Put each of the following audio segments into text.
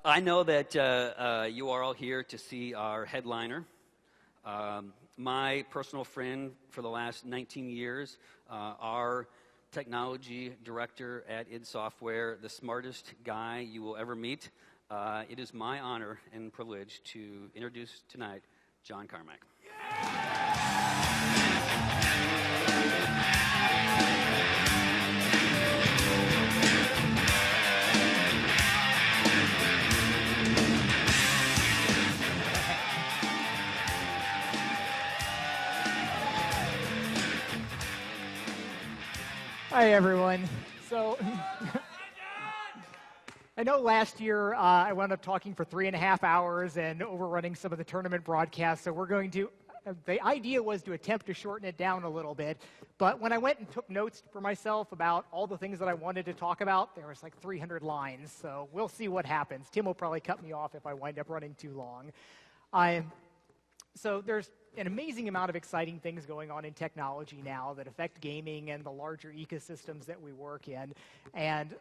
I know that you are all here to see our headliner. My personal friend for the last 19 years, our technology director at id Software, the smartest guy you will ever meet. It is my honor and privilege to introduce tonight John Carmack. Hi, everyone. So, I know last year I wound up talking for 3.5 hours and overrunning some of the tournament broadcasts, so the idea was to attempt to shorten it down a little bit, but when I went and took notes for myself about all the things that I wanted to talk about, there was like 300 lines, so we'll see what happens. Tim will probably cut me off if I wind up running too long. So there's an amazing amount of exciting things going on in technology now that affect gaming and the larger ecosystems that we work in. And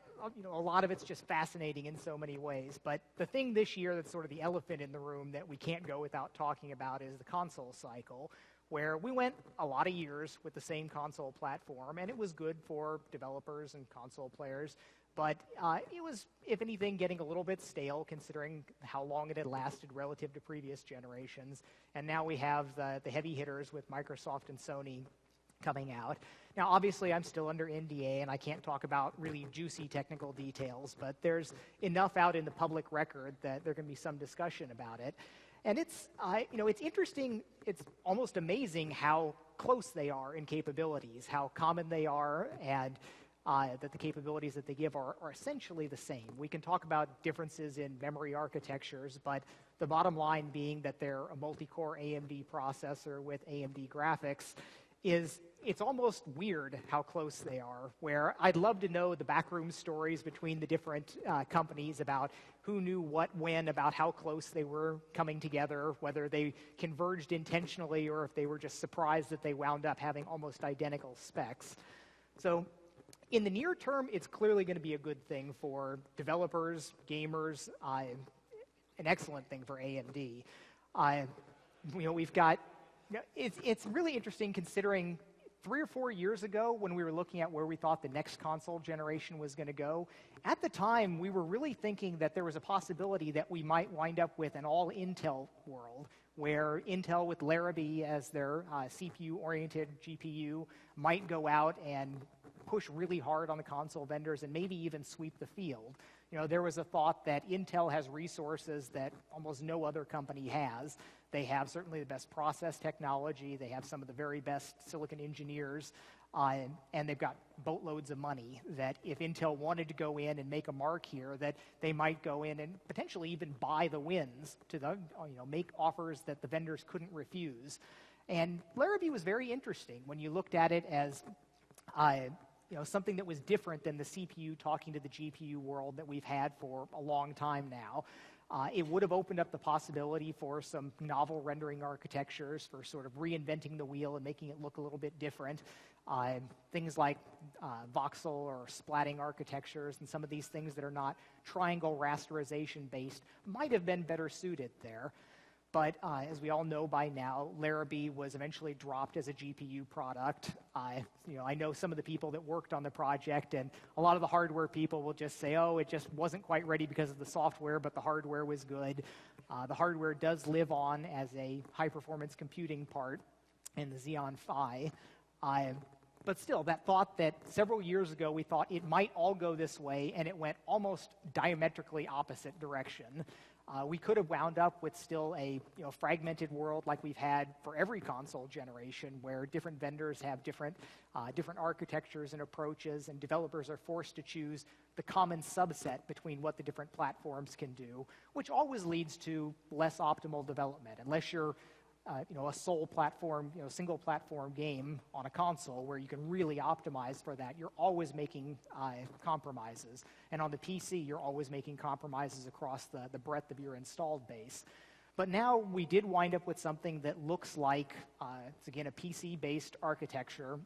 a lot of it's just fascinating in so many ways. But the thing this year that's sort of the elephant in the room that we can't go without talking about is the console cycle, where we went a lot of years with the same console platform, and it was good for developers and console players. But it was, if anything, getting a little bit stale considering how long it had lasted relative to previous generations. And now we have the heavy hitters with Microsoft and Sony coming out. Now, obviously, I'm still under NDA, and I can't talk about really juicy technical details, but there's enough out in the public record that there can be some discussion about it. And it's interesting, it's almost amazing how close they are in capabilities, how common they are, and that the capabilities that they give are essentially the same. We can talk about differences in memory architectures, but the bottom line being that they're a multi-core AMD processor with AMD graphics it's almost weird how close they are, where I'd love to know the backroom stories between the different companies about who knew what when, about how close they were coming together, whether they converged intentionally or if they were just surprised that they wound up having almost identical specs. So in the near term, it's clearly going to be a good thing for developers, gamers, an excellent thing for AMD. We've got, it's really interesting considering 3 or 4 years ago when we were looking at where we thought the next console generation was going to go, at the time we were really thinking that there was a possibility that we might wind up with an all-Intel world, where Intel with Larrabee as their CPU-oriented GPU might go out and push really hard on the console vendors and maybe even sweep the field. There was a thought that Intel has resources that almost no other company has. They have certainly the best process technology. They have some of the very best silicon engineers, and they've got boatloads of money that if Intel wanted to go in and make a mark here, that they might go in and potentially even buy the wins to make offers that the vendors couldn't refuse. And Larrabee was very interesting when you looked at it as something that was different than the CPU talking to the GPU world that we've had for a long time now. It would have opened up the possibility for some novel rendering architectures, for sort of reinventing the wheel and making it look a little bit different. Things like voxel or splatting architectures and some of these things that are not triangle rasterization based might have been better suited there. But as we all know by now, Larrabee was eventually dropped as a GPU product. I know some of the people that worked on the project, and a lot of the hardware people will just say, oh, it just wasn't quite ready because of the software, but the hardware was good. The hardware does live on as a high-performance computing part in the Xeon Phi. But still, that thought that several years ago we thought it might all go this way, and it went almost diametrically opposite direction. We could have wound up with still a fragmented world like we've had for every console generation, where different vendors have different architectures and approaches, and developers are forced to choose the common subset between what the different platforms can do, which always leads to less optimal development, unless you're a sole platform, single platform game on a console where you can really optimize for that. You're always making compromises. And on the PC, you're always making compromises across the breadth of your installed base. But now we did wind up with something that looks like, it's again a PC-based architecture.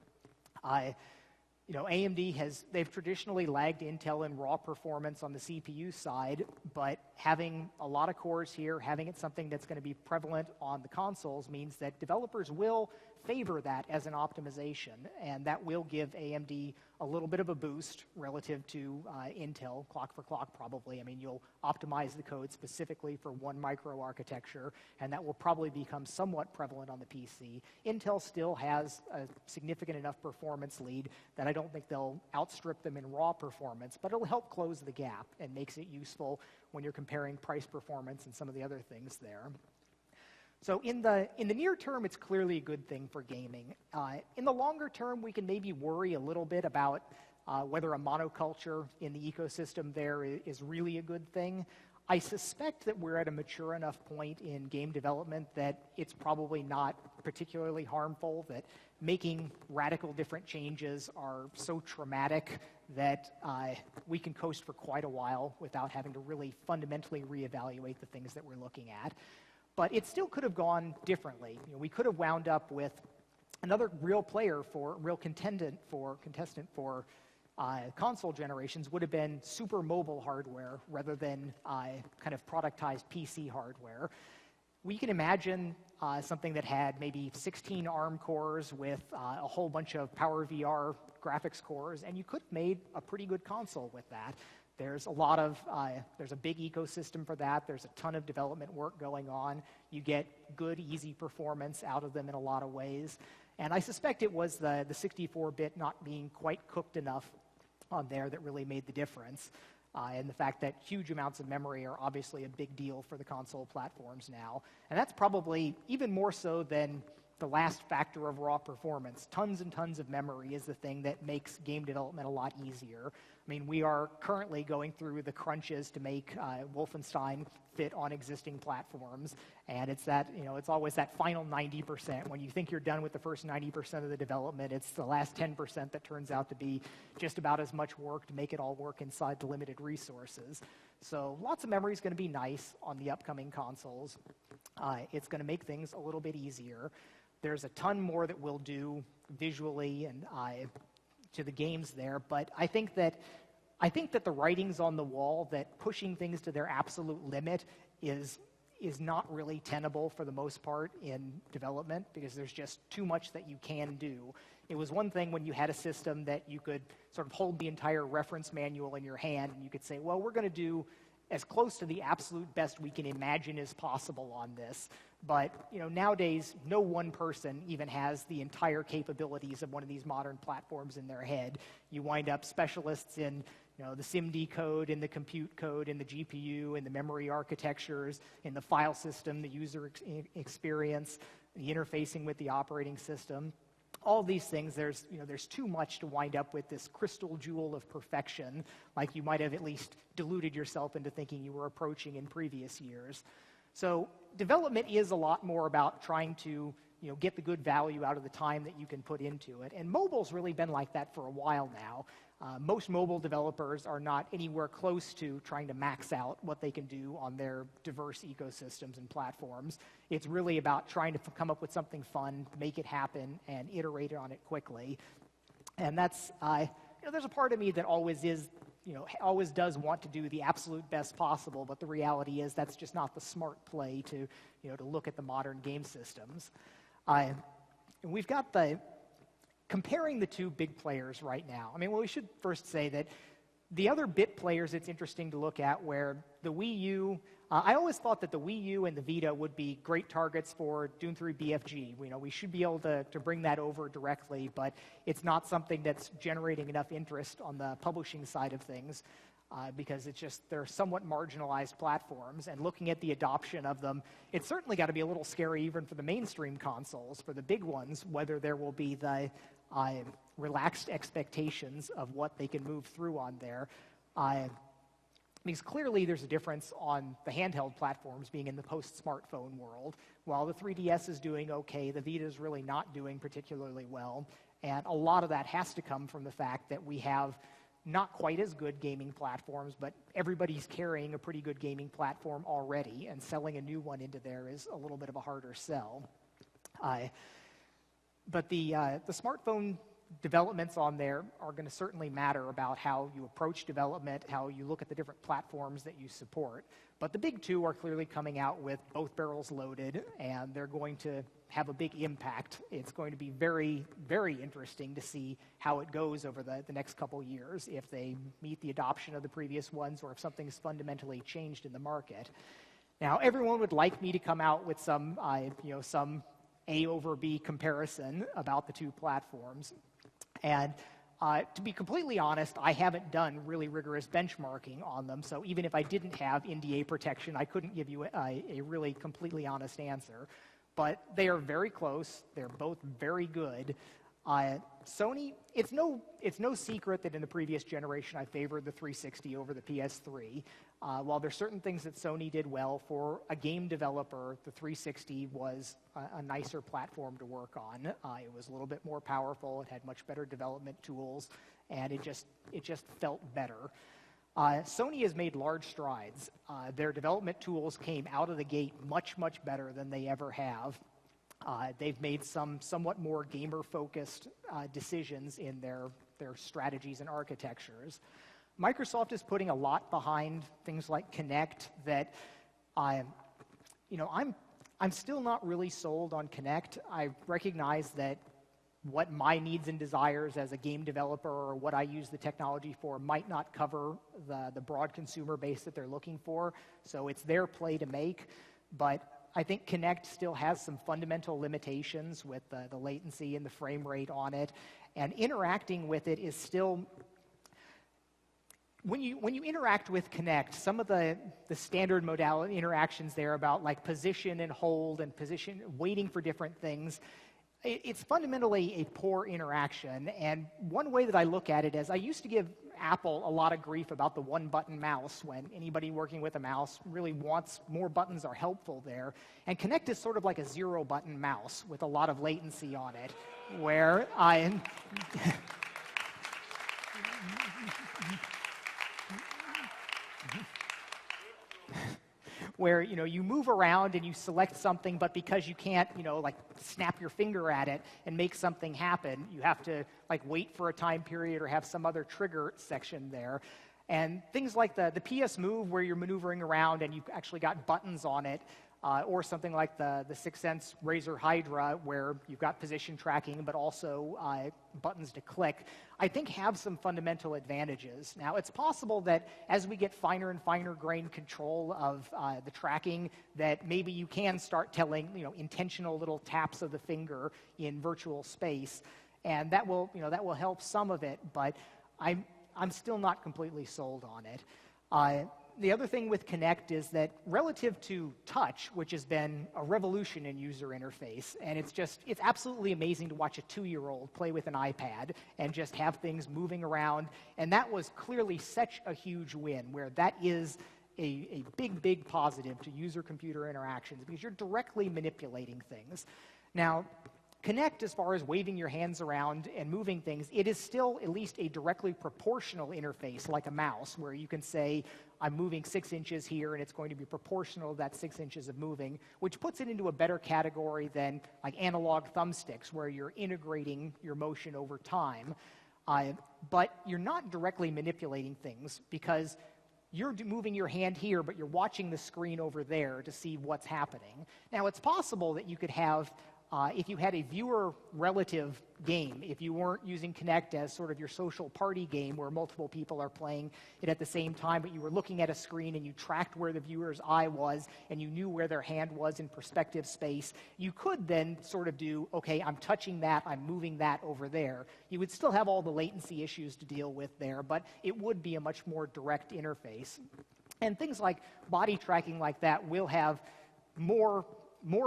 AMD they've traditionally lagged Intel in raw performance on the CPU side, but having a lot of cores here, having it something that's going to be prevalent on the consoles means that developers will favor that as an optimization, and that will give AMD a little bit of a boost relative to Intel, clock for clock probably. I mean, you'll optimize the code specifically for one microarchitecture, and that will probably become somewhat prevalent on the PC. Intel still has a significant enough performance lead that I don't think they'll outstrip them in raw performance, but it'll help close the gap and makes it useful when you're comparing price performance and some of the other things there. So in the near term, it's clearly a good thing for gaming. In the longer term, we can maybe worry a little bit about whether a monoculture in the ecosystem there is really a good thing. I suspect that we're at a mature enough point in game development that it's probably not particularly harmful, that making radical different changes are so traumatic that we can coast for quite a while without having to really fundamentally reevaluate the things that we're looking at. But it still could have gone differently. We could have wound up with another real contestant for console generations would have been super mobile hardware rather than kind of productized PC hardware. We can imagine something that had maybe 16 ARM cores with a whole bunch of PowerVR graphics cores, and you could have made a pretty good console with that. There's a big ecosystem for that. There's a ton of development work going on. You get good, easy performance out of them in a lot of ways. And I suspect it was the 64-bit not being quite cooked enough on there that really made the difference. And the fact that huge amounts of memory are obviously a big deal for the console platforms now. And that's probably even more so than the last factor of raw performance. Tons and tons of memory is the thing that makes game development a lot easier. I mean, we are currently going through the crunches to make Wolfenstein fit on existing platforms, and it's always that final 90%. When you think you're done with the first 90% of the development, it's the last 10% that turns out to be just about as much work to make it all work inside the limited resources. So lots of memory is going to be nice on the upcoming consoles. It's going to make things a little bit easier. There's a ton more that we'll do visually and to the games there, but I think that the writing's on the wall that pushing things to their absolute limit is not really tenable for the most part in development because there's just too much that you can do. It was one thing when you had a system that you could sort of hold the entire reference manual in your hand and you could say, well, we're going to do as close to the absolute best we can imagine as possible on this. But nowadays, no one person even has the entire capabilities of one of these modern platforms in their head. You wind up specialists in the SIMD code, in the compute code, in the GPU, in the memory architectures, in the file system, the user experience, the interfacing with the operating system. All these things, there's too much to wind up with this crystal jewel of perfection, like you might have at least deluded yourself into thinking you were approaching in previous years. So development is a lot more about trying to get the good value out of the time that you can put into it. And mobile's really been like that for a while now. Most mobile developers are not anywhere close to trying to max out what they can do on their diverse ecosystems and platforms. It's really about trying to come up with something fun, make it happen, and iterate on it quickly. And that's, there's a part of me that always does want to do the absolute best possible, but the reality is that's just not the smart play to look at the modern game systems. And we've got comparing the two big players right now. I mean, well, we should first say that the other bit players it's interesting to look at where the Wii U, I always thought that the Wii U and the Vita would be great targets for Doom 3 BFG. We should be able to bring that over directly, but it's not something that's generating enough interest on the publishing side of things because they're somewhat marginalized platforms, and looking at the adoption of them, it's certainly got to be a little scary even for the mainstream consoles, for the big ones, whether there will be the relaxed expectations of what they can move through on there. Because clearly there's a difference on the handheld platforms being in the post-smartphone world. While the 3DS is doing okay, the Vita is really not doing particularly well. And a lot of that has to come from the fact that we have not quite as good gaming platforms, but everybody's carrying a pretty good gaming platform already, and selling a new one into there is a little bit of a harder sell. But the smartphone developments on there are going to certainly matter about how you approach development, how you look at the different platforms that you support. But the big two are clearly coming out with both barrels loaded, and they're going to have a big impact. It's going to be very, very interesting to see how it goes over the next couple years, if they meet the adoption of the previous ones or if something's fundamentally changed in the market. Now, everyone would like me to come out with some A over B comparison about the two platforms. And to be completely honest, I haven't done really rigorous benchmarking on them, so even if I didn't have NDA protection, I couldn't give you a really completely honest answer. But they are very close. They're both very good. Sony, it's no secret that in the previous generation I favored the 360 over the PS3. While there's certain things that Sony did well, for a game developer, the 360 was a nicer platform to work on. It was a little bit more powerful. It had much better development tools, and it just felt better. Sony has made large strides. Their development tools came out of the gate much, much better than they ever have. They've made some somewhat more gamer-focused decisions in their strategies and architectures. Microsoft is putting a lot behind things like Kinect that I'm still not really sold on Kinect. I recognize that what my needs and desires as a game developer or what I use the technology for might not cover the broad consumer base that they're looking for, so it's their play to make. But I think Kinect still has some fundamental limitations with the latency and the frame rate on it, and interacting with it is still... When you interact with Kinect, some of the standard modality interactions there about like position and hold and position, waiting for different things, it's fundamentally a poor interaction. And one way that I look at it is I used to give Apple a lot of grief about the one-button mouse when anybody working with a mouse really wants more buttons are helpful there. And Kinect is sort of like a zero-button mouse with a lot of latency on it, where where you move around and you select something, but because you can't like snap your finger at it and make something happen, you have to like wait for a time period or have some other trigger section there. And things like the PS Move, where you're maneuvering around and you've actually got buttons on it, or something like the 6th Sense Razer Hydra, where you've got position tracking but also buttons to click, I think have some fundamental advantages. Now, it's possible that as we get finer and finer grained control of the tracking, that maybe you can start telling intentional little taps of the finger in virtual space, and that will help some of it. But I'm still not completely sold on it. The other thing with Kinect is that relative to touch, which has been a revolution in user interface, and it's absolutely amazing to watch a 2-year-old play with an iPad and just have things moving around, and that was clearly such a huge win, where that is a big, big positive to user-computer interactions because you're directly manipulating things. Now, Kinect, as far as waving your hands around and moving things, it is still at least a directly proportional interface like a mouse, where you can say, I'm moving 6 inches here, and it's going to be proportional to that 6 inches of moving, which puts it into a better category than like analog thumbsticks, where you're integrating your motion over time. But you're not directly manipulating things because you're moving your hand here, but you're watching the screen over there to see what's happening. Now, it's possible that you could have if you had a viewer-relative game, if you weren't using Kinect as sort of your social party game where multiple people are playing it at the same time, but you were looking at a screen and you tracked where the viewer's eye was and you knew where their hand was in perspective space, you could then sort of do, okay, I'm touching that, I'm moving that over there. You would still have all the latency issues to deal with there, but it would be a much more direct interface. And things like body tracking like that will have more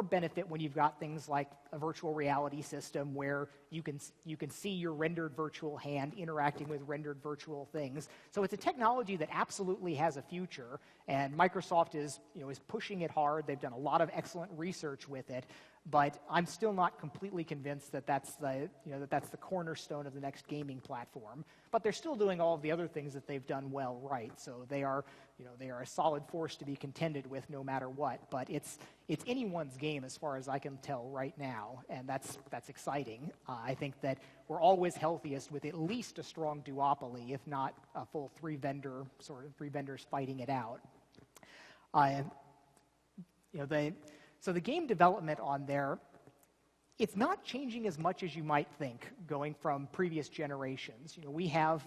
benefit when you've got things like a virtual reality system where you can see your rendered virtual hand interacting with rendered virtual things. So it's a technology that absolutely has a future, and Microsoft is pushing it hard. They've done a lot of excellent research with it, but I'm still not completely convinced that that's the cornerstone of the next gaming platform. But they're still doing all of the other things that they've done well right. So they are a solid force to be contended with no matter what. But it's anyone's game as far as I can tell right now. now, and that's exciting. I think that we're always healthiest with at least a strong duopoly, if not a full three vendors fighting it out. So the game development on there, it's not changing as much as you might think, going from previous generations. We have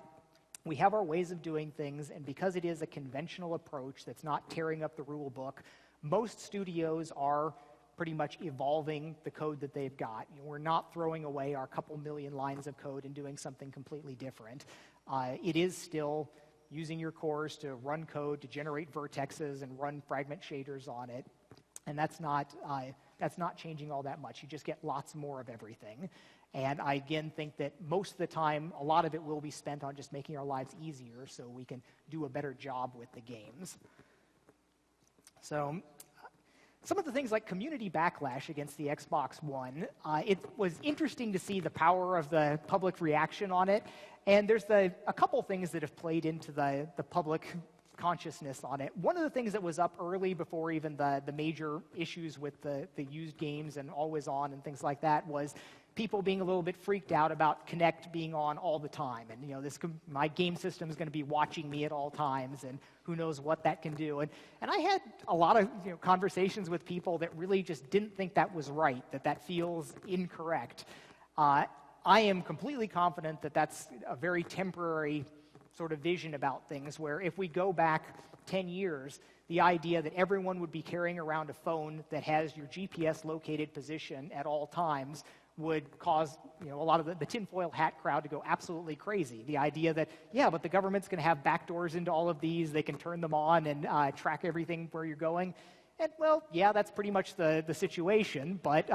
our ways of doing things, and because it is a conventional approach that's not tearing up the rule book, most studios are pretty much evolving the code that they've got. We're not throwing away our couple million lines of code and doing something completely different. It is still using your cores to run code, to generate vertexes and run fragment shaders on it, and that's not changing all that much. You just get lots more of everything. And I, again, think that most of the time, a lot of it will be spent on just making our lives easier so we can do a better job with the games. So some of the things like community backlash against the Xbox One, it was interesting to see the power of the public reaction on it. And there's a couple things that have played into the public consciousness on it. One of the things that was up early before even the major issues with the used games and always on and things like that was people being a little bit freaked out about Kinect being on all the time. And, my game system is going to be watching me at all times, and who knows what that can do. And I had a lot of conversations with people that really just didn't think that was right, that feels incorrect. I am completely confident that that's a very temporary sort of vision about things, where if we go back 10 years, the idea that everyone would be carrying around a phone that has your GPS located position at all times would cause a lot of the tinfoil hat crowd to go absolutely crazy. The idea that, but the government's going to have backdoors into all of these, they can turn them on and track everything where you're going. And, well, that's pretty much the situation, but,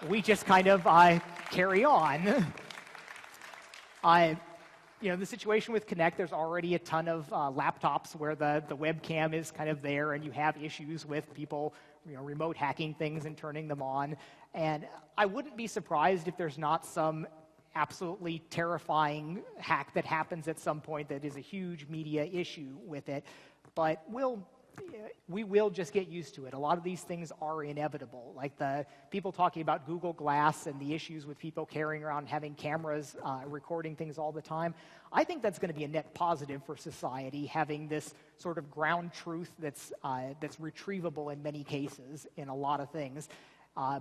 we just kind of carry on. The situation with Kinect, there's already a ton of laptops where the webcam is kind of there, and you have issues with people remote hacking things and turning them on. And I wouldn't be surprised if there's not some absolutely terrifying hack that happens at some point that is a huge media issue with it. But we will just get used to it. A lot of these things are inevitable, like the people talking about Google Glass and the issues with people carrying around having cameras recording things all the time. I think that's going to be a net positive for society, having this sort of ground truth that's retrievable in many cases in a lot of things.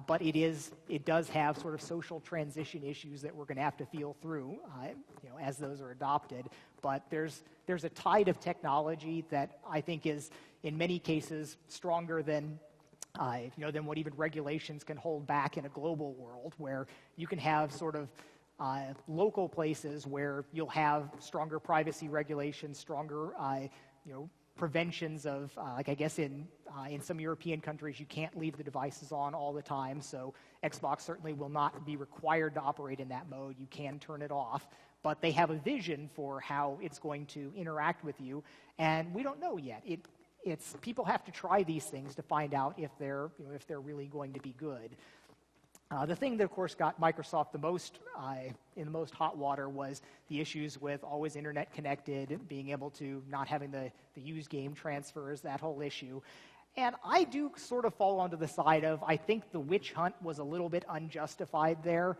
But it does have sort of social transition issues that we're going to have to feel through, as those are adopted. But there's a tide of technology that I think is, in many cases, stronger than what even regulations can hold back in a global world, where you can have sort of local places where you'll have stronger privacy regulations, stronger preventions of, like I guess in some European countries, you can't leave the devices on all the time, so Xbox certainly will not be required to operate in that mode. You can turn it off, but they have a vision for how it's going to interact with you, and we don't know yet. It's people have to try these things to find out if they're really going to be good. The thing that, of course, got Microsoft the most in the most hot water was the issues with always internet connected, being able to not having the used game transfers, that whole issue. And I do sort of fall onto the side of, I think the witch hunt was a little bit unjustified there.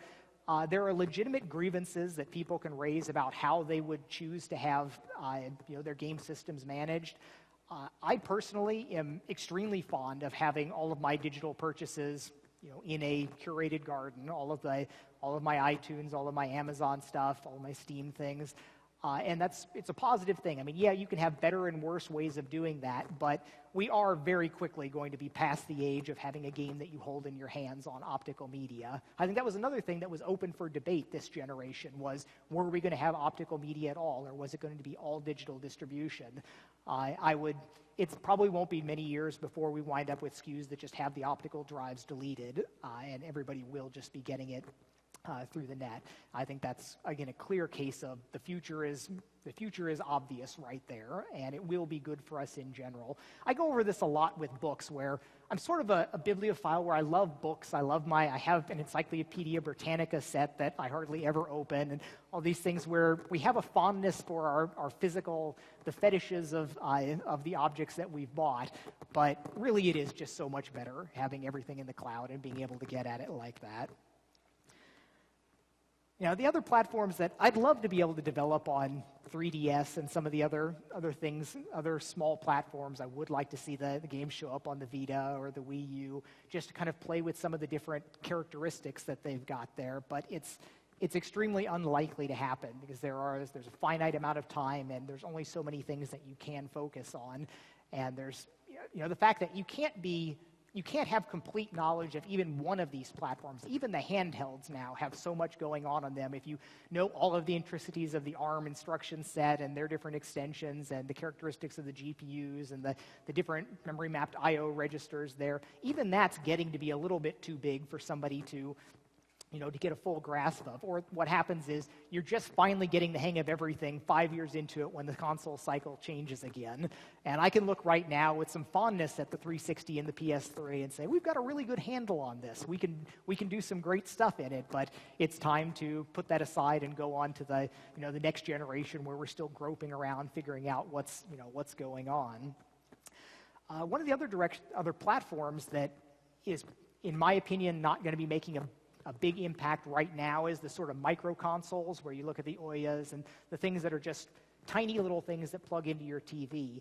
There are legitimate grievances that people can raise about how they would choose to have their game systems managed. I personally am extremely fond of having all of my digital purchases in a curated garden, all of my iTunes, all of my Amazon stuff, all of my Steam things. And it's a positive thing. I mean, you can have better and worse ways of doing that, but we are very quickly going to be past the age of having a game that you hold in your hands on optical media. I think that was another thing that was open for debate this generation was, were we going to have optical media at all, or was it going to be all digital distribution? It probably won't be many years before we wind up with SKUs that just have the optical drives deleted, and everybody will just be getting it through the net. I think that's, again, a clear case of the future is obvious right there, and it will be good for us in general. I go over this a lot with books, where I'm sort of a bibliophile where I love books. I have an Encyclopedia Britannica set that I hardly ever open, and all these things where we have a fondness for our physical, the fetishes of the objects that we've bought, but really it is just so much better having everything in the cloud and being able to get at it like that. The other platforms that I'd love to be able to develop on 3DS and some of the other things, other small platforms, I would like to see the games show up on the Vita or the Wii U, just to kind of play with some of the different characteristics that they've got there. But it's extremely unlikely to happen because there's a finite amount of time, and there's only so many things that you can focus on. And there's the fact that you can't have complete knowledge of even one of these platforms. Even the handhelds now have so much going on them. If you know all of the intricacies of the ARM instruction set and their different extensions and the characteristics of the GPUs and the different memory mapped I/O registers there, even that's getting to be a little bit too big for somebody to get a full grasp of. Or what happens is you're just finally getting the hang of everything 5 years into it when the console cycle changes again. And I can look right now with some fondness at the 360 and the PS3 and say, we've got a really good handle on this. We can do some great stuff in it, but it's time to put that aside and go on to the next generation where we're still groping around figuring out what's going on. One of the other platforms that is, in my opinion, not going to be making a big impact right now is the sort of micro consoles where you look at the Oyas and the things that are just tiny little things that plug into your TV.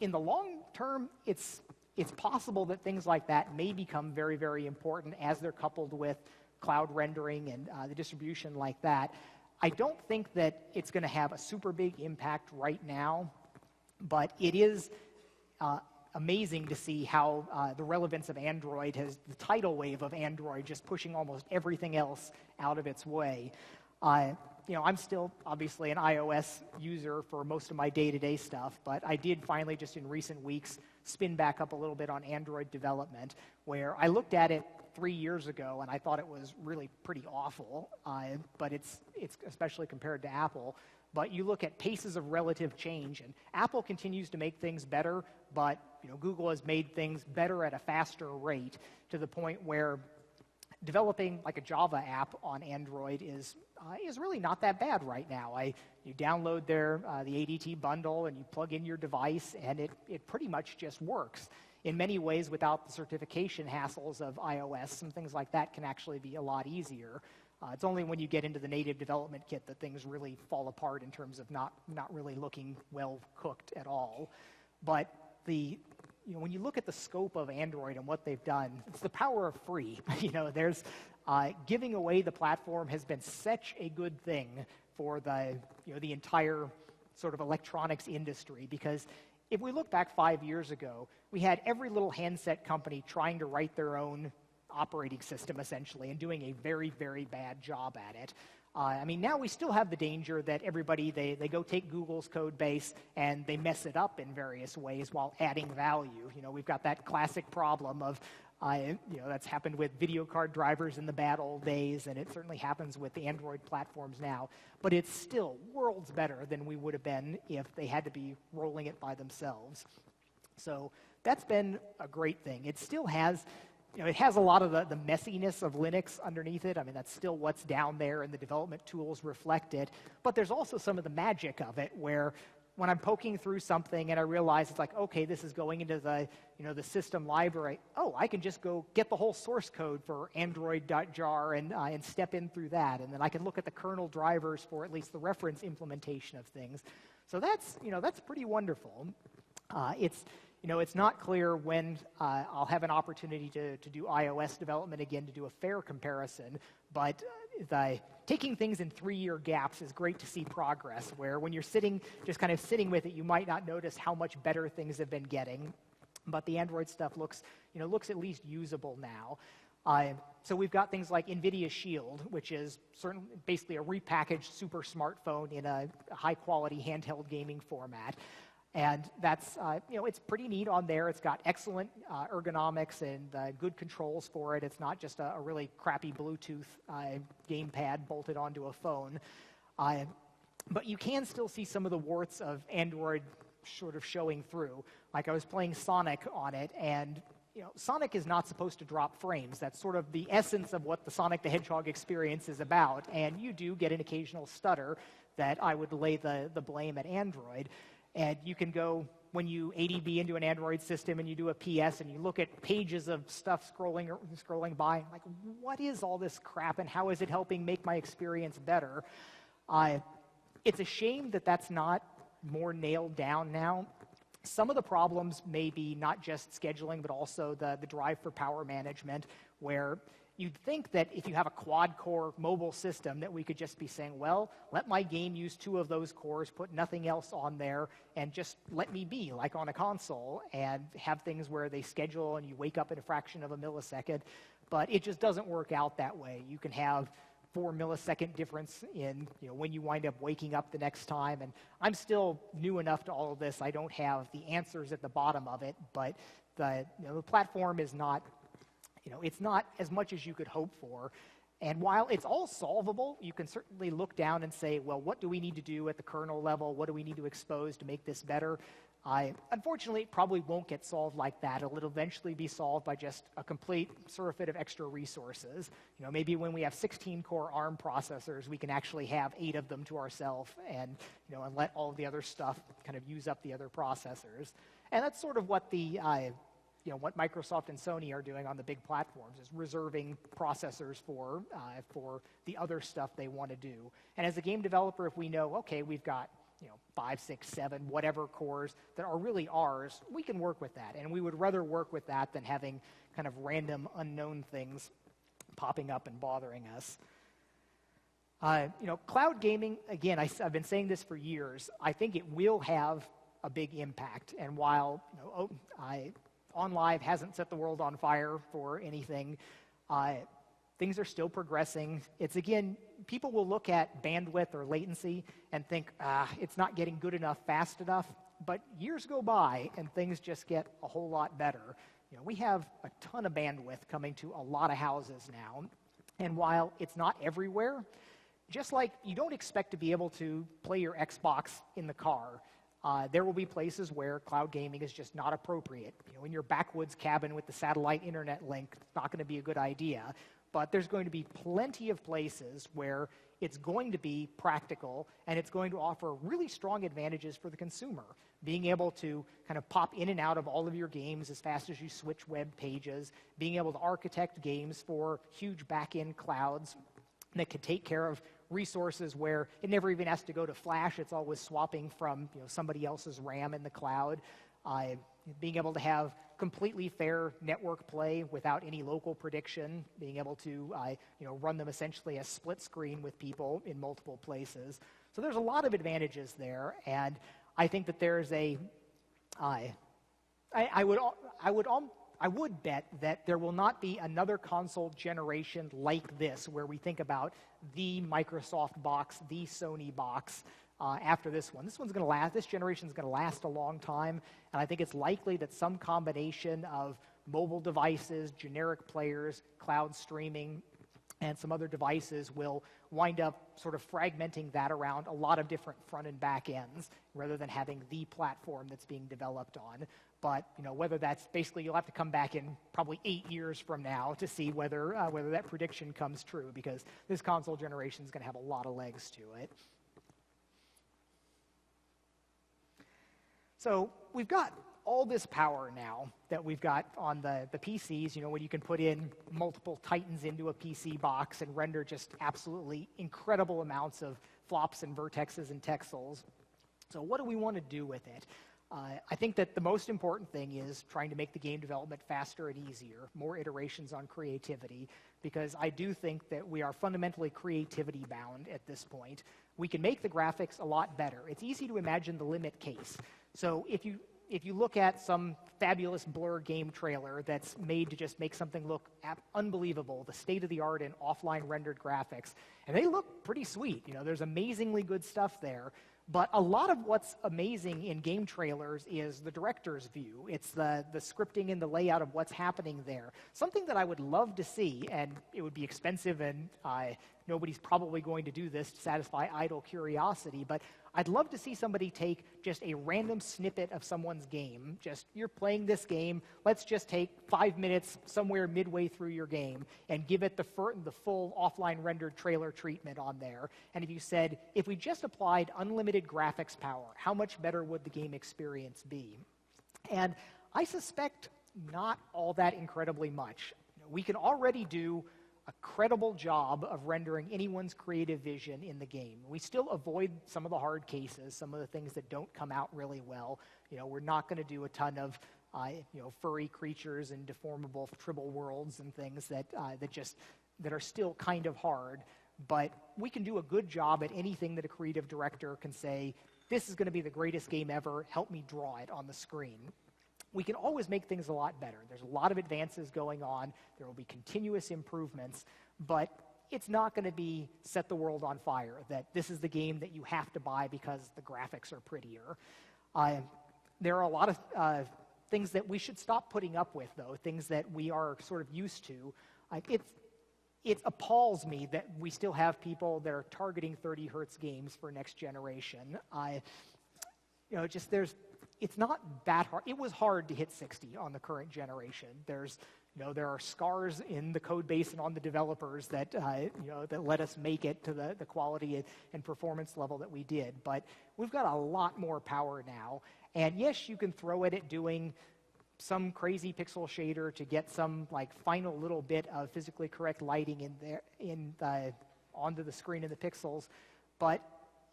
In the long term, it's possible that things like that may become very, very important as they're coupled with cloud rendering and the distribution like that. I don't think that it's going to have a super big impact right now, but it is amazing to see how the relevance of Android has, the tidal wave of Android just pushing almost everything else out of its way. I'm still obviously an iOS user for most of my day-to-day stuff, but I did finally just in recent weeks spin back up a little bit on Android development, where I looked at it 3 years ago and I thought it was really pretty awful, but it's especially compared to Apple. But you look at paces of relative change, and Apple continues to make things better, but Google has made things better at a faster rate to the point where developing like a Java app on Android is really not that bad right now. You download the ADT bundle and you plug in your device, and it pretty much just works. In many ways, without the certification hassles of iOS, some things like that can actually be a lot easier. It's only when you get into the native development kit that things really fall apart in terms of not really looking well cooked at all. But when you look at the scope of Android and what they've done, it's the power of free. There's giving away the platform has been such a good thing for the entire sort of electronics industry, because if we look back 5 years ago, we had every little handset company trying to write their own operating system, essentially, and doing a very, very bad job at it. Now we still have the danger that everybody, they go take Google's code base and they mess it up in various ways while adding value. We've got that classic problem of, that's happened with video card drivers in the bad old days, and it certainly happens with the Android platforms now. But it's still worlds better than we would have been if they had to be rolling it by themselves. So that's been a great thing. It still has it has a lot of the messiness of Linux underneath it. That's still what's down there, and the development tools reflect it. But there's also some of the magic of it, where when I'm poking through something and I realize it's like, okay, this is going into the system library. Oh, I can just go get the whole source code for Android.jar and step in through that, and then I can look at the kernel drivers for at least the reference implementation of things. So that's pretty wonderful. It's not clear when I'll have an opportunity to do iOS development again to do a fair comparison, but taking things in 3-year gaps is great to see progress, where when you're just kind of sitting with it, you might not notice how much better things have been getting, but the Android stuff looks at least usable now. So we've got things like NVIDIA Shield, which is basically a repackaged super smartphone in a high-quality handheld gaming format. And that's, it's pretty neat on there. It's got excellent ergonomics and good controls for it. It's not just a really crappy Bluetooth gamepad bolted onto a phone. But you can still see some of the warts of Android sort of showing through. Like I was playing Sonic on it, and Sonic is not supposed to drop frames. That's sort of the essence of what the Sonic the Hedgehog experience is about. And you do get an occasional stutter that I would lay the blame at Android. And you can go, when you ADB into an Android system and you do a PS and you look at pages of stuff scrolling by, like, what is all this crap and how is it helping make my experience better? It's a shame that that's not more nailed down now. Some of the problems may be not just scheduling, but also the drive for power management, where you'd think that if you have a quad-core mobile system that we could just be saying, well, let my game use 2 of those cores, put nothing else on there, and just let me be, like on a console, and have things where they schedule and you wake up in a fraction of a millisecond. But it just doesn't work out that way. You can have 4 millisecond difference in when you wind up waking up the next time. And I'm still new enough to all of this. I don't have the answers at the bottom of it, but the platform is not, it's not as much as you could hope for. And while it's all solvable, you can certainly look down and say, well, what do we need to do at the kernel level? What do we need to expose to make this better? Unfortunately, it probably won't get solved like that. It'll eventually be solved by just a complete surfeit of extra resources. Maybe when we have 16-core ARM processors, we can actually have 8 of them to ourselves, and and let all of the other stuff kind of use up the other processors. And that's sort of what what Microsoft and Sony are doing on the big platforms, is reserving processors for the other stuff they want to do. And as a game developer, if we know, okay, we've got 5, 6, 7, whatever cores that are really ours, we can work with that. And we would rather work with that than having kind of random unknown things popping up and bothering us. Cloud gaming, again, I've been saying this for years. I think it will have a big impact. And while OnLive hasn't set the world on fire for anything, things are still progressing. It's, again, people will look at bandwidth or latency and think, it's not getting good enough, fast enough. But years go by and things just get a whole lot better. We have a ton of bandwidth coming to a lot of houses now. And while it's not everywhere, just like you don't expect to be able to play your Xbox in the car, there will be places where cloud gaming is just not appropriate. In your backwoods cabin with the satellite internet link, it's not going to be a good idea. But there's going to be plenty of places where it's going to be practical and it's going to offer really strong advantages for the consumer. Being able to kind of pop in and out of all of your games as fast as you switch web pages, being able to architect games for huge back-end clouds that can take care of resources where it never even has to go to flash. It's always swapping from somebody else's RAM in the cloud. Being able to have completely fair network play without any local prediction, being able to run them essentially as split screen with people in multiple places. So there's a lot of advantages there, and I think that there's I would bet that there will not be another console generation like this where we think about the Microsoft box, the Sony box, after this one. This one's going to last. This generation's going to last a long time, and I think it's likely that some combination of mobile devices, generic players, cloud streaming, and some other devices will wind up sort of fragmenting that around a lot of different front and back ends rather than having the platform that's being developed on. But whether that's basically, you'll have to come back in probably 8 years from now to see whether that prediction comes true, because this console generation is going to have a lot of legs to it. So we've got all this power now that we've got on the PCs, when you can put in multiple Titans into a PC box and render just absolutely incredible amounts of flops and vertexes and texels. So what do we want to do with it? I think that the most important thing is trying to make the game development faster and easier, more iterations on creativity, because I do think that we are fundamentally creativity bound at this point. We can make the graphics a lot better. It's easy to imagine the limit case. So if you look at some fabulous Blur game trailer that's made to just make something look unbelievable, the state-of-the-art in offline rendered graphics, and they look pretty sweet. There's amazingly good stuff there. But a lot of what's amazing in game trailers is the director's view. It's the scripting and the layout of what's happening there. Something that I would love to see, and it would be expensive, and nobody's probably going to do this to satisfy idle curiosity, but I'd love to see somebody take just a random snippet of someone's game. Just, you're playing this game, let's just take 5 minutes somewhere midway through your game and give it the full offline rendered trailer treatment on there. And if you said, if we just applied unlimited graphics power, how much better would the game experience be? And I suspect not all that incredibly much. We can already do a credible job of rendering anyone's creative vision in the game. We still avoid some of the hard cases, some of the things that don't come out really well. We're not going to do a ton of furry creatures and deformable tribal worlds and things that are still kind of hard. But we can do a good job at anything that a creative director can say, this is going to be the greatest game ever, help me draw it on the screen. We can always make things a lot better. There's a lot of advances going on. There will be continuous improvements, but it's not going to be set the world on fire, that this is the game that you have to buy because the graphics are prettier. There are a lot of things that we should stop putting up with, though, things that we are sort of used to. It appalls me that we still have people that are targeting 30 hertz games for next generation. It's not that hard. It was hard to hit 60 on the current generation. There are scars in the code base and on the developers that let us make it to the quality and performance level that we did. But we've got a lot more power now. And yes, you can throw it at doing some crazy pixel shader to get some final little bit of physically correct lighting onto the screen and the pixels, but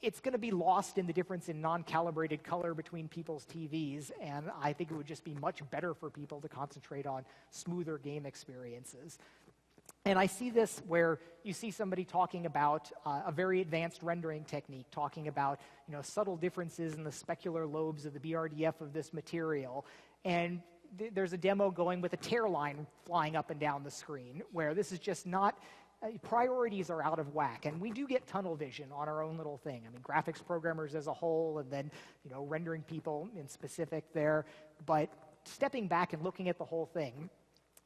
it's going to be lost in the difference in non-calibrated color between people's TVs, and I think it would just be much better for people to concentrate on smoother game experiences. And I see this where you see somebody talking about a very advanced rendering technique, talking about subtle differences in the specular lobes of the BRDF of this material, and there's a demo going with a tear line flying up and down the screen, where this is just not... priorities are out of whack, and we do get tunnel vision on our own little thing. I mean, graphics programmers as a whole, and then rendering people in specific there. But stepping back and looking at the whole thing,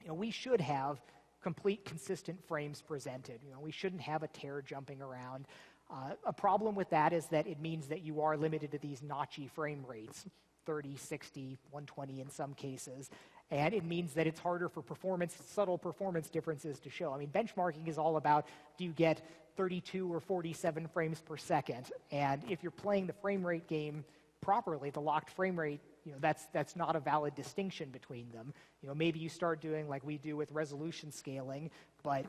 we should have complete, consistent frames presented. We shouldn't have a tear jumping around. A problem with that is that it means that you are limited to these notchy frame rates, 30, 60, 120 in some cases. And it means that it's harder for subtle performance differences to show. I mean, benchmarking is all about, do you get 32 or 47 frames per second? And if you're playing the frame rate game properly, the locked frame rate, that's not a valid distinction between them. Maybe you start doing like we do with resolution scaling, but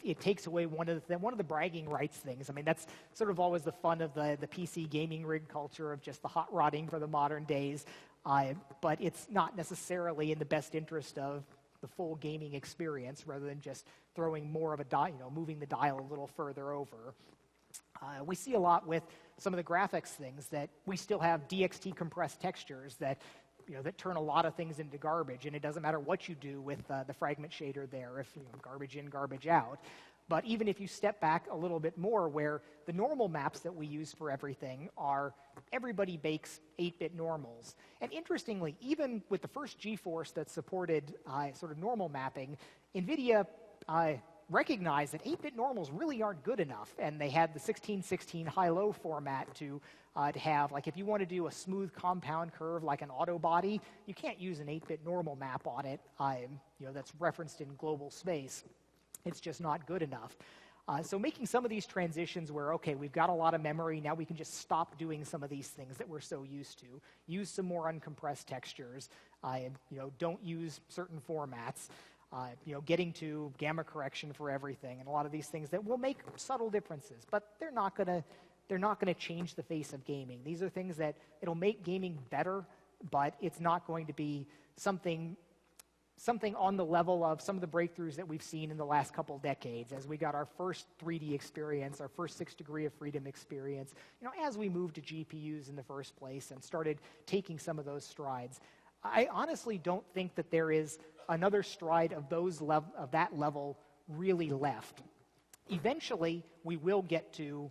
it takes away one of the bragging rights things. I mean, that's sort of always the fun of the PC gaming rig culture of just the hot rodding for the modern days. But it's not necessarily in the best interest of the full gaming experience, rather than just throwing more of a moving the dial a little further over. We see a lot with some of the graphics things that we still have DXT compressed textures that turn a lot of things into garbage, and it doesn't matter what you do with the fragment shader there, if garbage in, garbage out. But even if you step back a little bit more, where the normal maps that we use for everything are everybody bakes 8-bit normals. And interestingly, even with the first GeForce that supported sort of normal mapping, NVIDIA recognized that 8-bit normals really aren't good enough, and they had the 1616 high-low format to have, like, if you want to do a smooth compound curve like an auto body, you can't use an 8-bit normal map on it that's referenced in global space. It's just not good enough. So making some of these transitions where, okay, we've got a lot of memory, now we can just stop doing some of these things that we're so used to. Use some more uncompressed textures. Don't use certain formats. Getting to gamma correction for everything, and a lot of these things that will make subtle differences, but they're not gonna change the face of gaming. These are things that it'll make gaming better, but it's not going to be something on the level of some of the breakthroughs that we've seen in the last couple decades, as we got our first 3D experience, our first 6 degree of freedom experience, as we moved to GPUs in the first place and started taking some of those strides. I honestly don't think that there is another stride of that level really left. Eventually, we will get to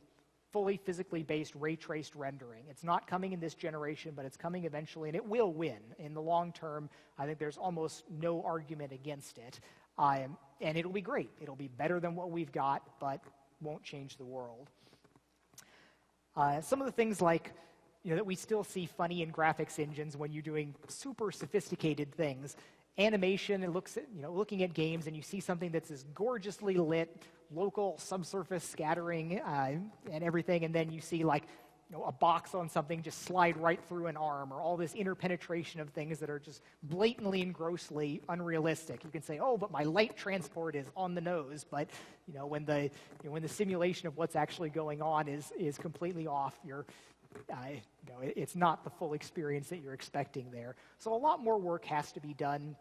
fully physically based ray traced rendering. It's not coming in this generation, but it's coming eventually, and it will win. In the long term, I think there's almost no argument against it. And it'll be great. It'll be better than what we've got, but won't change the world. Some of the things like, that we still see funny in graphics engines when you're doing super sophisticated things. Animation, it looks at, looking at games, and you see something that's this gorgeously lit, local subsurface scattering and everything, and then you see like, a box on something just slide right through an arm, or all this interpenetration of things that are just blatantly and grossly unrealistic. You can say, oh, but my light transport is on the nose, but when the simulation of what's actually going on is completely off, it's not the full experience that you're expecting there. So a lot more work has to be done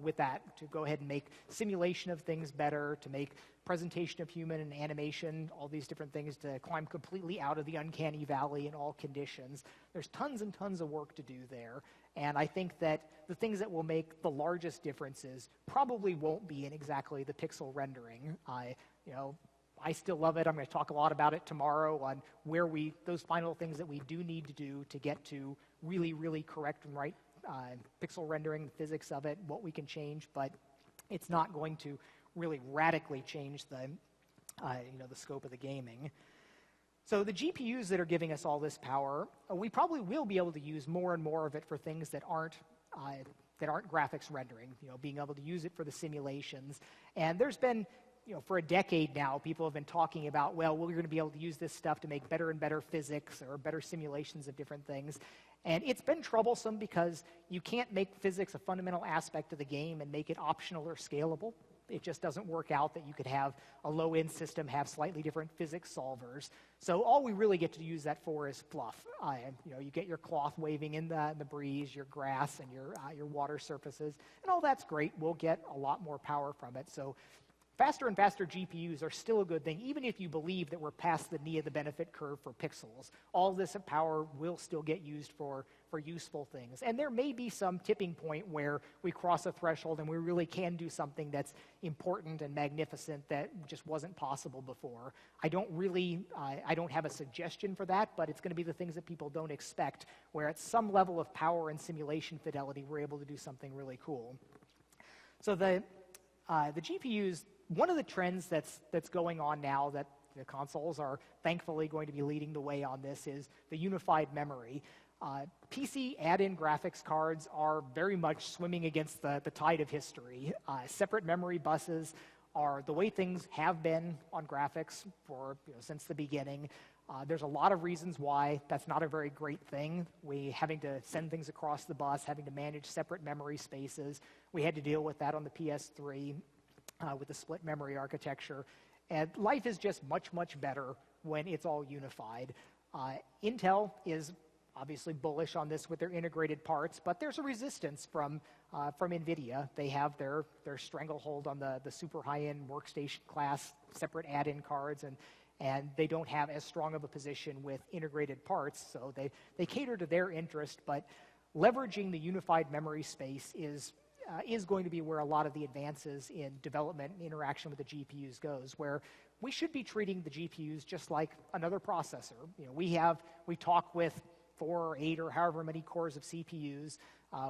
with that to go ahead and make simulation of things better, to make presentation of human and animation, all these different things, to climb completely out of the uncanny valley in all conditions. There's tons and tons of work to do there, and I think that the things that will make the largest differences probably won't be in exactly the pixel rendering. I still love it. I'm going to talk a lot about it tomorrow on those final things that we do need to do to get to really, really correct and right pixel rendering, the physics of it, what we can change, but it's not going to really radically change the scope of the gaming. So the GPUs that are giving us all this power, we probably will be able to use more and more of it for things that aren't graphics rendering, being able to use it for the simulations. And there's been, for a decade now, people have been talking about, well, we're going to be able to use this stuff to make better and better physics or better simulations of different things. And it's been troublesome because you can't make physics a fundamental aspect of the game and make it optional or scalable. It just doesn't work out that you could have a low-end system have slightly different physics solvers. So all we really get to use that for is fluff. You get your cloth waving in the breeze, your grass, and your water surfaces, and all that's great. We'll get a lot more power from it. So faster and faster GPUs are still a good thing, even if you believe that we're past the knee of the benefit curve for pixels. All this power will still get used for useful things. And there may be some tipping point where we cross a threshold and we really can do something that's important and magnificent that just wasn't possible before. I don't have a suggestion for that, but it's going to be the things that people don't expect, where at some level of power and simulation fidelity, we're able to do something really cool. So the GPUs, one of the trends that's going on now that the consoles are thankfully going to be leading the way on this is the unified memory. PC add-in graphics cards are very much swimming against the tide of history. Separate memory buses are the way things have been on graphics since the beginning. There's a lot of reasons why that's not a very great thing. Having to send things across the bus, having to manage separate memory spaces. We had to deal with that on the PS3 with the split memory architecture. And life is just much, much better when it's all unified. Intel is obviously bullish on this with their integrated parts, but there's a resistance from NVIDIA. They have their stranglehold on the super high-end workstation class separate add-in cards, and they don't have as strong of a position with integrated parts, so they cater to their interest, but leveraging the unified memory space is going to be where a lot of the advances in development and interaction with the GPUs goes, where we should be treating the GPUs just like another processor. We talk with 4 or 8 or however many cores of CPUs.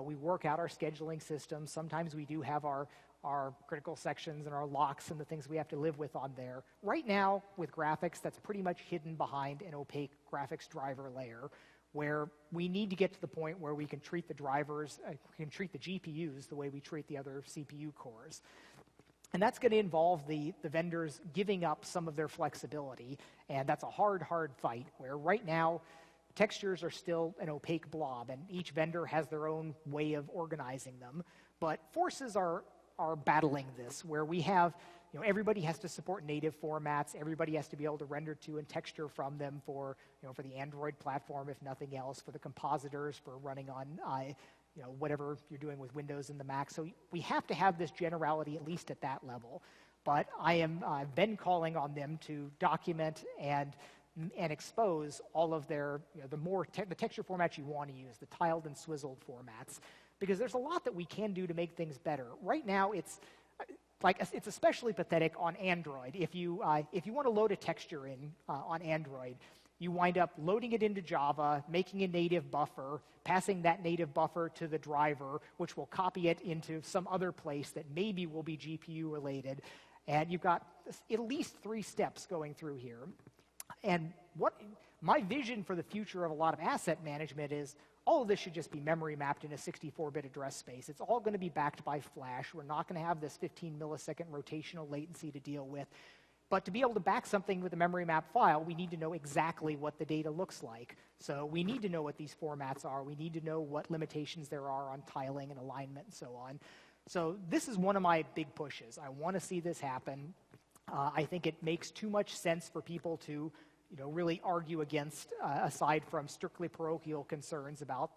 We work out our scheduling systems. Sometimes we do have our critical sections and our locks and the things we have to live with on there. Right now, with graphics, that's pretty much hidden behind an opaque graphics driver layer, where we need to get to the point where we can treat the drivers, we can treat the GPUs the way we treat the other CPU cores. And that's going to involve the vendors giving up some of their flexibility, and that's a hard fight, where right now, textures are still an opaque blob, and each vendor has their own way of organizing them. But forces are battling this, where we have, everybody has to support native formats, everybody has to be able to render to and texture from them for the Android platform, if nothing else, for the compositors, for running on, whatever you're doing with Windows and the Mac. So we have to have this generality at least at that level. But I've been calling on them to document and expose all of their, the texture formats you want to use, the tiled and swizzled formats, because there's a lot that we can do to make things better. Right now, it's especially pathetic on Android. If you want to load a texture in on Android, you wind up loading it into Java, making a native buffer, passing that native buffer to the driver, which will copy it into some other place that maybe will be GPU related. And you've got at least 3 steps going through here. And what my vision for the future of a lot of asset management is all of this should just be memory mapped in a 64-bit address space. It's all going to be backed by flash. We're not going to have this 15 millisecond rotational latency to deal with. But to be able to back something with a memory map file, we need to know exactly what the data looks like. So we need to know what these formats are. We need to know what limitations there are on tiling and alignment and so on. So this is one of my big pushes. I want to see this happen. I think it makes too much sense for people to really argue against, aside from strictly parochial concerns about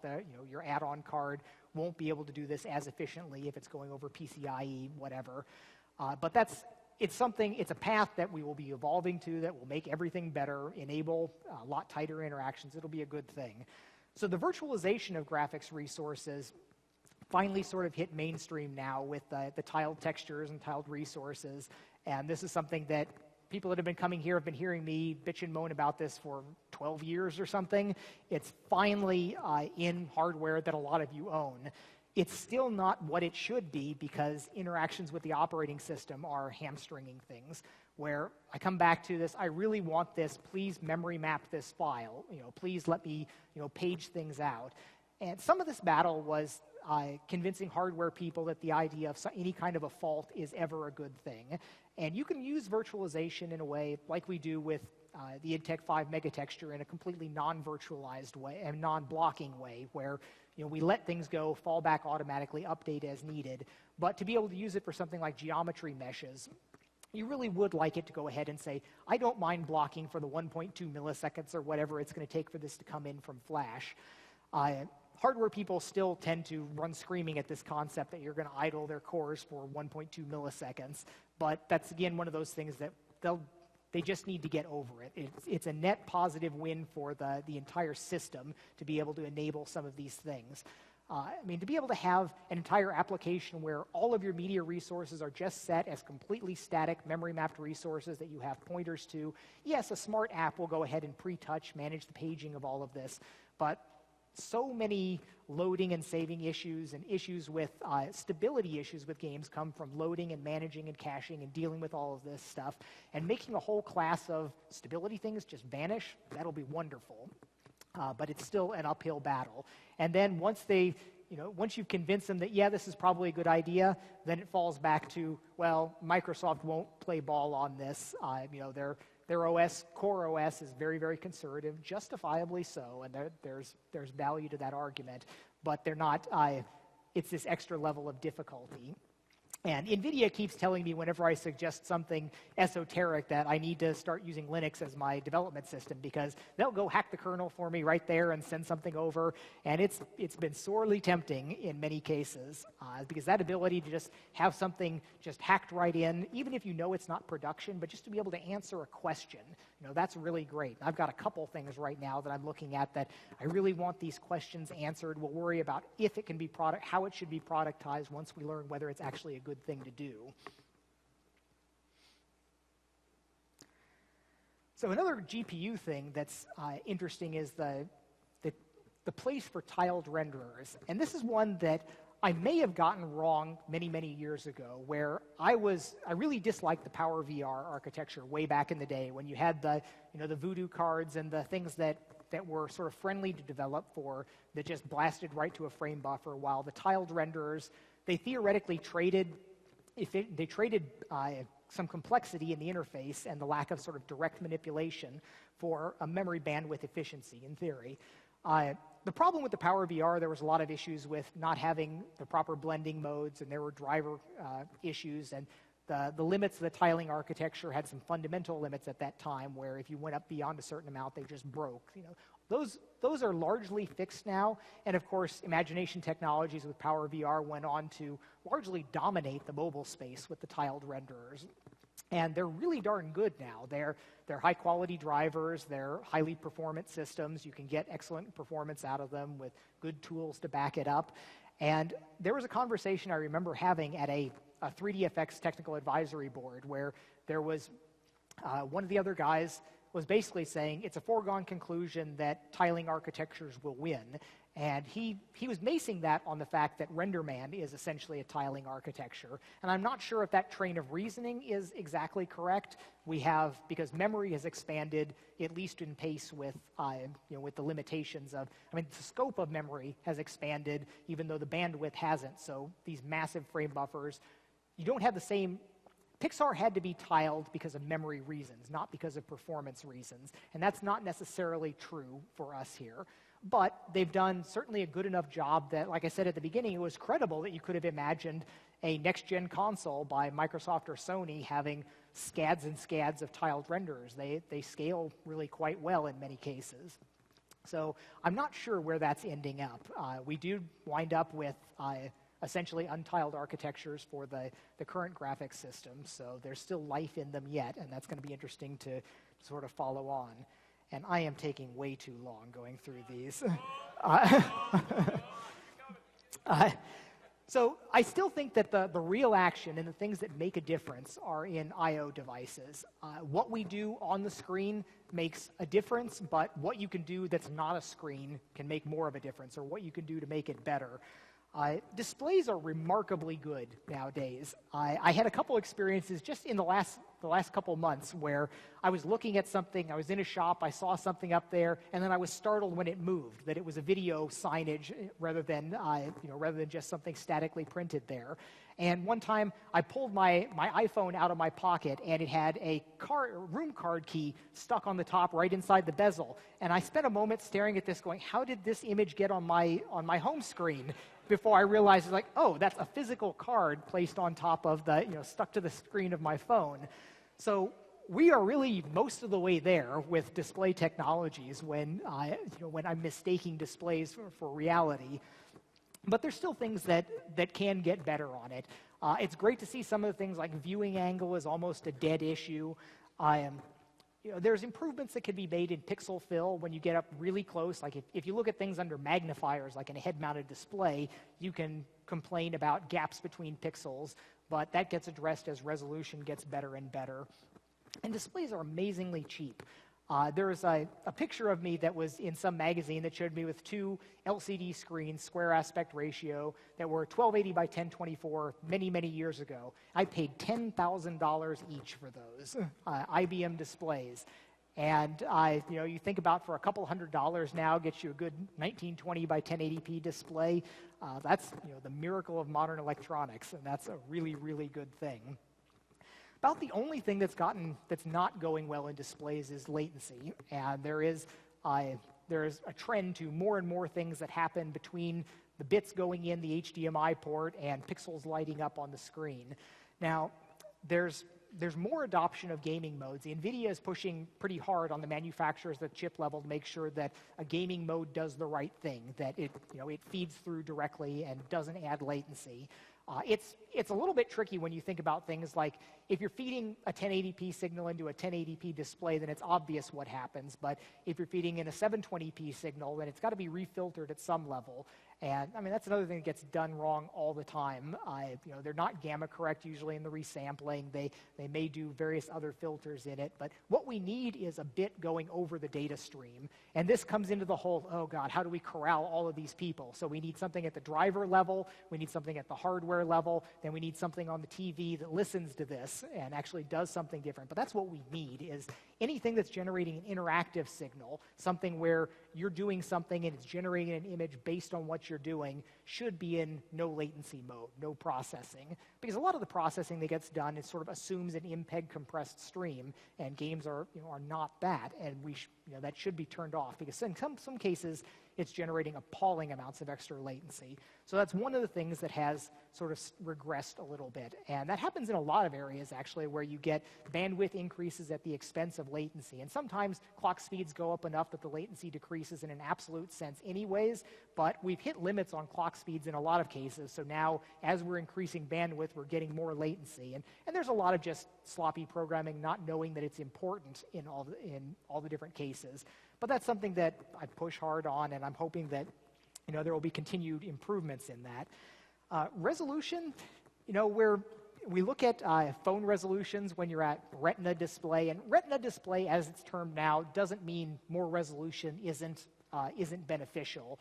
your add-on card won't be able to do this as efficiently if it's going over PCIe, whatever. But it's a path that we will be evolving to that will make everything better, enable a lot tighter interactions. It'll be a good thing. So the virtualization of graphics resources finally sort of hit mainstream now with the tiled textures and tiled resources. And this is something that people that have been coming here have been hearing me bitch and moan about this for 12 years or something. It's finally in hardware that a lot of you own. It's still not what it should be because interactions with the operating system are hamstringing things, where I come back to this, I really want this, please memory map this file, please let me page things out. And some of this battle was convincing hardware people that the idea of any kind of a fault is ever a good thing. And you can use virtualization in a way like we do with the Intec 5 megatexture in a completely non-virtualized way and non-blocking way, where we let things go, fall back automatically, update as needed. But to be able to use it for something like geometry meshes, you really would like it to go ahead and say, I don't mind blocking for the 1.2 milliseconds or whatever it's going to take for this to come in from flash. Hardware people still tend to run screaming at this concept that you're going to idle their cores for 1.2 milliseconds. But that's, again, one of those things that they just need to get over it. It's a net positive win for the entire system to be able to enable some of these things. To be able to have an entire application where all of your media resources are just set as completely static memory-mapped resources that you have pointers to. Yes, a smart app will go ahead and pre-touch, manage the paging of all of this, but so many loading and saving issues and issues with stability issues with games come from loading and managing and caching and dealing with all of this stuff. And making a whole class of stability things just vanish, that'll be wonderful. But it's still an uphill battle. And then once you've convinced them that, yeah, this is probably a good idea, then it falls back to, well, Microsoft won't play ball on this. Their OS, core OS, is very, very conservative, justifiably so, and there's value to that argument, but they're not, it's this extra level of difficulty. And NVIDIA keeps telling me whenever I suggest something esoteric that I need to start using Linux as my development system, because they'll go hack the kernel for me right there and send something over. And it's been sorely tempting in many cases, because that ability to just have something just hacked right in, even if you know it's not production, but just to be able to answer a question, that's really great. I've got a couple things right now that I'm looking at that I really want these questions answered. We'll worry about if it can be how it should be productized once we learn whether it's actually a good thing to do. So another GPU thing that's interesting is the place for tiled renderers. And this is one that I may have gotten wrong many, many years ago, where I really disliked the Power VR architecture way back in the day when you had the Voodoo cards and the things that were sort of friendly to develop for that just blasted right to a frame buffer, while the tiled renderers, they theoretically traded some complexity in the interface and the lack of sort of direct manipulation for a memory bandwidth efficiency in theory. The problem with the Power VR, there was a lot of issues with not having the proper blending modes, and there were driver issues, and the limits of the tiling architecture had some fundamental limits at that time where if you went up beyond a certain amount, they just broke. Those are largely fixed now, and of course, Imagination Technologies with Power VR went on to largely dominate the mobile space with the tiled renderers. And they're really darn good now. They're high-quality drivers. They're highly performant systems. You can get excellent performance out of them with good tools to back it up. And there was a conversation I remember having at a 3DFX technical advisory board where there was one of the other guys was basically saying it's a foregone conclusion that tiling architectures will win. And he was basing that on the fact that RenderMan is essentially a tiling architecture. And I'm not sure if that train of reasoning is exactly correct. We have, because memory has expanded, at least in pace with, with the limitations of, the scope of memory has expanded, even though the bandwidth hasn't. So these massive frame buffers, you don't have the same. Pixar had to be tiled because of memory reasons, not because of performance reasons. And that's not necessarily true for us here. But they've done certainly a good enough job that, like I said at the beginning, it was credible that you could have imagined a next-gen console by Microsoft or Sony having scads and scads of tiled renderers. They scale really quite well in many cases. So I'm not sure where that's ending up. We do wind up with essentially untiled architectures for the current graphics system, so there's still life in them yet, and that's going to be interesting to sort of follow on. And I am taking way too long going through these. So I still think that the real action and the things that make a difference are in I/O devices. What we do on the screen makes a difference, but what you can do that's not a screen can make more of a difference, or what you can do to make it better. Displays are remarkably good nowadays. I had a couple experiences just in the last couple months where I was looking at something, I was in a shop, I saw something up there, and then I was startled when it moved, that it was a video signage rather than just something statically printed there. And one time I pulled my iPhone out of my pocket and it had a room card key stuck on the top right inside the bezel. And I spent a moment staring at this going, how did this image get on my home screen? Before I realized, like, oh, that's a physical card placed on top of stuck to the screen of my phone. So we are really most of the way there with display technologies when I'm mistaking displays for reality. But there's still things that can get better on it. It's great to see some of the things like viewing angle is almost a dead issue. There's improvements that can be made in pixel fill when you get up really close. Like if you look at things under magnifiers, like in a head-mounted display, you can complain about gaps between pixels, but that gets addressed as resolution gets better and better. And displays are amazingly cheap. There was a picture of me that was in some magazine that showed me with two LCD screens, square aspect ratio, that were 1280 by 1024 many, many years ago. I paid $10,000 each for those IBM displays. And you think about for a couple $100 now gets you a good 1920 by 1080p display. That's the miracle of modern electronics, and that's a really, really good thing. About the only thing that's not going well in displays is latency, and there is a trend to more and more things that happen between the bits going in the HDMI port and pixels lighting up on the screen. Now, there's more adoption of gaming modes. The NVIDIA is pushing pretty hard on the manufacturers at chip level to make sure that a gaming mode does the right thing, that it feeds through directly and doesn't add latency. It's a little bit tricky when you think about things like if you're feeding a 1080p signal into a 1080p display, then it's obvious what happens. But if you're feeding in a 720p signal, then it's got to be refiltered at some level. And that's another thing that gets done wrong all the time. They're not gamma correct usually in the resampling. They may do various other filters in it. But what we need is a bit going over the data stream. And this comes into the whole, oh God, how do we corral all of these people? So we need something at the driver level. We need something at the hardware level. Then we need something on the TV that listens to this and actually does something different. But that's what we need, is anything that's generating an interactive signal, something where you're doing something and it's generating an image based on what you're doing, should be in no latency mode, no processing. Because a lot of the processing that gets done is sort of assumes an MPEG compressed stream, and games are not that, and that should be turned off, because in some cases it's generating appalling amounts of extra latency. So that's one of the things that has sort of regressed a little bit. And that happens in a lot of areas, actually, where you get bandwidth increases at the expense of latency. And sometimes clock speeds go up enough that the latency decreases in an absolute sense anyways, but we've hit limits on clock speeds in a lot of cases. So now, as we're increasing bandwidth, we're getting more latency. And there's a lot of just sloppy programming, not knowing that it's important in all the different cases. But that's something that I push hard on, and I'm hoping that there will be continued improvements in that. Resolution, we look at phone resolutions when you're at Retina display, and Retina display, as it's termed now, doesn't mean more resolution isn't beneficial.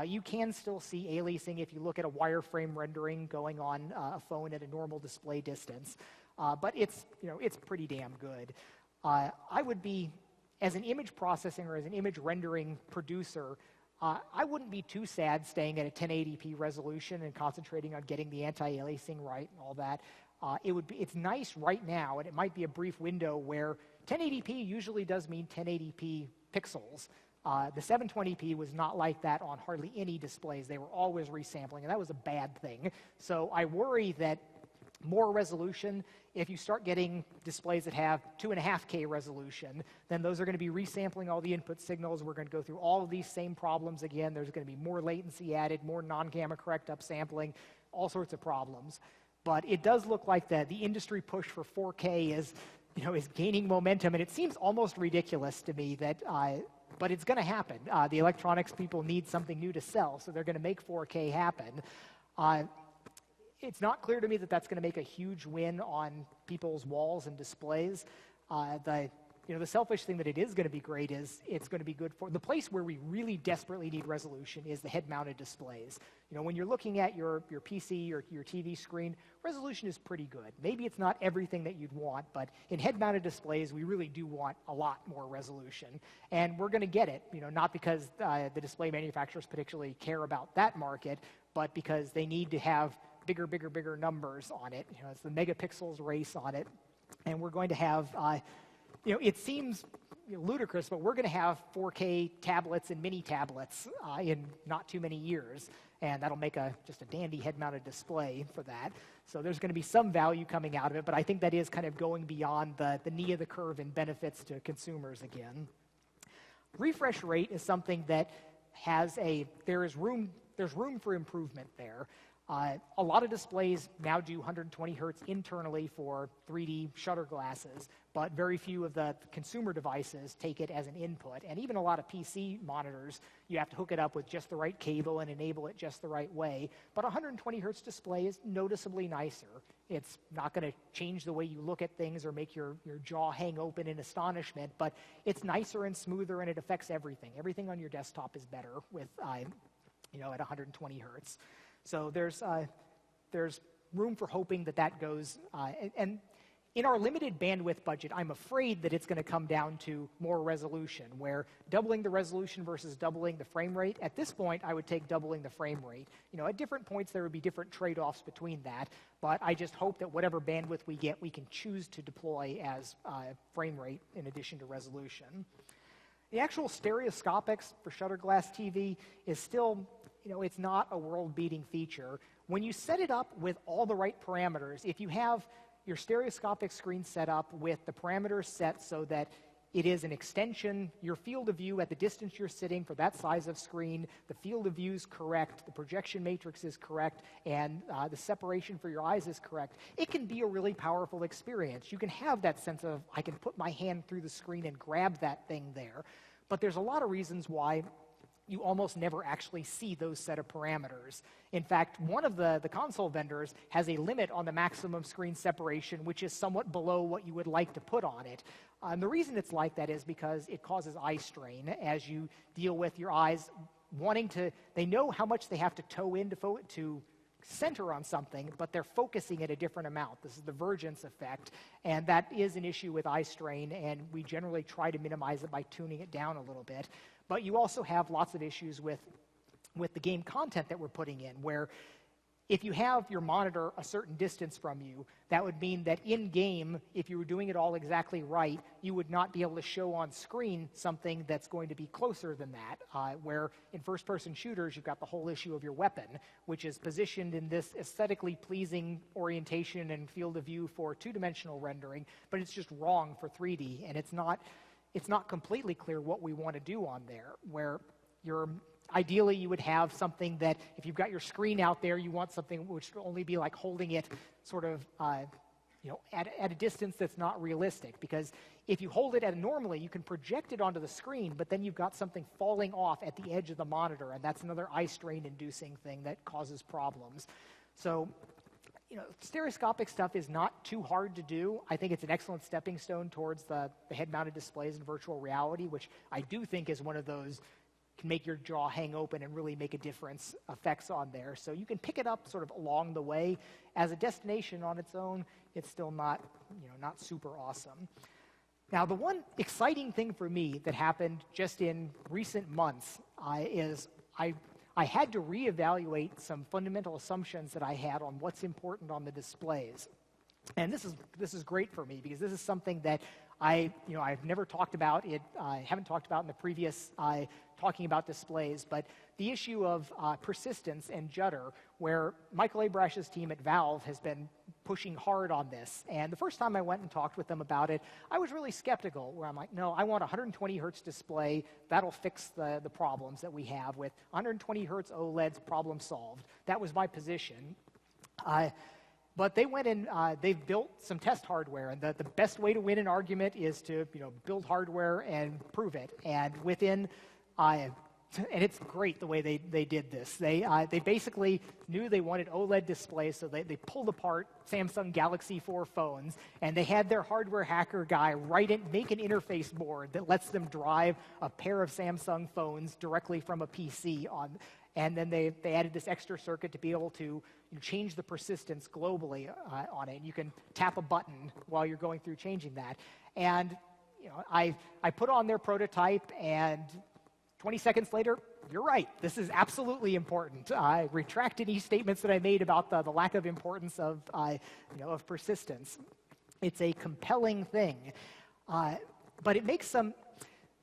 You can still see aliasing if you look at a wireframe rendering going on a phone at a normal display distance, but it's pretty damn good. I would be, as an image processing or as an image rendering producer, I wouldn't be too sad staying at a 1080p resolution and concentrating on getting the anti-aliasing right and all that. It's nice right now, and it might be a brief window where 1080p usually does mean 1080p pixels. The 720p was not like that on hardly any displays. They were always resampling, and that was a bad thing. So I worry that more resolution, if you start getting displays that have 2.5K resolution, then those are going to be resampling all the input signals. We're going to go through all of these same problems again. There's going to be more latency added, more non-gamma correct upsampling, all sorts of problems. But it does look like the industry push for 4K is gaining momentum, and it seems almost ridiculous to me that but it's going to happen. The electronics people need something new to sell, so they're going to make 4K happen. It's not clear to me that that's going to make a huge win on people's walls and displays. The selfish thing that it is going to be great is it's going to be good for the place where we really desperately need resolution is the head-mounted displays. When you're looking at your PC or your TV screen, resolution is pretty good. Maybe it's not everything that you'd want, but in head-mounted displays, we really do want a lot more resolution. And we're going to get it, not because the display manufacturers particularly care about that market, but because they need to have bigger numbers on it. It's the megapixels race on it. And we're going to have, it seems ludicrous, but we're going to have 4K tablets and mini tablets in not too many years. And that'll make just a dandy head-mounted display for that. So there's going to be some value coming out of it, but I think that is kind of going beyond the knee of the curve in benefits to consumers again. Refresh rate is something that there's room for improvement there. A lot of displays now do 120 hertz internally for 3D shutter glasses, but very few of the consumer devices take it as an input. And even a lot of PC monitors, you have to hook it up with just the right cable and enable it just the right way. But a 120 hertz display is noticeably nicer. It's not going to change the way you look at things or make your jaw hang open in astonishment, but it's nicer and smoother, and it affects everything. Everything on your desktop is better with, at 120 hertz. So there's room for hoping that goes. And in our limited bandwidth budget, I'm afraid that it's going to come down to more resolution, where doubling the resolution versus doubling the frame rate. At this point, I would take doubling the frame rate. At different points, there would be different trade-offs between that. But I just hope that whatever bandwidth we get, we can choose to deploy as frame rate in addition to resolution. The actual stereoscopics for shutter glass TV is still, it's not a world-beating feature. When you set it up with all the right parameters, if you have your stereoscopic screen set up with the parameters set so that it is an extension, your field of view at the distance you're sitting for that size of screen, the field of view is correct, the projection matrix is correct, and the separation for your eyes is correct, it can be a really powerful experience. You can have that sense of, I can put my hand through the screen and grab that thing there. But there's a lot of reasons why you almost never actually see those set of parameters. In fact, one of the console vendors has a limit on the maximum screen separation, which is somewhat below what you would like to put on it. And the reason it's like that is because it causes eye strain as you deal with your eyes they know how much they have to toe in to center on something, but they're focusing at a different amount. This is the vergence effect, and that is an issue with eye strain, and we generally try to minimize it by tuning it down a little bit. But you also have lots of issues with the game content that we're putting in, where if you have your monitor a certain distance from you, that would mean that in-game, if you were doing it all exactly right, you would not be able to show on screen something that's going to be closer than that, where in first-person shooters, you've got the whole issue of your weapon, which is positioned in this aesthetically pleasing orientation and field of view for two-dimensional rendering, but it's just wrong for 3D, and it's not completely clear what we want to do on there, where ideally you would have something that if you've got your screen out there, you want something which will only be like holding it sort of, at a distance that's not realistic, because if you hold it at normally, you can project it onto the screen, but then you've got something falling off at the edge of the monitor, and that's another eye strain-inducing thing that causes problems. So, stereoscopic stuff is not too hard to do. I think it's an excellent stepping stone towards the head-mounted displays in virtual reality, which I do think is one of those can make your jaw hang open and really make a difference effects on there. So you can pick it up sort of along the way. As a destination on its own, it's still not super awesome. Now, the one exciting thing for me that happened just in recent months is I had to reevaluate some fundamental assumptions that I had on what's important on the displays. And this is great for me, because this is something that I've never talked about. I haven't talked about in the previous talking about displays, but the issue of persistence and judder, where Michael Abrash's team at Valve has been pushing hard on this. And the first time I went and talked with them about it, I was really skeptical, where I'm like, no, I want a 120 hertz display. That'll fix the problems that we have with 120 hertz OLEDs, problem solved. That was my position. But they went and they've built some test hardware, and the best way to win an argument is to build hardware and prove it. And and it's great the way they did this. They basically knew they wanted OLED displays, so they pulled apart Samsung Galaxy 4 phones, and they had their hardware hacker guy make an interface board that lets them drive a pair of Samsung phones directly from a PC on. And then they added this extra circuit to be able to change the persistence globally on it. You can tap a button while you're going through changing that. And I put on their prototype, and 20 seconds later, you're right. This is absolutely important. I retract any statements that I made about the lack of importance of persistence. It's a compelling thing, but it makes some.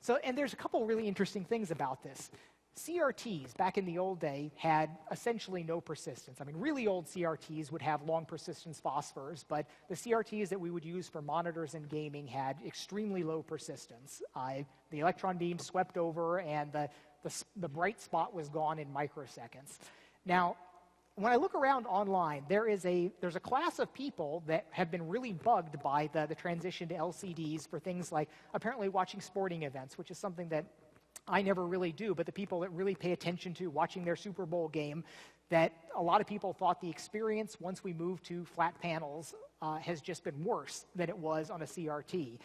So, and there's a couple really interesting things about this. CRTs, back in the old day, had essentially no persistence. I mean, really old CRTs would have long persistence phosphors, but the CRTs that we would use for monitors and gaming had extremely low persistence. The electron beam swept over, and the bright spot was gone in microseconds. Now, when I look around online, there's a class of people that have been really bugged by the transition to LCDs for things like apparently watching sporting events, which is something that I never really do, but the people that really pay attention to watching their Super Bowl game, that a lot of people thought the experience once we moved to flat panels has just been worse than it was on a CRT.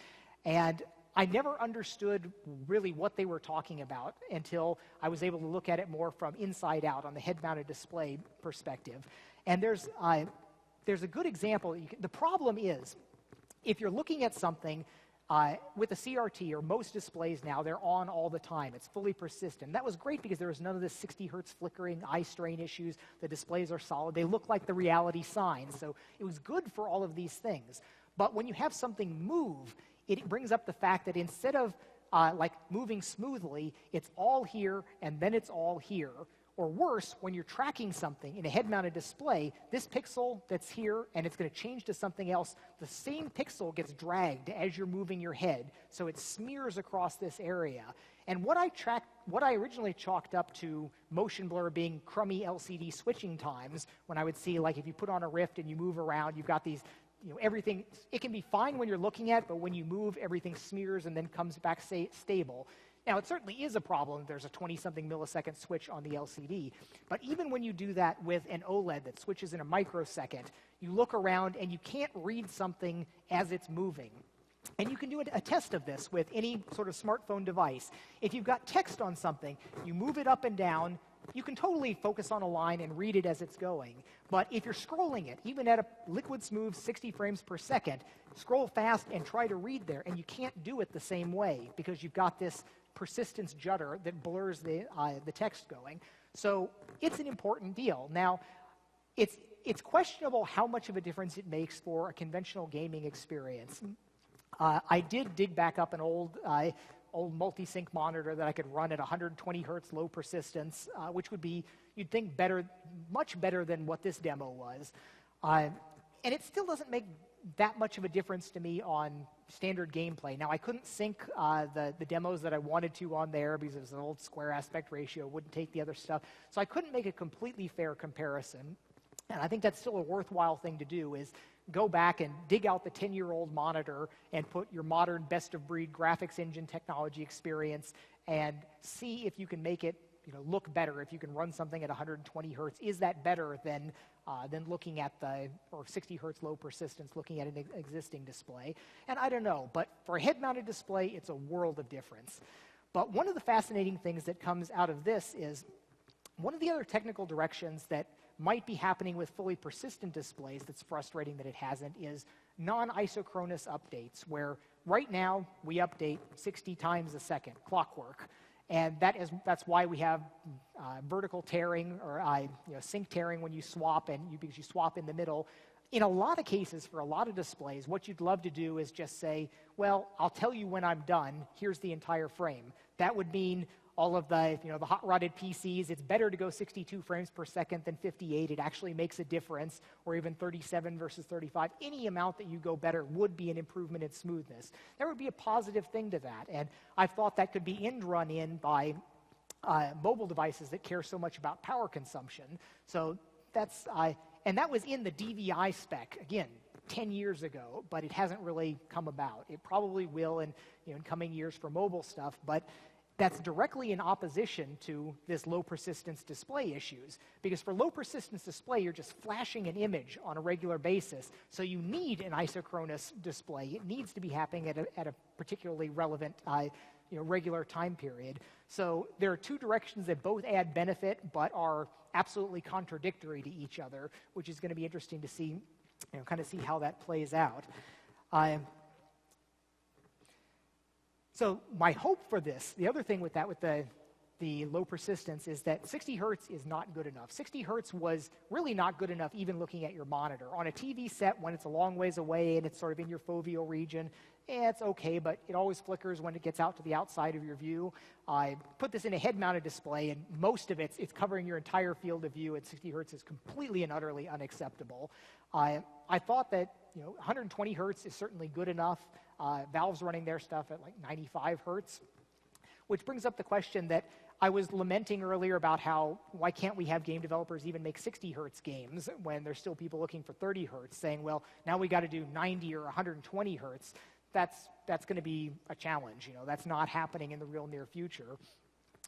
And I never understood really what they were talking about until I was able to look at it more from inside out on the head-mounted display perspective. And there's a good example. The problem is, if you're looking at something with a CRT, or most displays now, they're on all the time. It's fully persistent. That was great because there was none of this 60 hertz flickering, eye strain issues. The displays are solid. They look like the reality signs. So it was good for all of these things. But when you have something move, it brings up the fact that instead of like moving smoothly, it's all here and then it's all here. Or worse, when you're tracking something in a head-mounted display, this pixel that's here and it's going to change to something else, the same pixel gets dragged as you're moving your head, so it smears across this area. And what I originally chalked up to motion blur being crummy LCD switching times, when I would see, like, if you put on a Rift and you move around, you've got these, everything, it can be fine when you're looking at it, but when you move, everything smears and then comes back stable. Now, it certainly is a problem. There's a 20-something millisecond switch on the LCD. But even when you do that with an OLED that switches in a microsecond, you look around and you can't read something as it's moving. And you can do a test of this with any sort of smartphone device. If you've got text on something, you move it up and down, you can totally focus on a line and read it as it's going. But if you're scrolling it, even at a liquid smooth 60 frames per second, scroll fast and try to read there, and you can't do it the same way because you've got this persistence judder that blurs the text going. So it's an important deal. Now, it's questionable how much of a difference it makes for a conventional gaming experience. I did dig back up an old multi-sync monitor that I could run at 120 hertz low persistence, which would be, you'd think, much better than what this demo was. And it still doesn't make that much of a difference to me on standard gameplay. Now, I couldn't sync the demos that I wanted to on there because it was an old square aspect ratio, wouldn't take the other stuff. So I couldn't make a completely fair comparison. And I think that's still a worthwhile thing to do, is go back and dig out the 10-year-old monitor and put your modern best-of-breed graphics engine technology experience and see if you can make it look better, if you can run something at 120 hertz. Is that better than looking at or 60 hertz low persistence, looking at an existing display? And I don't know, but for a head-mounted display, it's a world of difference. But one of the fascinating things that comes out of this is one of the other technical directions that might be happening with fully persistent displays that's frustrating that it hasn't is non-isochronous updates, where right now we update 60 times a second, clockwork. And that's why we have vertical tearing or sync tearing when you swap, because you swap in the middle. In a lot of cases, for a lot of displays, what you'd love to do is just say, well, I'll tell you when I'm done. Here's the entire frame. That would mean all of the hot-rodded PCs, it's better to go 62 frames per second than 58. It actually makes a difference, or even 37 versus 35. Any amount that you go better would be an improvement in smoothness. There would be a positive thing to that, and I've thought that could be run in by mobile devices that care so much about power consumption. So and that was in the DVI spec, again, 10 years ago, but it hasn't really come about. It probably will in coming years for mobile stuff, but that's directly in opposition to this low persistence display issues. Because for low persistence display, you're just flashing an image on a regular basis. So you need an isochronous display. It needs to be happening at a particularly relevant regular time period. So there are two directions that both add benefit but are absolutely contradictory to each other, which is going to be interesting to see, kind of see how that plays out. So my hope for this, the other thing with that, with the low persistence, is that 60 hertz is not good enough. 60 hertz was really not good enough even looking at your monitor. On a TV set, when it's a long ways away and it's sort of in your foveal region, it's okay, but it always flickers when it gets out to the outside of your view. I put this in a head-mounted display, and most of it's covering your entire field of view at 60 hertz is completely and utterly unacceptable. I thought that 120 hertz is certainly good enough. Valve's running their stuff at like 95 hertz, which brings up the question that I was lamenting earlier about why can't we have game developers even make 60 hertz games when there's still people looking for 30 hertz, saying, well, now we got to do 90 or 120 hertz. That's going to be a challenge. That's not happening in the real near future.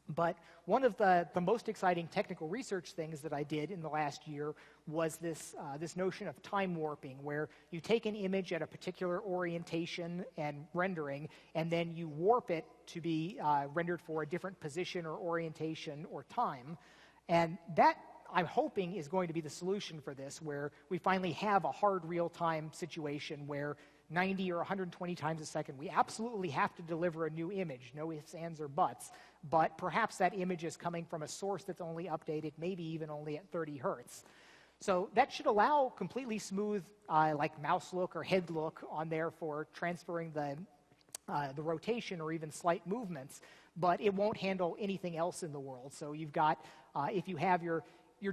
But one of the most exciting technical research things that I did in the last year was this notion of time warping, where you take an image at a particular orientation and rendering, and then you warp it to be rendered for a different position or orientation or time. And that, I'm hoping, is going to be the solution for this, where we finally have a hard real-time situation where 90 or 120 times a second, we absolutely have to deliver a new image, no ifs, ands, or buts, but perhaps that image is coming from a source that's only updated, maybe even only at 30 hertz. So that should allow completely smooth, like mouse look or head look on there for transferring the rotation or even slight movements, but it won't handle anything else in the world. So you've got, if you have your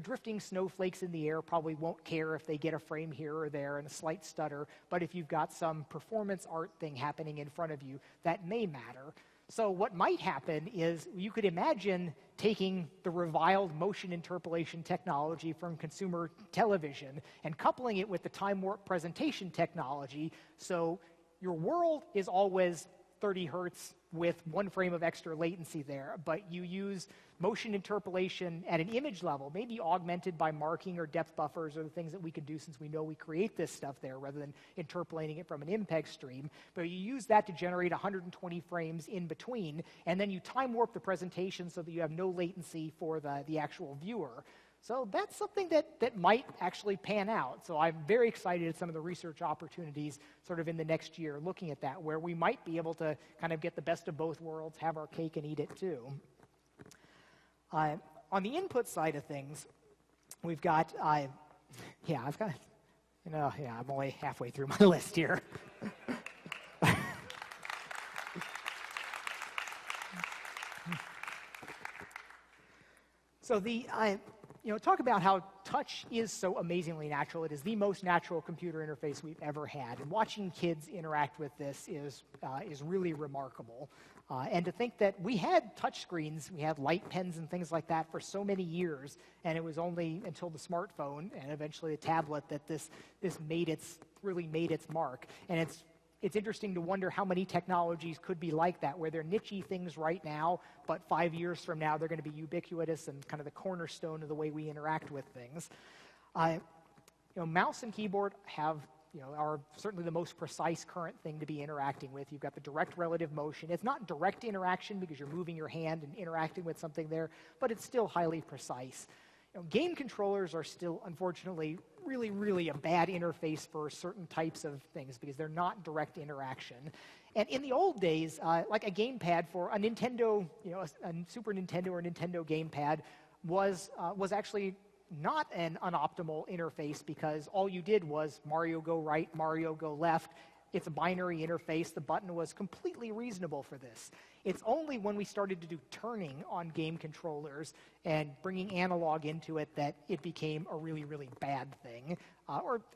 drifting snowflakes in the air, probably won't care if they get a frame here or there and a slight stutter, but if you've got some performance art thing happening in front of you, that may matter. So what might happen is you could imagine taking the reviled motion interpolation technology from consumer television and coupling it with the time warp presentation technology, so your world is always 30 hertz with 1 frame of extra latency there, but you use motion interpolation at an image level, maybe augmented by marking or depth buffers or the things that we can do since we know we create this stuff there rather than interpolating it from an MPEG stream. But you use that to generate 120 frames in between, and then you time warp the presentation so that you have no latency for the actual viewer. So that's something that might actually pan out. So I'm very excited at some of the research opportunities sort of in the next year looking at that, where we might be able to kind of get the best of both worlds, have our cake and eat it too. On the input side of things, we've got, I'm only halfway through my list here. So talk about how touch is so amazingly natural. It is the most natural computer interface we've ever had, and watching kids interact with this is really remarkable. And to think that we had touchscreens, we had light pens and things like that for so many years, and it was only until the smartphone and eventually the tablet that this really made its mark. And it's interesting to wonder how many technologies could be like that, where they're niche-y things right now, but 5 years from now they're going to be ubiquitous and kind of the cornerstone of the way we interact with things. Mouse and keyboard are certainly the most precise current thing to be interacting with. You've got the direct relative motion. It's not direct interaction because you're moving your hand and interacting with something there, but it's still highly precise. Game controllers are still, unfortunately, really, really a bad interface for certain types of things because they're not direct interaction. And in the old days, like a gamepad for a Nintendo, a Super Nintendo or Nintendo gamepad was actually not an unoptimal interface because all you did was Mario go right, Mario go left. It's a binary interface. The button was completely reasonable for this. It's only when we started to do turning on game controllers and bringing analog into it that it became a really, really bad thing.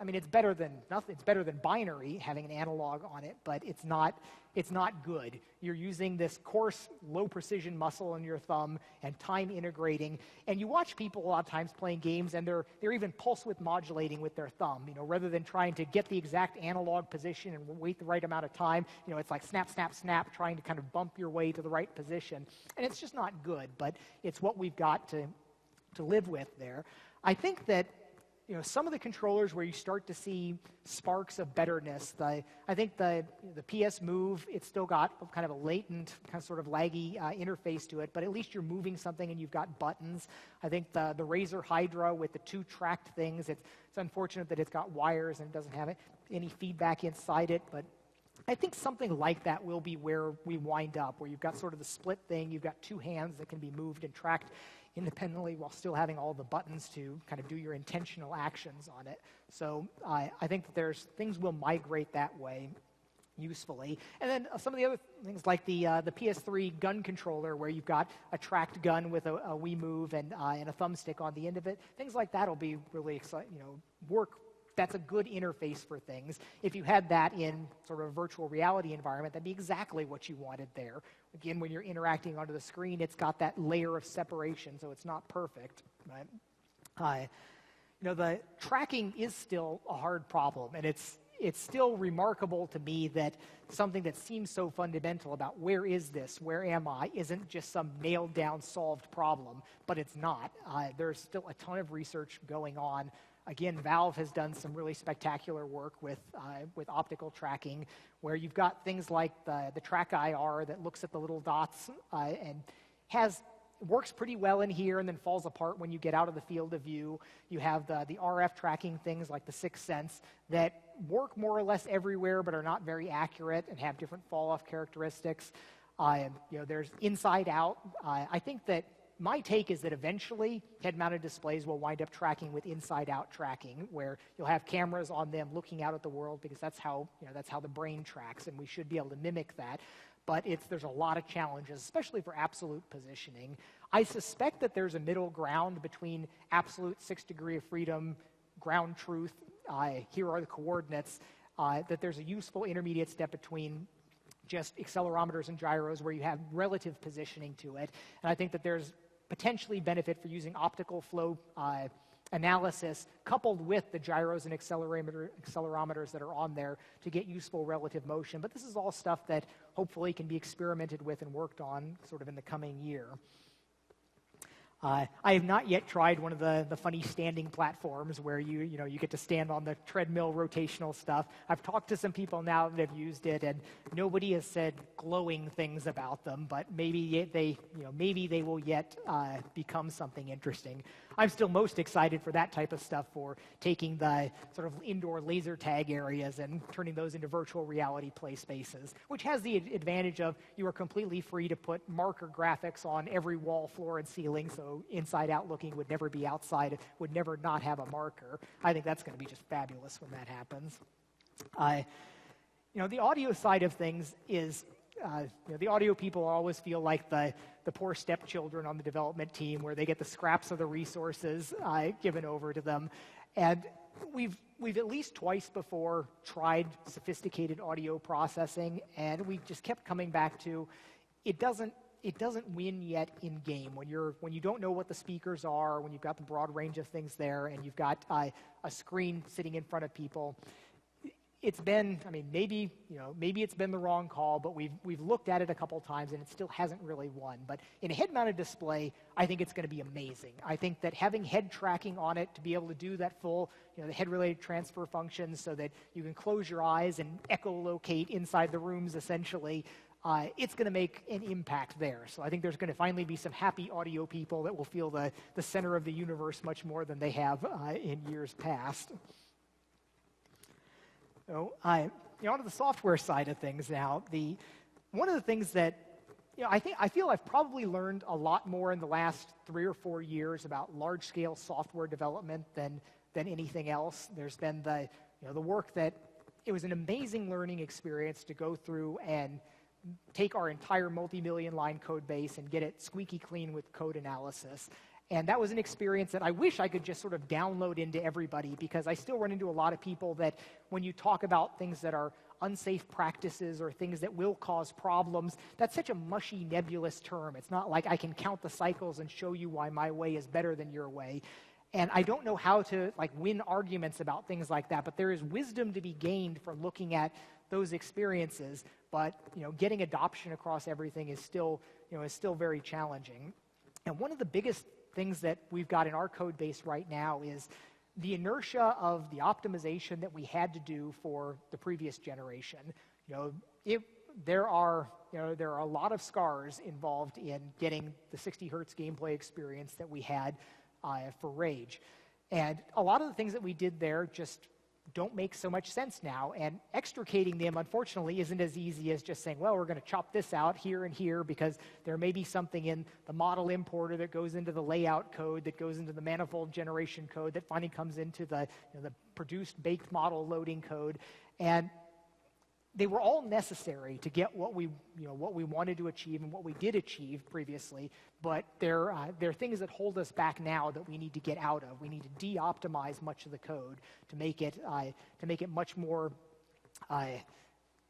It's better than nothing. It's better than binary having an analog on it, but it's not good. You're using this coarse, low-precision muscle in your thumb and time integrating. And you watch people a lot of times playing games, and they're even pulse width modulating with their thumb. Rather than trying to get the exact analog position and wait the right amount of time, it's like snap, snap, snap, trying to kind of bump your way to the right position. And it's just not good, but it's what we've got to live with there. I think that some of the controllers where you start to see sparks of betterness, I think the PS Move, it's still got kind of a latent, kind of sort of laggy interface to it, but at least you're moving something and you've got buttons. I think the Razer Hydra with the 2 tracked things, it's unfortunate that it's got wires and it doesn't have any feedback inside it, but I think something like that will be where we wind up, where you've got sort of the split thing, you've got 2 hands that can be moved and tracked independently while still having all the buttons to kind of do your intentional actions on it. So I think that things will migrate that way usefully. And then some of the other things like the PS3 gun controller where you've got a tracked gun with a Wii Move and a thumbstick on the end of it, things like that will be really exciting, work. That's a good interface for things. If you had that in sort of a virtual reality environment, that'd be exactly what you wanted there. Again, when you're interacting onto the screen, it's got that layer of separation, so it's not perfect. Right? The tracking is still a hard problem, and it's still remarkable to me that something that seems so fundamental about where is this, where am I, isn't just some nailed down solved problem, but it's not. There's still a ton of research going on. Again, Valve has done some really spectacular work with optical tracking, where you've got things like the Track IR that looks at the little dots and works pretty well in here and then falls apart when you get out of the field of view. You have the RF tracking things like the Sixth Sense that work more or less everywhere but are not very accurate and have different fall-off characteristics. There's inside out. I think that my take is that eventually head-mounted displays will wind up tracking with inside-out tracking, where you'll have cameras on them looking out at the world because that's how the brain tracks, and we should be able to mimic that. But there's a lot of challenges, especially for absolute positioning. I suspect that there's a middle ground between absolute 6 degree of freedom, ground truth, here are the coordinates, that there's a useful intermediate step between just accelerometers and gyros where you have relative positioning to it. And I think that there's potentially benefit for using optical flow analysis coupled with the gyros and accelerometers that are on there to get useful relative motion. But this is all stuff that hopefully can be experimented with and worked on sort of in the coming year. I have not yet tried one of the funny standing platforms where you get to stand on the treadmill rotational stuff. I've talked to some people now that have used it, and nobody has said glowing things about them. But maybe they will yet become something interesting. I'm still most excited for that type of stuff, for taking the sort of indoor laser tag areas and turning those into virtual reality play spaces, which has the advantage of you are completely free to put marker graphics on every wall, floor, and ceiling, so inside out looking would never be outside, would never not have a marker. I think that's going to be just fabulous when that happens. The audio side of things is the audio people always feel like the poor stepchildren on the development team, where they get the scraps of the resources given over to them. And we've at least twice before tried sophisticated audio processing, and we just kept coming back to it doesn't win yet in game when you don't know what the speakers are, when you've got the broad range of things there, and you've got a screen sitting in front of people. It's been, I mean, maybe it's been the wrong call, but we've looked at it a couple times and it still hasn't really won. But in a head-mounted display, I think it's going to be amazing. I think that having head tracking on it to be able to do that full, the head-related transfer functions so that you can close your eyes and echolocate inside the rooms essentially, it's going to make an impact there. So I think there's going to finally be some happy audio people that will feel the center of the universe much more than they have in years past. So, onto the software side of things now. One of the things that I feel I've probably learned a lot more in the last 3 or 4 years about large-scale software development than anything else. There's been the work that it was an amazing learning experience to go through and take our entire multi-million line code base and get it squeaky clean with code analysis. And that was an experience that I wish I could just sort of download into everybody, because I still run into a lot of people that when you talk about things that are unsafe practices or things that will cause problems, that's such a mushy, nebulous term. It's not like I can count the cycles and show you why my way is better than your way. And I don't know how to win arguments about things like that, but there is wisdom to be gained from looking at those experiences. But getting adoption across everything is still very challenging. And one of the biggest things that we've got in our code base right now is the inertia of the optimization that we had to do for the previous generation. There are a lot of scars involved in getting the 60 hertz gameplay experience that we had for Rage. And a lot of the things that we did there just don't make so much sense now, and extricating them, unfortunately, isn't as easy as just saying, well, we're going to chop this out here and here because there may be something in the model importer that goes into the layout code, that goes into the manifold generation code, that finally comes into the produced baked model loading code. And they were all necessary to get what we wanted to achieve and what we did achieve previously, but they're things that hold us back now that we need to get out of. We need to de-optimize much of the code to make it much more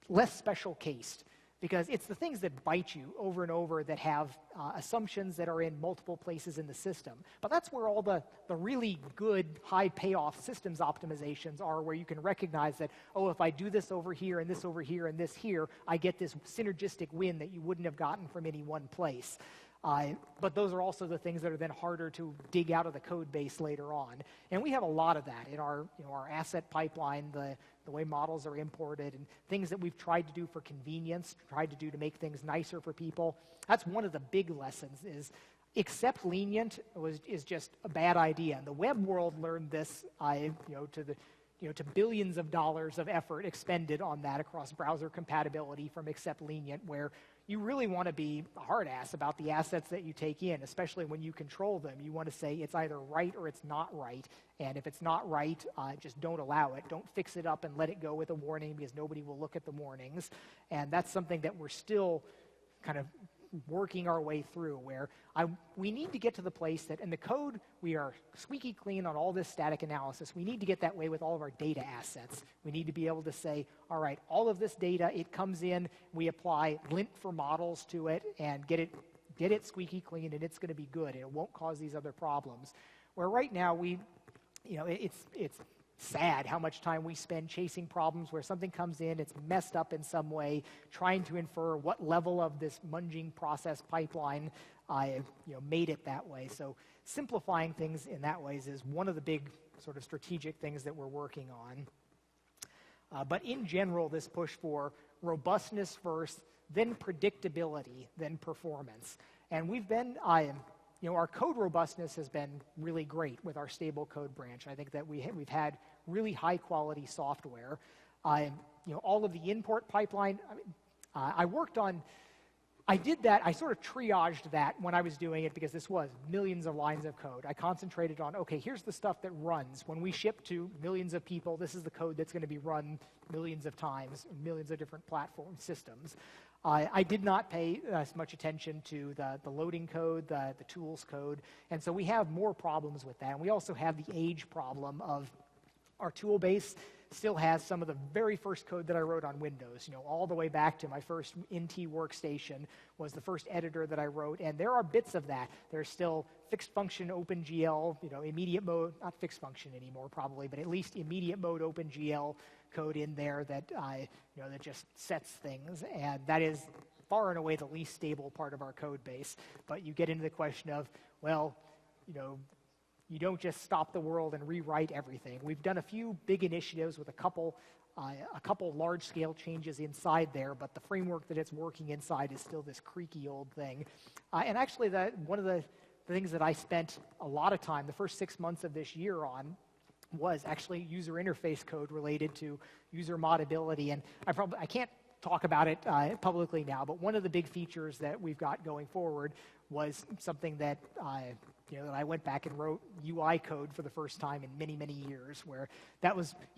less special cased, because it's the things that bite you over and over that have assumptions that are in multiple places in the system. But that's where all the really good high payoff systems optimizations are, where you can recognize that, oh, if I do this over here and this over here and this here, I get this synergistic win that you wouldn't have gotten from any one place. But those are also the things that are then harder to dig out of the code base later on. And we have a lot of that in our asset pipeline, the way models are imported, and things that we've tried to do for convenience, tried to do to make things nicer for people. That's one of the big lessons, is accept lenient is just a bad idea. And the web world learned this to billions of dollars of effort expended on that across browser compatibility from accept lenient, where you really want to be a hard ass about the assets that you take in, especially when you control them. You want to say it's either right or it's not right. And if it's not right, just don't allow it. Don't fix it up and let it go with a warning, because nobody will look at the warnings. And that's something that we're still kind of working our way through, where we need to get to the place that in the code we are squeaky clean on all this static analysis. We need to get that way with all of our data assets. We need to be able to say, all right, all of this data, it comes in, we apply lint for models to it and get it squeaky clean, and it's going to be good, and it won't cause these other problems. Where right now it's sad how much time we spend chasing problems where something comes in, it's messed up in some way, trying to infer what level of this munging process pipeline made it that way. So simplifying things in that ways is one of the big sort of strategic things that we're working on. But in general, this push for robustness first, then predictability, then performance. And we've been our code robustness has been really great with our stable code branch. I think that we've had really high quality software. All of the import pipeline, I did that, I sort of triaged that when I was doing it, because this was millions of lines of code. I concentrated on, okay, here's the stuff that runs. When we ship to millions of people, this is the code that's going to be run millions of times, millions of different platform systems. I did not pay as much attention to the loading code, the tools code, and so we have more problems with that. And we also have the age problem of our tool base still has some of the very first code that I wrote on Windows, all the way back to my first NT workstation was the first editor that I wrote, and there are bits of that. There's still fixed function OpenGL, immediate mode, not fixed function anymore probably, but at least immediate mode OpenGL code in there that that just sets things, and that is far and away the least stable part of our code base. But you get into the question of, well, you don't just stop the world and rewrite everything. We've done a few big initiatives with a couple large-scale changes inside there, but the framework that it's working inside is still this creaky old thing. And actually, one of the things that I spent a lot of time, the first 6 months of this year on, was actually user interface code related to user modability. And I can't talk about it publicly now, but one of the big features that we've got going forward was something that that I went back and wrote UI code for the first time in many, many years, where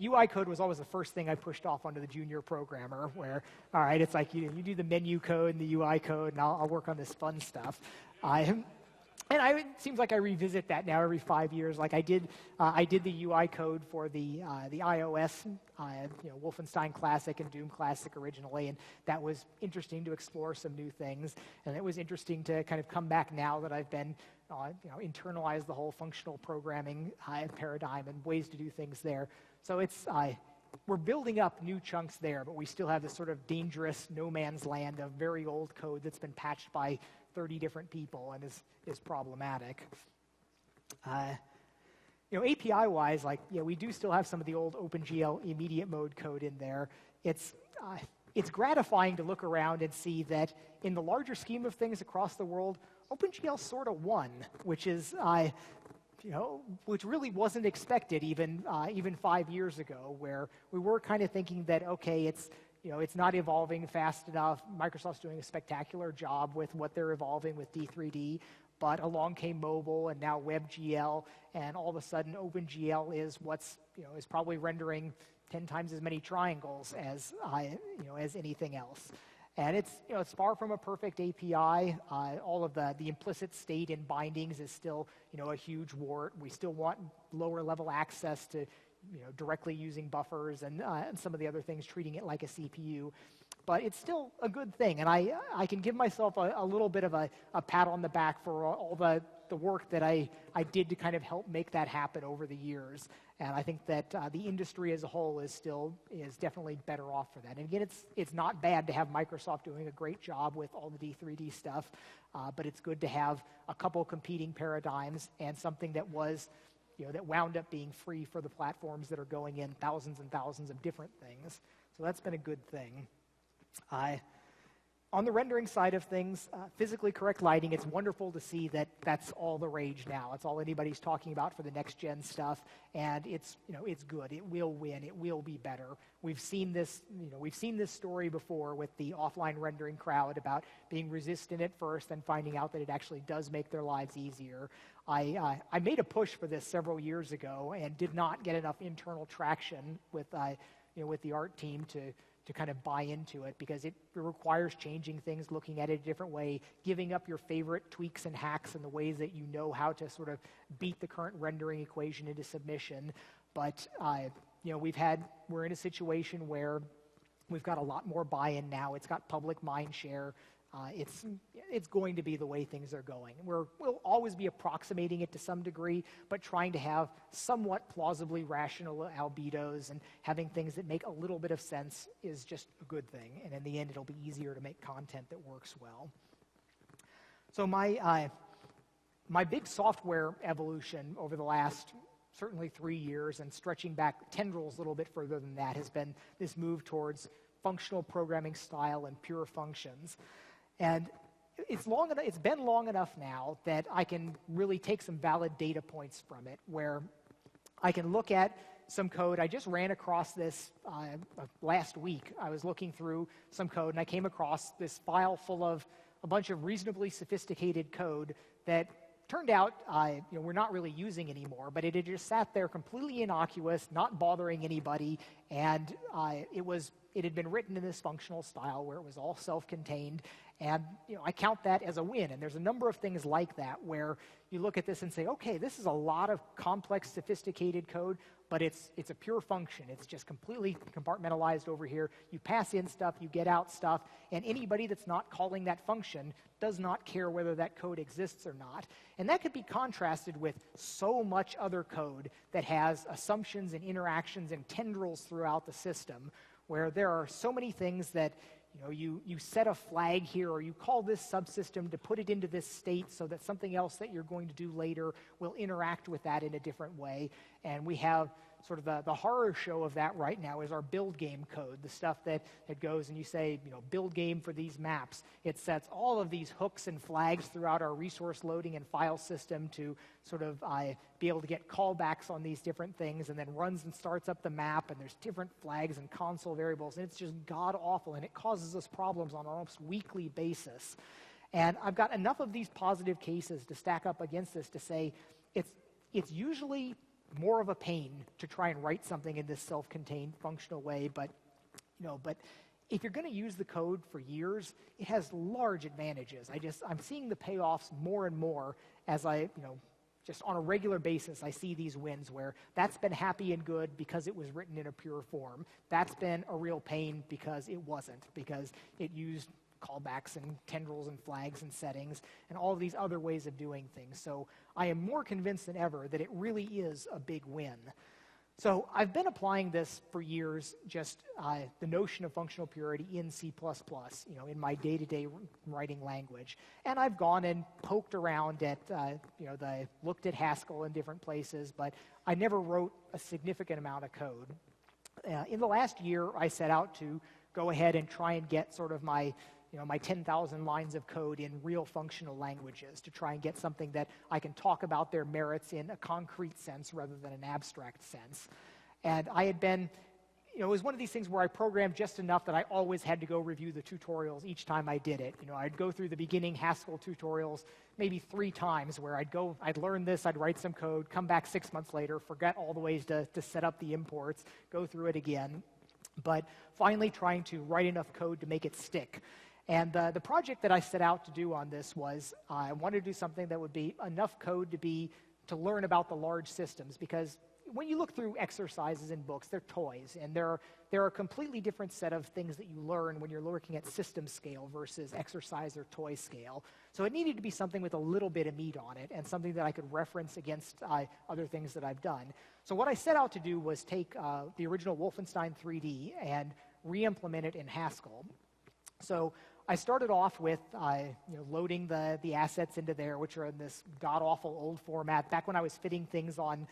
UI code was always the first thing I pushed off onto the junior programmer, where, all right, it's like you do the menu code and the UI code, and I'll work on this fun stuff. It seems like I revisit that now every 5 years. Like I did the UI code for the iOS, Wolfenstein Classic and Doom Classic originally, and that was interesting to explore some new things. And it was interesting to kind of come back now that I've been, internalize the whole functional programming paradigm and ways to do things there. So we're building up new chunks there, but we still have this sort of dangerous no man's land of very old code that's been patched by 30 different people and is problematic. API-wise, we do still have some of the old OpenGL immediate mode code in there. It's gratifying to look around and see that in the larger scheme of things across the world, OpenGL sort of won, which is which really wasn't expected even 5 years ago, where we were kind of thinking that, okay, it's not evolving fast enough. Microsoft's doing a spectacular job with what they're evolving with D3D, but along came mobile and now WebGL, and all of a sudden OpenGL is is probably rendering 10 times as many triangles as anything else. And it's far from a perfect API. All of the implicit state in bindings is still a huge wart. We still want lower level access to directly using buffers and some of the other things, treating it like a CPU. But it's still a good thing, and I can give myself a little bit of a pat on the back for all the work that I did to kind of help make that happen over the years. And I think that the industry as a whole is definitely better off for that. And again, it's not bad to have Microsoft doing a great job with all the D3D stuff, but it's good to have a couple competing paradigms and something that was that wound up being free for the platforms that are going in thousands and thousands of different things. So that's been a good thing. On the rendering side of things, physically correct lighting, it's wonderful to see that that's all the rage now. It's all anybody's talking about for the next-gen stuff, and it's good. It will win. It will be better. We've seen this story before with the offline rendering crowd about being resistant at first and finding out that it actually does make their lives easier. I made a push for this several years ago and did not get enough internal traction with the art team to kind of buy into it, because it requires changing things, looking at it a different way, giving up your favorite tweaks and hacks and the ways that you know how to sort of beat the current rendering equation into submission. But we're in a situation where we've got a lot more buy-in now. It's got public mind share. It's going to be the way things are going. We'll always be approximating it to some degree, but trying to have somewhat plausibly rational albedos and having things that make a little bit of sense is just a good thing. And in the end, it'll be easier to make content that works well. So my big software evolution over the last certainly 3 years, and stretching back tendrils a little bit further than that, has been this move towards functional programming style and pure functions. And it's been long enough now that I can really take some valid data points from it, where I can look at some code. I just ran across this last week. I was looking through some code, and I came across this file full of a bunch of reasonably sophisticated code that turned out we're not really using anymore, but it had just sat there completely innocuous, not bothering anybody, and it was it had been written in this functional style where it was all self-contained, and I count that as a win. And there's a number of things like that where you look at this and say, okay, this is a lot of complex, sophisticated code, but it's a pure function. It's just completely compartmentalized over here. You pass in stuff, you get out stuff, and anybody that's not calling that function does not care whether that code exists or not. And that could be contrasted with so much other code that has assumptions and interactions and tendrils throughout the system, where there are so many things that you set a flag here, or you call this subsystem to put it into this state so that something else that you're going to do later will interact with that in a different way. And we have sort of the horror show of that right now is our build game code, the stuff that goes and you say, build game for these maps. It sets all of these hooks and flags throughout our resource loading and file system to sort of be able to get callbacks on these different things, and then runs and starts up the map, and there's different flags and console variables, and it's just god-awful, and it causes us problems on an almost weekly basis. And I've got enough of these positive cases to stack up against this to say it's usually more of a pain to try and write something in this self-contained functional way, but if you're going to use the code for years, it has large advantages. I'm seeing the payoffs more and more as just on a regular basis, I see these wins where that's been happy and good because it was written in a pure form. That's been a real pain because it wasn't, because it used callbacks and tendrils and flags and settings and all of these other ways of doing things. So I am more convinced than ever that it really is a big win. So I've been applying this for years, just the notion of functional purity in C++, in my day-to-day writing language. And I've gone and poked around at, looked at Haskell in different places, but I never wrote a significant amount of code. In the last year, I set out to go ahead and try and get sort of my 10,000 lines of code in real functional languages to try and get something that I can talk about their merits in a concrete sense rather than an abstract sense. And I had been, it was one of these things where I programmed just enough that I always had to go review the tutorials each time I did it. I'd go through the beginning Haskell tutorials maybe 3 times where I'd learn this, I'd write some code, come back 6 months later, forget all the ways to set up the imports, go through it again, but finally trying to write enough code to make it stick. And the project that I set out to do on this was I wanted to do something that would be enough code to learn about the large systems, because when you look through exercises in books, they're toys, and they're a completely different set of things that you learn when you're looking at system scale versus exercise or toy scale. So it needed to be something with a little bit of meat on it and something that I could reference against other things that I've done. So what I set out to do was take the original Wolfenstein 3D and re-implement it in Haskell. So I started off with loading the assets into there, which are in this god-awful old format, back when I was fitting things on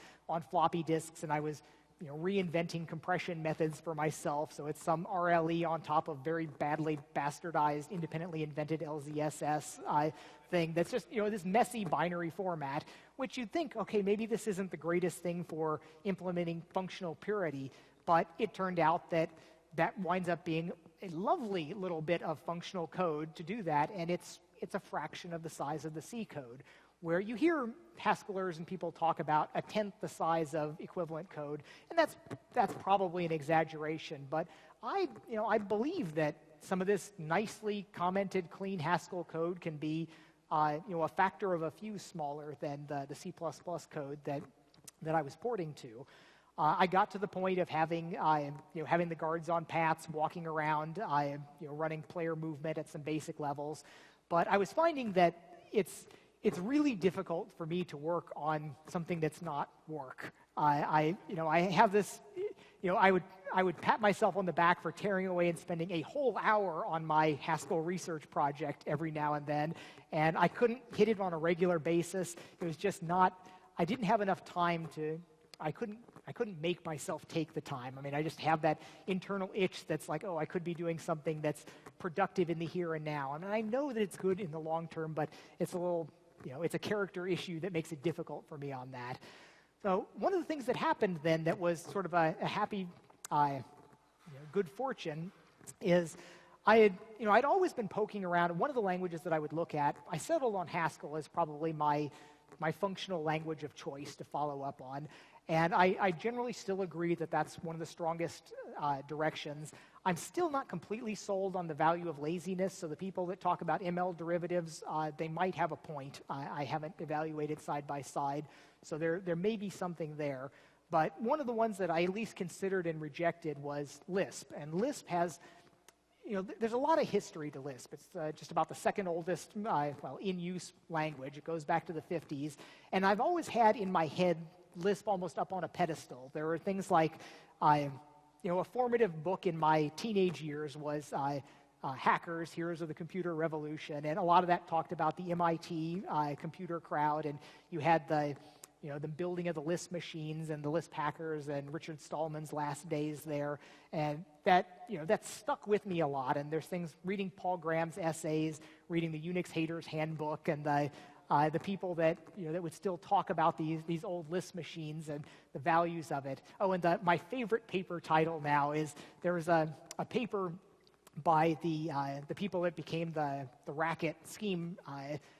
floppy disks, and I was reinventing compression methods for myself. So it's some RLE on top of very badly bastardized, independently invented LZSS thing that's just this messy binary format, which you'd think, okay, maybe this isn't the greatest thing for implementing functional purity, but it turned out that winds up being a lovely little bit of functional code to do that, and it's a fraction of the size of the C code, where you hear Haskellers and people talk about 1/10 the size of equivalent code, and that's probably an exaggeration, but I believe that some of this nicely commented clean Haskell code can be a factor of a few smaller than the C++ code that I was porting to. I got to the point of having the guards on paths, walking around, running player movement at some basic levels. But I was finding that it's really difficult for me to work on something that's not work. I have this, I would pat myself on the back for tearing away and spending a whole hour on my Haskell research project every now and then, and I couldn't hit it on a regular basis. It was just not. I didn't have enough time to. I couldn't make myself take the time. I mean, I just have that internal itch that's like, oh, I could be doing something that's productive in the here and now. I mean, I know that it's good in the long term, but it's a little, it's a character issue that makes it difficult for me on that. So one of the things that happened then that was sort of a happy, good fortune is I'd always been poking around, and one of the languages that I would look at, I settled on Haskell as probably my functional language of choice to follow up on. And I generally still agree that that's one of the strongest directions. I'm still not completely sold on the value of laziness, so the people that talk about ML derivatives, they might have a point. I haven't evaluated side by side, so there may be something there. But one of the ones that I at least considered and rejected was Lisp. And Lisp has, there's a lot of history to Lisp. It's just about the second oldest, in-use language. It goes back to the 50s. And I've always had in my head Lisp almost up on a pedestal. There were things like, a formative book in my teenage years was Hackers, Heroes of the Computer Revolution. And a lot of that talked about the MIT computer crowd. And you had the building of the Lisp machines and the Lisp hackers and Richard Stallman's last days there. And that stuck with me a lot. And there's things, reading Paul Graham's essays, reading the Unix Haters Handbook, and the people that, that would still talk about these old Lisp machines and the values of it. Oh, and my favorite paper title now is, there was a paper by the people that became the Racket scheme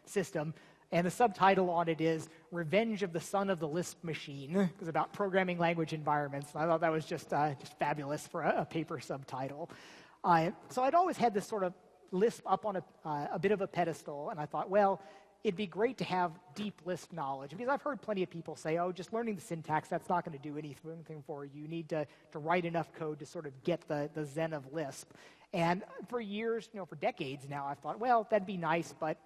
system. And the subtitle on it is Revenge of the Son of the Lisp Machine. It was about programming language environments. I thought that was just fabulous for a paper subtitle. So I'd always had this sort of Lisp up on a bit of a pedestal, and I thought, well, it'd be great to have deep Lisp knowledge. Because I've heard plenty of people say, oh, just learning the syntax, that's not going to do anything for you. You need to write enough code to sort of get the zen of Lisp. And for years, for decades now, I've thought, well, that'd be nice, but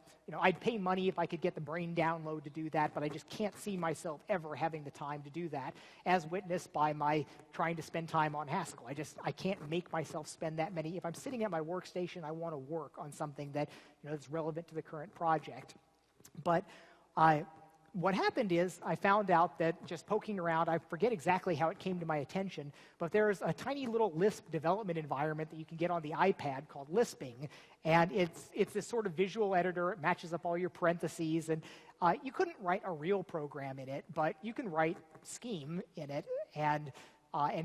I'd pay money if I could get the brain download to do that, but I just can't see myself ever having the time to do that, as witnessed by my trying to spend time on Haskell. I can't make myself spend that many. If I'm sitting at my workstation, I want to work on something that that's relevant to the current project. But what happened is I found out that just poking around, I forget exactly how it came to my attention, but there's a tiny little Lisp development environment that you can get on the iPad called Lisping. And it's this sort of visual editor. It matches up all your parentheses. And you couldn't write a real program in it, but you can write scheme in it and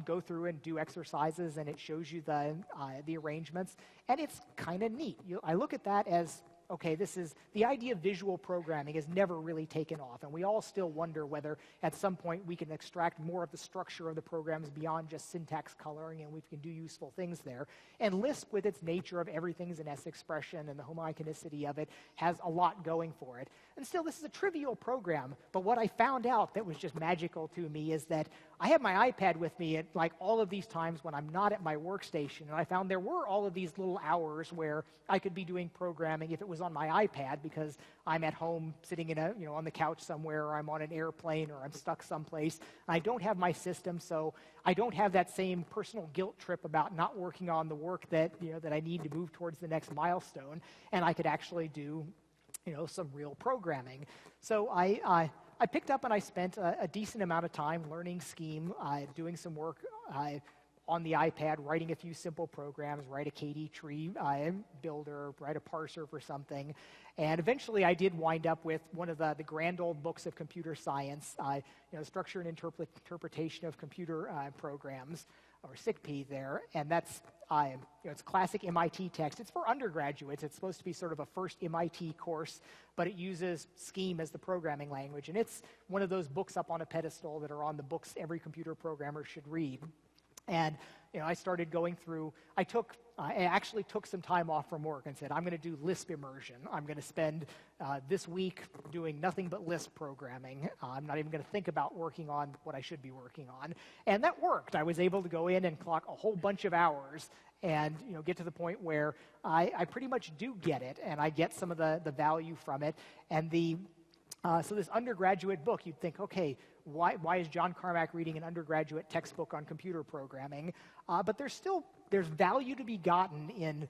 go through and do exercises, and it shows you the arrangements. And it's kind of neat. I look at that as, okay, the idea of visual programming has never really taken off, and we all still wonder whether at some point we can extract more of the structure of the programs beyond just syntax coloring, and we can do useful things there. And Lisp, with its nature of everything's an S expression and the homogeneity of it, has a lot going for it. And still, this is a trivial program, but what I found out that was just magical to me is that I have my iPad with me at like all of these times when I'm not at my workstation, and I found there were all of these little hours where I could be doing programming if it was on my iPad, because I'm at home sitting in on the couch somewhere, or I'm on an airplane, or I'm stuck someplace. I don't have my system, so I don't have that same personal guilt trip about not working on the work that that I need to move towards the next milestone, and I could actually do some real programming. So I picked up and I spent a decent amount of time learning Scheme, doing some work on the iPad, writing a few simple programs, write a KD tree builder, write a parser for something. And eventually I did wind up with one of the grand old books of computer science, Structure and Interpretation of Computer Programs, or SICP there. And that's, it's classic MIT text. It's for undergraduates. It's supposed to be sort of a first MIT course, but it uses Scheme as the programming language. And it's one of those books up on a pedestal that are on the books every computer programmer should read. And I started going through, I actually took some time off from work and said, I'm going to do Lisp immersion. I'm going to spend this week doing nothing but Lisp programming. I'm not even going to think about working on what I should be working on. And that worked. I was able to go in and clock a whole bunch of hours and get to the point where I pretty much do get it, and I get some of the value from it. And so this undergraduate book, you'd think, okay, why is John Carmack reading an undergraduate textbook on computer programming? But there's value to be gotten in,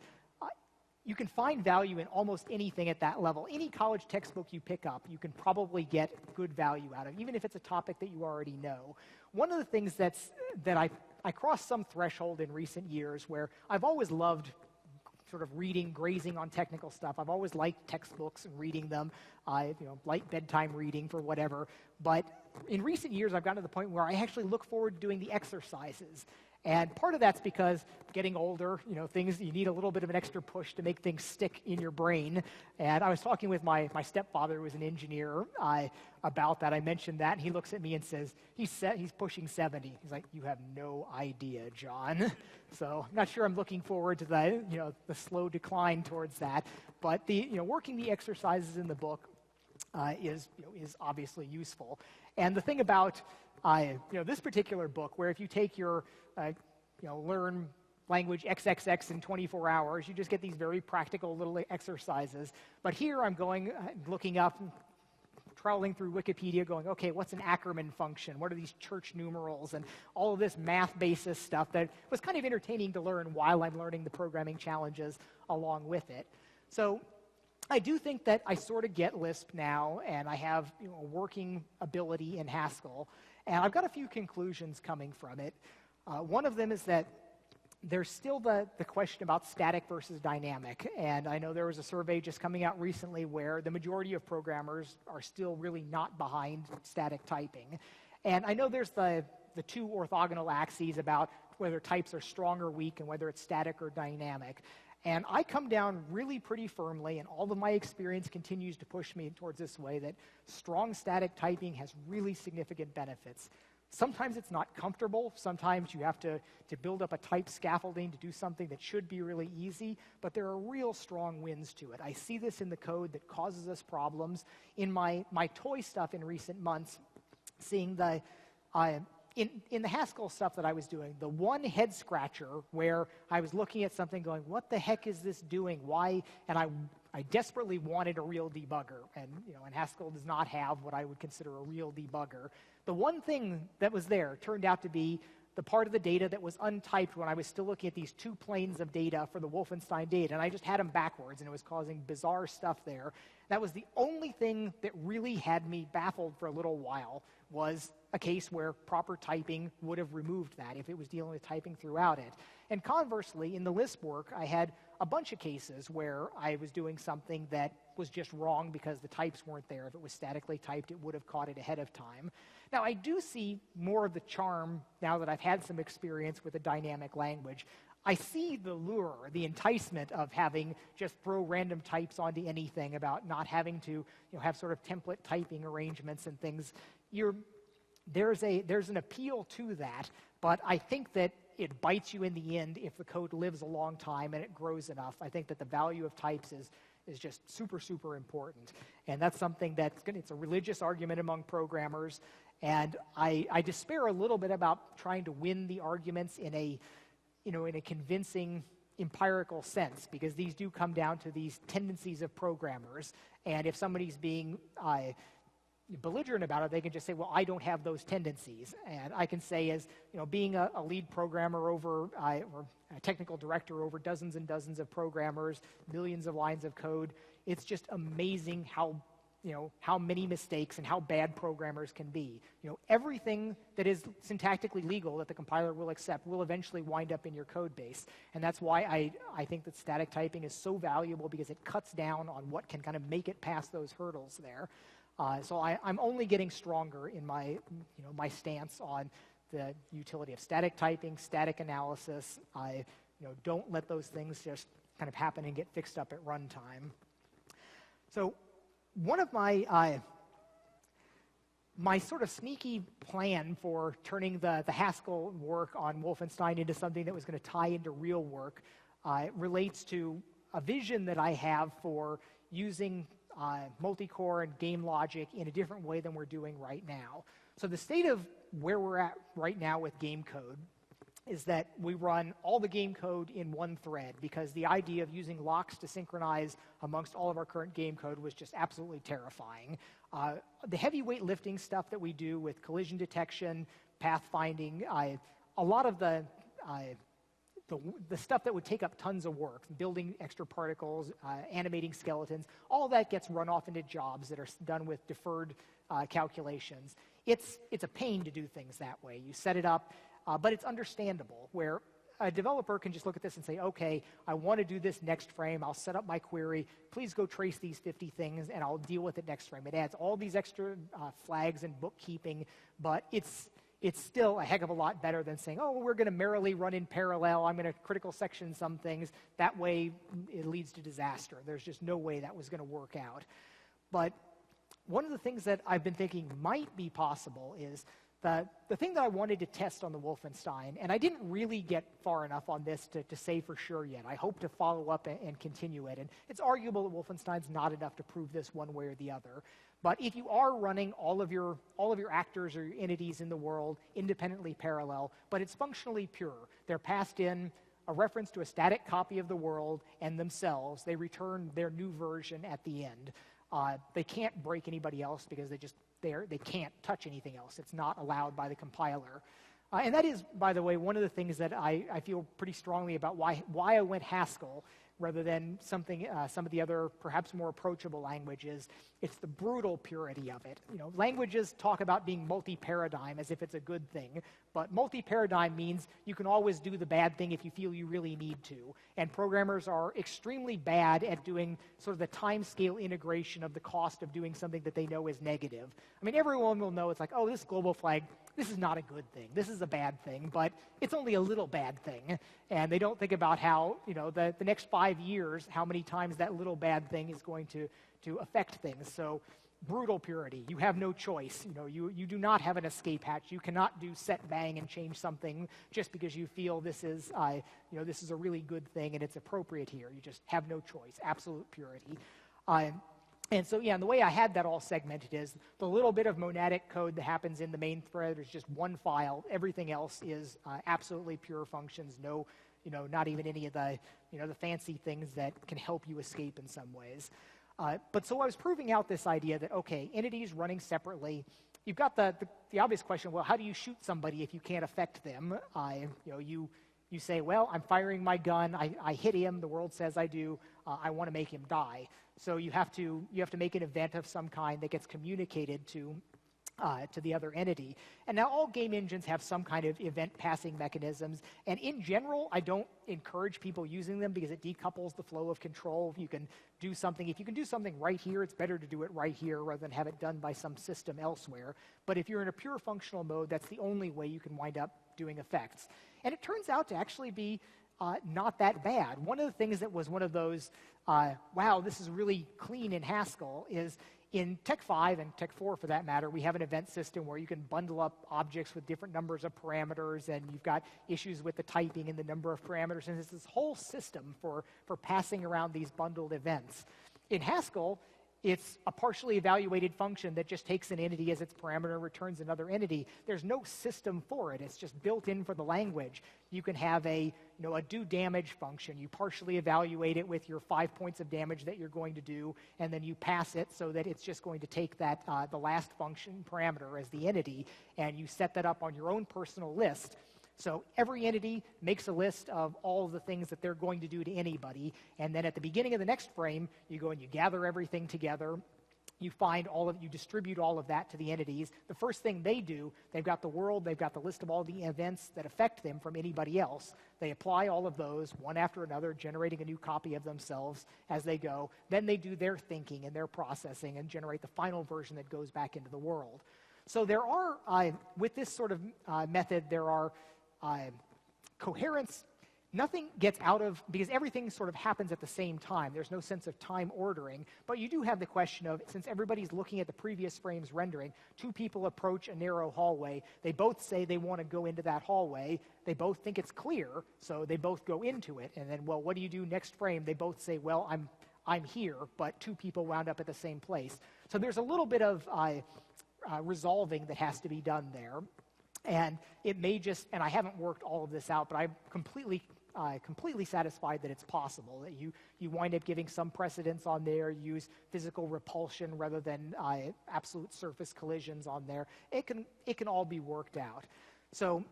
you can find value in almost anything at that level. Any college textbook you pick up, you can probably get good value out of, even if it's a topic that you already know. One of the things that I crossed some threshold in recent years where I've always loved sort of grazing on technical stuff. I've always liked textbooks and reading them. I like bedtime reading for whatever. But in recent years, I've gotten to the point where I actually look forward to doing the exercises. And part of that's because getting older, you need a little bit of an extra push to make things stick in your brain. And I was talking with my stepfather, who was an engineer, about that. I mentioned that, and he looks at me and says, he's pushing 70. He's like, you have no idea, John. So I'm not sure I'm looking forward to the slow decline towards that. But working the exercises in the book is obviously useful. And the thing about this particular book, where if you take your learn language XXX in 24 hours, you just get these very practical little exercises. But here I'm looking up, trawling through Wikipedia, going, okay, what's an Ackermann function? What are these church numerals? And all of this math basis stuff that was kind of entertaining to learn while I'm learning the programming challenges along with it. So I do think that I sort of get Lisp now, and I have a working ability in Haskell. And I've got a few conclusions coming from it. One of them is that there's still the question about static versus dynamic. And I know there was a survey just coming out recently where the majority of programmers are still really not behind static typing. And I know there's the two orthogonal axes about whether types are strong or weak and whether it's static or dynamic. And I come down really pretty firmly, and all of my experience continues to push me towards this way, that strong static typing has really significant benefits. Sometimes it's not comfortable. Sometimes you have to build up a type scaffolding to do something that should be really easy, but there are real strong wins to it. I see this in the code that causes us problems. In my toy stuff in recent months, seeing in the Haskell stuff that I was doing, the one head scratcher where I was looking at something going, what the heck is this doing? Why? And I desperately wanted a real debugger. And Haskell does not have what I would consider a real debugger. The one thing that was there turned out to be the part of the data that was untyped when I was still looking at these two planes of data for the Wolfenstein data, and I just had them backwards, and it was causing bizarre stuff there. That was the only thing that really had me baffled for a little while, was a case where proper typing would have removed that if it was dealing with typing throughout it. And conversely, in the Lisp work, I had a bunch of cases where I was doing something that was just wrong because the types weren't there. If it was statically typed, it would have caught it ahead of time. Now, I do see more of the charm now that I've had some experience with a dynamic language. I see the lure, the enticement of having just throw random types onto anything, about not having to have sort of template typing arrangements and things. There's an appeal to that, but I think that it bites you in the end if the code lives a long time and it grows enough. I think that the value of types is just super, super important. And that's something it's a religious argument among programmers. And I despair a little bit about trying to win the arguments in a convincing empirical sense, because these do come down to these tendencies of programmers. And if somebody's being belligerent about it, they can just say, well, I don't have those tendencies. And I can say, as being a lead programmer over, or a technical director over dozens and dozens of programmers, millions of lines of code, it's just amazing how many mistakes and how bad programmers can be. Everything that is syntactically legal that the compiler will accept will eventually wind up in your code base. And that's why I think that static typing is so valuable, because it cuts down on what can kind of make it past those hurdles there. So I'm only getting stronger in my stance on the utility of static typing, static analysis. Don't let those things just kind of happen and get fixed up at runtime. So one of my sort of sneaky plan for turning the Haskell work on Wolfenstein into something that was going to tie into real work relates to a vision that I have for using multi-core and game logic in a different way than we're doing right now. So the state of where we're at right now with game code is that we run all the game code in one thread, because the idea of using locks to synchronize amongst all of our current game code was just absolutely terrifying. The heavyweight lifting stuff that we do with collision detection, pathfinding, a lot of the stuff that would take up tons of work, building extra particles, animating skeletons, all that gets run off into jobs that are done with deferred calculations. It's a pain to do things that way. You set it up, but it's understandable, where a developer can just look at this and say, okay, I want to do this next frame. I'll set up my query. Please go trace these 50 things, and I'll deal with it next frame. It adds all these extra flags and bookkeeping, but it's it's still a heck of a lot better than saying, oh, we're going to merrily run in parallel. I'm going to critical section some things. That way, it leads to disaster. There's just no way that was going to work out. But one of the things that I've been thinking might be possible is the thing that I wanted to test on the Wolfenstein, and I didn't really get far enough on this to say for sure yet. I hope to follow up and continue it. And it's arguable that Wolfenstein's not enough to prove this one way or the other. But if you are running all of your actors or your entities in the world independently parallel, but it's functionally pure, they're passed in a reference to a static copy of the world and themselves, they return their new version at the end. They can't break anybody else because they can't touch anything else. It's not allowed by the compiler. And that is, by the way, one of the things that I feel pretty strongly about why I went Haskell rather than some of the other perhaps more approachable languages. It's the brutal purity of it. Languages talk about being multi-paradigm as if it's a good thing, but multi-paradigm means you can always do the bad thing if you feel you really need to. And programmers are extremely bad at doing sort of the time-scale integration of the cost of doing something that they know is negative. I mean, everyone will know it's like, oh, this global flag, this is not a good thing. This is a bad thing, but it's only a little bad thing. And they don't think about how, the next 5 years, how many times that little bad thing is going to affect things. So brutal purity. You have no choice. You do not have an escape hatch. You cannot do set bang and change something just because you feel this is a really good thing and it's appropriate here. You just have no choice. Absolute purity. And so, and the way I had that all segmented is the little bit of monadic code that happens in the main thread is just one file. Everything else is absolutely pure functions. No, not even any of the, the fancy things that can help you escape in some ways. But so I was proving out this idea that, okay, entities running separately, you've got the obvious question, well, how do you shoot somebody if you can't affect them? You say, well, I'm firing my gun, I hit him, the world says I do, I want to make him die. So you have to make an event of some kind that gets communicated to the other entity. And now all game engines have some kind of event passing mechanisms. And in general, I don't encourage people using them because it decouples the flow of control. If you can do something right here, it's better to do it right here rather than have it done by some system elsewhere. But if you're in a pure functional mode, that's the only way you can wind up doing effects. And it turns out to actually be not that bad. One of the things that was one of those, wow, this is really clean in Haskell is in Tech 5 and Tech 4 for that matter, we have an event system where you can bundle up objects with different numbers of parameters, and you've got issues with the typing and the number of parameters, and it's this whole system for passing around these bundled events. In Haskell, it's a partially evaluated function that just takes an entity as its parameter and returns another entity. There's no system for it. It's just built in for the language. You can have a do damage function. You partially evaluate it with your 5 points of damage that you're going to do, and then you pass it so that it's just going to take that the last function parameter as the entity, and you set that up on your own personal list. So every entity makes a list of all of the things that they're going to do to anybody, and then at the beginning of the next frame, you go and you gather everything together. You distribute all of that to the entities. The first thing they do, they've got the world, they've got the list of all the events that affect them from anybody else. They apply all of those one after another, generating a new copy of themselves as they go. Then they do their thinking and their processing and generate the final version that goes back into the world. So there are, with this sort of method, there are coherence. Nothing gets out of, because everything sort of happens at the same time. There's no sense of time ordering, but you do have the question of, since everybody's looking at the previous frame's rendering, two people approach a narrow hallway. They both say they want to go into that hallway. They both think it's clear, so they both go into it. And then, well, what do you do next frame? They both say, well, I'm here, but two people wound up at the same place. So there's a little bit of resolving that has to be done there. And it may just, and I haven't worked all of this out, but I'm completely satisfied that it's possible, that you wind up giving some precedence on there, use physical repulsion rather than absolute surface collisions on there. It can all be worked out. So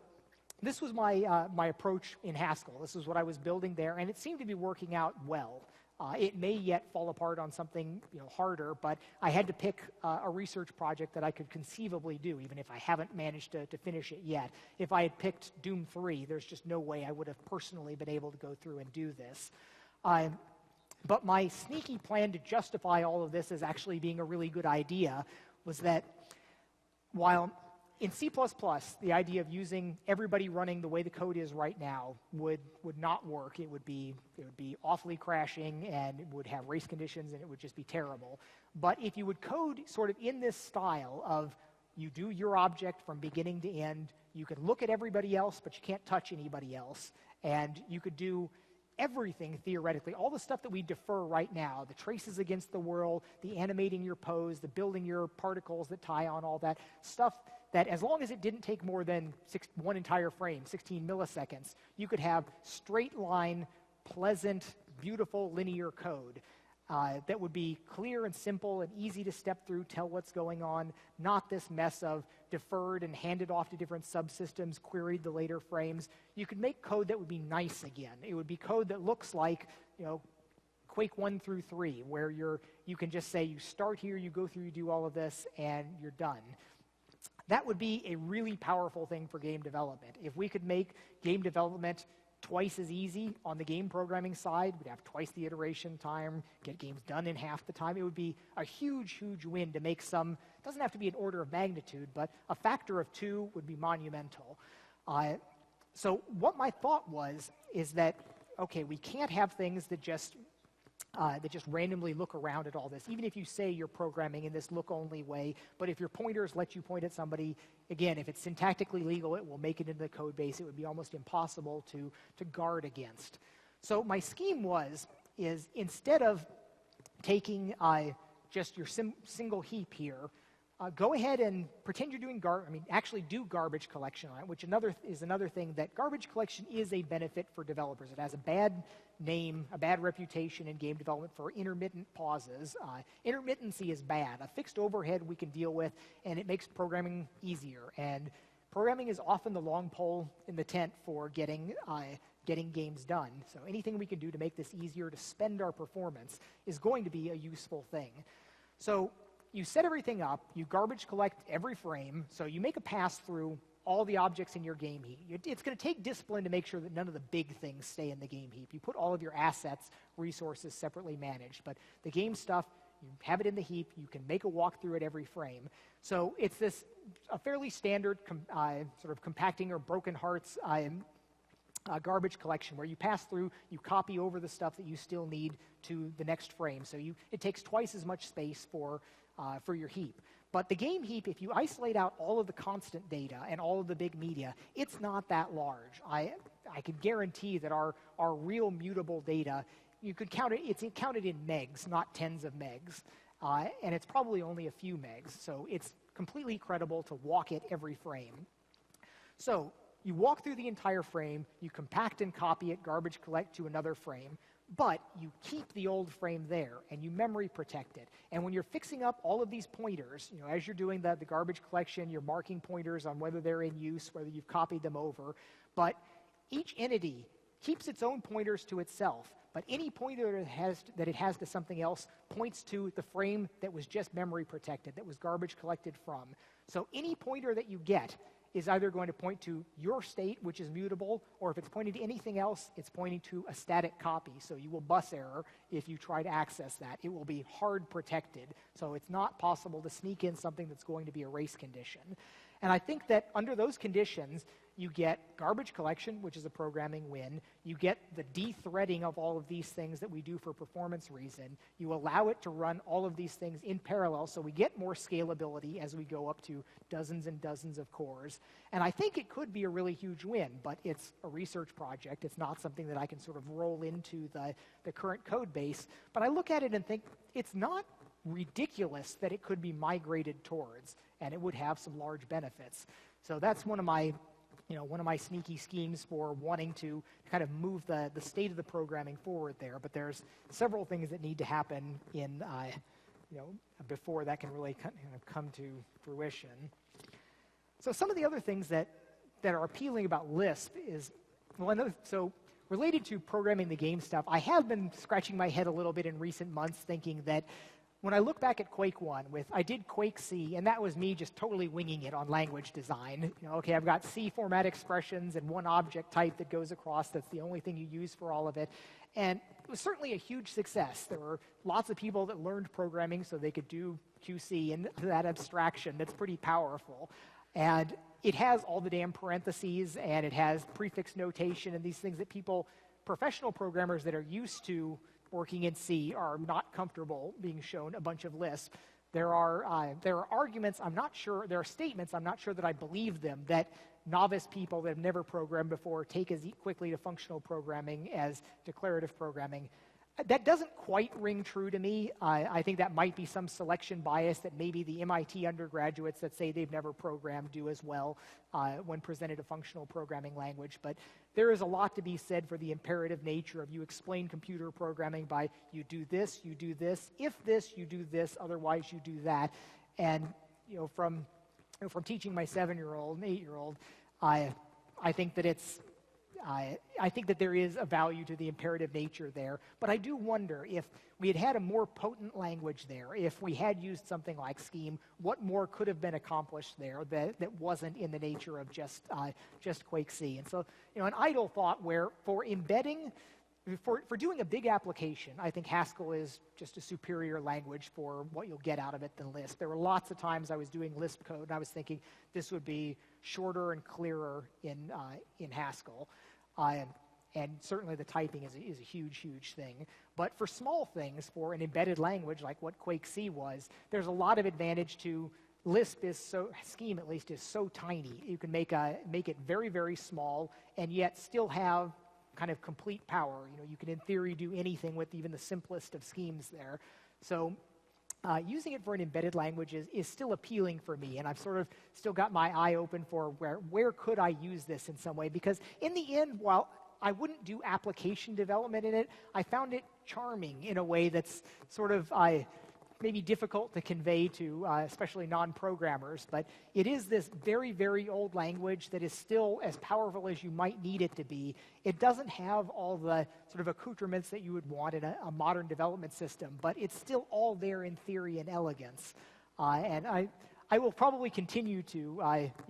this was my approach in Haskell. This is what I was building there, and it seemed to be working out well. It may yet fall apart on something harder, but I had to pick a research project that I could conceivably do, even if I haven't managed to finish it yet. If I had picked Doom 3, there's just no way I would have personally been able to go through and do this. But my sneaky plan to justify all of this as actually being a really good idea was that while in C++, the idea of using everybody running the way the code is right now would not work. It would be awfully crashing, and it would have race conditions, and it would just be terrible. But if you would code sort of in this style of you do your object from beginning to end, you can look at everybody else, but you can't touch anybody else, and you could do everything theoretically, all the stuff that we defer right now, the traces against the world, the animating your pose, the building your particles that tie on, all that stuff, that as long as it didn't take more than one entire frame, 16 milliseconds, you could have straight line, pleasant, beautiful linear code that would be clear and simple and easy to step through, tell what's going on, not this mess of deferred and handed off to different subsystems, queried the later frames. You could make code that would be nice again. It would be code that looks like, Quake 1 through 3, where you can just say you start here, you go through, you do all of this, and you're done. That would be a really powerful thing for game development. If we could make game development twice as easy on the game programming side, we'd have twice the iteration time, get games done in half the time. It would be a huge, huge win to make some, it doesn't have to be an order of magnitude, but a factor of 2 would be monumental. So what my thought is that, okay, we can't have things that just randomly look around at all this, even if you say you're programming in this look-only way. But if your pointers let you point at somebody, again, if it's syntactically legal, it will make it into the code base. It would be almost impossible to guard against. So my scheme is instead of taking just your single heap here, go ahead and pretend you're doing actually do garbage collection on it, which is another thing that garbage collection is a benefit for developers. It has a bad name, a bad reputation in game development for intermittent pauses. Intermittency is bad. A fixed overhead we can deal with, and it makes programming easier. And programming is often the long pole in the tent for getting games done. So anything we can do to make this easier to spend our performance is going to be a useful thing. So you set everything up, you garbage collect every frame, so you make a pass through all the objects in your game heap. It's going to take discipline to make sure that none of the big things stay in the game heap. You put all of your assets, resources separately managed, but the game stuff, you have it in the heap, you can make a walkthrough at every frame. So it's a fairly standard sort of compacting or broken hearts garbage collection where you pass through, you copy over the stuff that you still need to the next frame. So it takes twice as much space for your heap. But the game heap, if you isolate out all of the constant data and all of the big media, it's not that large. I could guarantee that our real mutable data, you could count it, it's counted in megs, not tens of megs. And it's probably only a few megs. So it's completely credible to walk it every frame. So you walk through the entire frame, you compact and copy it, garbage collect to another frame, but you keep the old frame there, and you memory protect it. And when you're fixing up all of these pointers, as you're doing the garbage collection, you're marking pointers on whether they're in use, whether you've copied them over, but each entity keeps its own pointers to itself, but any pointer that it has to something else points to the frame that was just memory protected, that was garbage collected from. So any pointer that you get is either going to point to your state, which is mutable, or if it's pointing to anything else, it's pointing to a static copy. So you will bus error if you try to access that. It will be hard protected, so it's not possible to sneak in something that's going to be a race condition. And I think that under those conditions, you get garbage collection, which is a programming win. You get the de-threading of all of these things that we do for performance reason. You allow it to run all of these things in parallel, so we get more scalability as we go up to dozens and dozens of cores. And I think it could be a really huge win, but it's a research project. It's not something that I can sort of roll into the current code base. But I look at it and think it's not ridiculous that it could be migrated towards, and it would have some large benefits. So that's one of my sneaky schemes for wanting to kind of move the state of the programming forward there. But there's several things that need to happen before that can really kind of come to fruition. So some of the other things that are appealing about Lisp is, so related to programming the game stuff, I have been scratching my head a little bit in recent months thinking that when I look back at Quake 1, I did Quake C, and that was me just totally winging it on language design. Okay, I've got C format expressions and one object type that goes across. That's the only thing you use for all of it. And it was certainly a huge success. There were lots of people that learned programming so they could do QC and that abstraction. That's pretty powerful. And it has all the damn parentheses, and it has prefix notation and these things that professional programmers that are used to working in C are not comfortable being shown a bunch of Lisp. There are arguments, there are statements, I'm not sure that I believe them, that novice people that have never programmed before take as quickly to functional programming as declarative programming. That doesn't quite ring true to me. I think that might be some selection bias that maybe the MIT undergraduates that say they've never programmed do as well when presented a functional programming language. But there is a lot to be said for the imperative nature of you explain computer programming by you do this, if this, you do this, otherwise you do that. And from teaching my 7-year-old and 8-year-old, I think that I think that there is a value to the imperative nature there, but I do wonder if we had had a more potent language there, if we had used something like Scheme, what more could have been accomplished there that wasn't in the nature of just Quake C. And so, an idle thought where for embedding, for doing a big application, I think Haskell is just a superior language for what you'll get out of it than Lisp. There were lots of times I was doing Lisp code, and I was thinking this would be shorter and clearer in Haskell. And certainly the typing is a huge, huge thing. But for small things, for an embedded language like what Quake C was, there's a lot of advantage to Scheme at least is so tiny. You can make it very, very small and yet still have kind of complete power. You can in theory do anything with even the simplest of schemes there. So using it for an embedded language is still appealing for me, and I've sort of still got my eye open for where could I use this in some way, because in the end, while I wouldn't do application development in it, I found it charming in a way that's sort of maybe difficult to convey to especially non-programmers, but it is this very, very old language that is still as powerful as you might need it to be. It doesn't have all the sort of accoutrements that you would want in a modern development system, but it's still all there in theory and elegance. And I will probably continue to,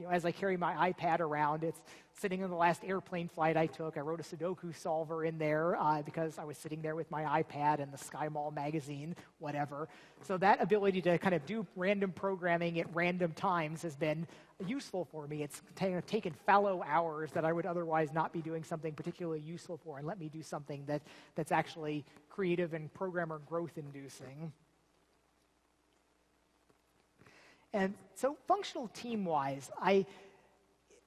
as I carry my iPad around, it's sitting on the last airplane flight I took. I wrote a Sudoku solver in there because I was sitting there with my iPad and the Sky Mall magazine, whatever. So that ability to kind of do random programming at random times has been useful for me. It's taken fallow hours that I would otherwise not be doing something particularly useful for and let me do something that's actually creative and programmer growth inducing. And so functional team-wise,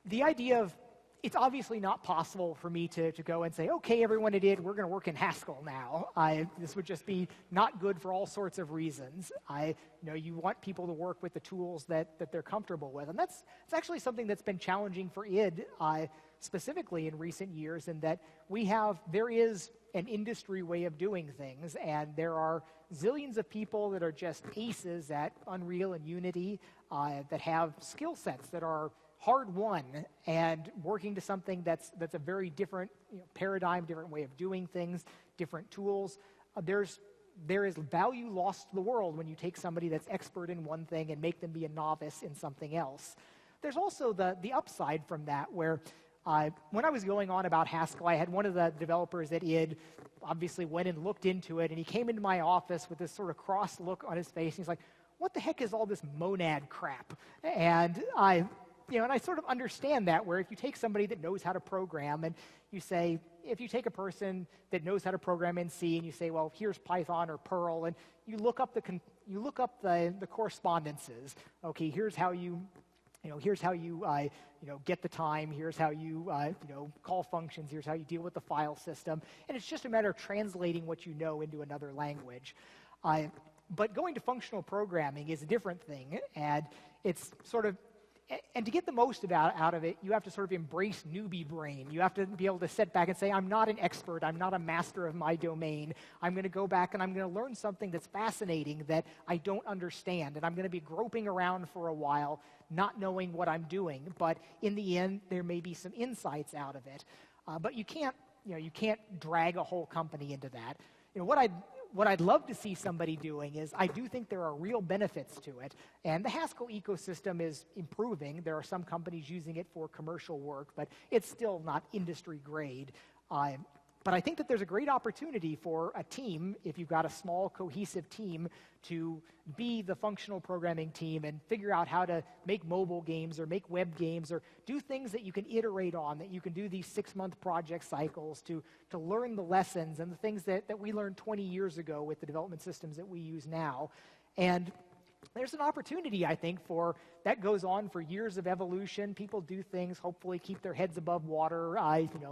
the idea of it's obviously not possible for me to go and say, okay, everyone at id, we're going to work in Haskell now. This would just be not good for all sorts of reasons. You want people to work with the tools that they're comfortable with. And it's actually something that's been challenging for id, specifically in recent years, in that there is an industry way of doing things, and there are zillions of people that are just aces at Unreal and Unity that have skill sets that are hard-won and working to something that's a very different paradigm, different way of doing things, different tools. There is value lost to the world when you take somebody that's expert in one thing and make them be a novice in something else. There's also the upside from that, where when I was going on about Haskell, I had one of the developers at id obviously went and looked into it, and he came into my office with this sort of cross look on his face, and he's like, what the heck is all this monad crap? And I sort of understand that, where if you take somebody that knows how to program and you say, if you take a person that knows how to program in C and you say, well, here's Python or Perl, and you look up the correspondences. Okay, here's how you get the time, here's how you call functions, here's how you deal with the file system, and it's just a matter of translating what you know into another language. But going to functional programming is a different thing, and it's sort of, and to get the most out of it, you have to sort of embrace newbie brain. You have to be able to sit back and say, I'm not an expert, I'm not a master of my domain. I'm going to go back and I'm going to learn something that's fascinating that I don't understand, and I'm going to be groping around for a while, not knowing what I'm doing. But in the end, there may be some insights out of it. But you can't drag a whole company into that. What I'd love to see somebody doing is, I do think there are real benefits to it, and the Haskell ecosystem is improving. There are some companies using it for commercial work, but it's still not industry grade. But I think that there's a great opportunity for a team, if you've got a small, cohesive team, to be the functional programming team and figure out how to make mobile games or make web games or do things that you can iterate on, that you can do these 6-month project cycles to learn the lessons and the things that we learned 20 years ago with the development systems that we use now. And there's an opportunity, I think, for that goes on for years of evolution. People do things, hopefully keep their heads above water,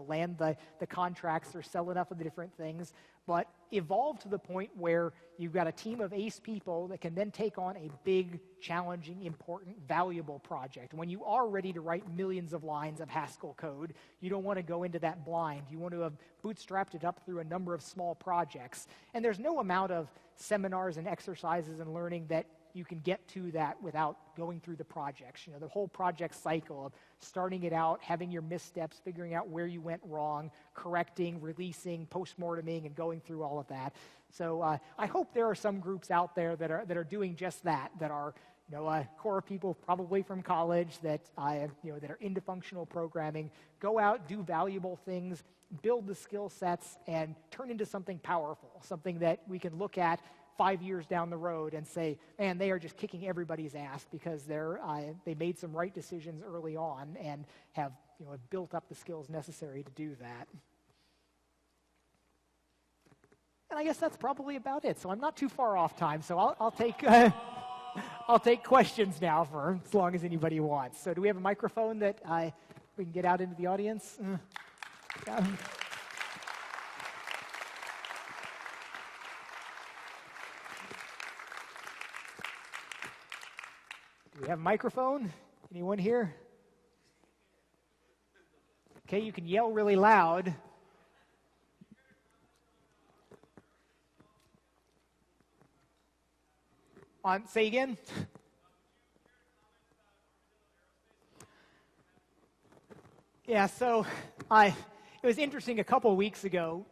land the contracts or sell enough of the different things, but evolve to the point where you've got a team of ace people that can then take on a big, challenging, important, valuable project. When you are ready to write millions of lines of Haskell code, you don't want to go into that blind. You want to have bootstrapped it up through a number of small projects. And there's no amount of seminars and exercises and learning that you can get to that without going through the projects. The whole project cycle of starting it out, having your missteps, figuring out where you went wrong, correcting, releasing, post-morteming, and going through all of that. So I hope there are some groups out there that are doing just that are core people probably from college that are into functional programming, go out, do valuable things, build the skill sets, and turn into something powerful, something that we can look at 5 years down the road and say, man, they are just kicking everybody's ass because they made some right decisions early on and have built up the skills necessary to do that. And I guess that's probably about it. So I'm not too far off time. So I'll take I'll take questions now for as long as anybody wants. So do we have a microphone that we can get out into the audience? Yeah. Do we have a microphone? Anyone here? Okay, you can yell really loud. Say again? Yeah, so it was interesting. A couple of weeks ago,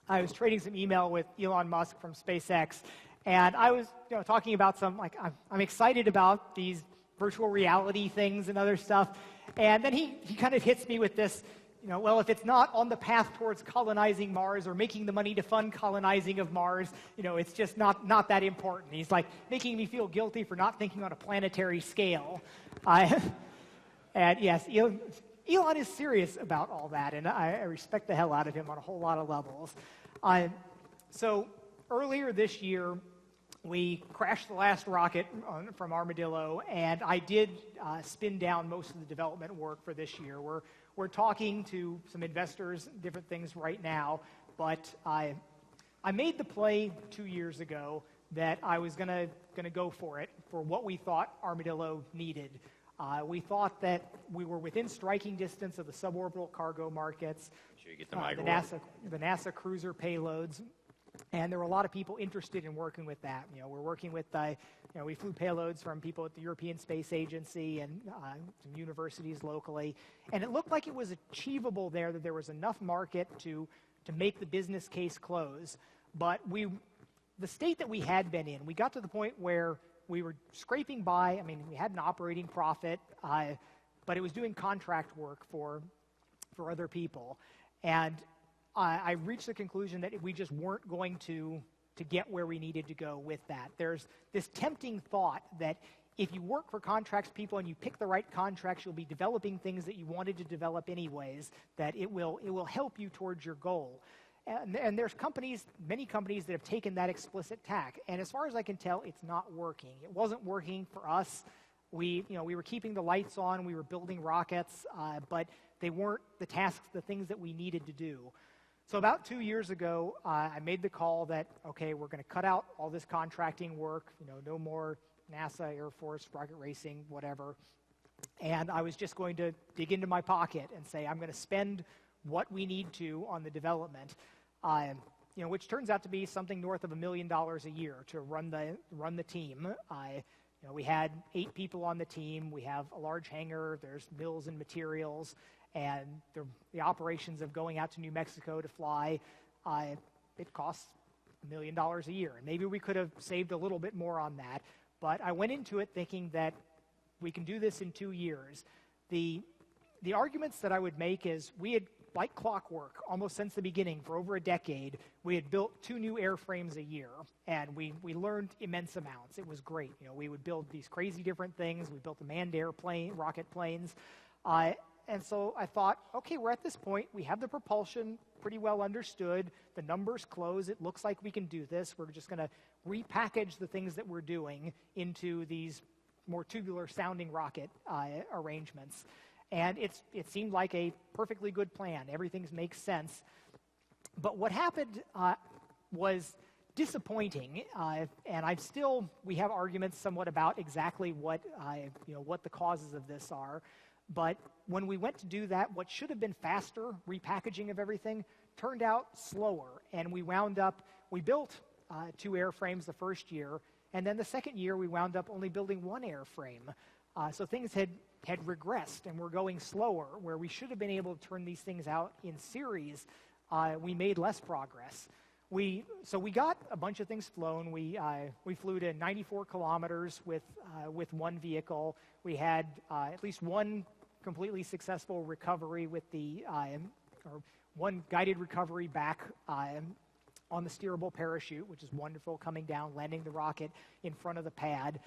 I was trading some email with Elon Musk from SpaceX, and I was talking about I'm excited about these virtual reality things and other stuff. And then he kind of hits me with this, well, if it's not on the path towards colonizing Mars or making the money to fund colonizing of Mars, it's just not that important. He's like making me feel guilty for not thinking on a planetary scale. And yes, Elon is serious about all that, and I respect the hell out of him on a whole lot of levels. So earlier this year, we crashed the last rocket from Armadillo, and I did spin down most of the development work for this year. We're talking to some investors, different things right now, but I made the play 2 years ago that I was gonna go for it for what we thought Armadillo needed. We thought that we were within striking distance of the suborbital cargo markets, Sure you get the the NASA cruiser payloads. And there were a lot of people interested in working with that. We're working with, we flew payloads from people at the European Space Agency and some universities locally. And it looked like it was achievable there, that there was enough market to make the business case close. But the state that we had been in, we got to the point where we were scraping by. I mean, we had an operating profit, but it was doing contract work for other people. And I reached the conclusion that we just weren't going to get where we needed to go with that. There's this tempting thought that if you work for contracts people and you pick the right contracts, you'll be developing things that you wanted to develop anyways, that it will help you towards your goal. And there's many companies that have taken that explicit tack. And as far as I can tell, it's not working. It wasn't working for us. We were keeping the lights on, we were building rockets, but they weren't the things that we needed to do. So about 2 years ago, I made the call that, okay, we're going to cut out all this contracting work, no more NASA, Air Force, rocket racing, whatever. And I was just going to dig into my pocket and say, I'm going to spend what we need to on the development, which turns out to be something north of $1 million a year to run the team. We had 8 people on the team. We have a large hangar. There's mills and materials. And the operations of going out to New Mexico to fly, it costs $1 million a year. And maybe we could have saved a little bit more on that. But I went into it thinking that we can do this in 2 years. The arguments that I would make is we had like clockwork, almost since the beginning, for over a decade, we had built 2 new airframes a year, and we learned immense amounts. It was great. We would build these crazy different things. We built the manned airplane, rocket planes. And so I thought, okay, we're at this point. We have the propulsion pretty well understood. The numbers close. It looks like we can do this. We're just going to repackage the things that we're doing into these more tubular-sounding rocket arrangements. And it seemed like a perfectly good plan. Everything makes sense. But what happened was disappointing, and we have arguments somewhat about exactly what the causes of this are. But when we went to do that, what should have been faster repackaging of everything turned out slower, and we built 2 airframes the first year, and then the second year we wound up only building 1 airframe. So things had regressed and were going slower. Where we should have been able to turn these things out in series, we made less progress. So we got a bunch of things flown. We flew to 94 kilometers with 1 vehicle. We had at least 1 completely successful recovery with or 1 guided recovery back on the steerable parachute, which is wonderful, coming down, landing the rocket in front of the pad.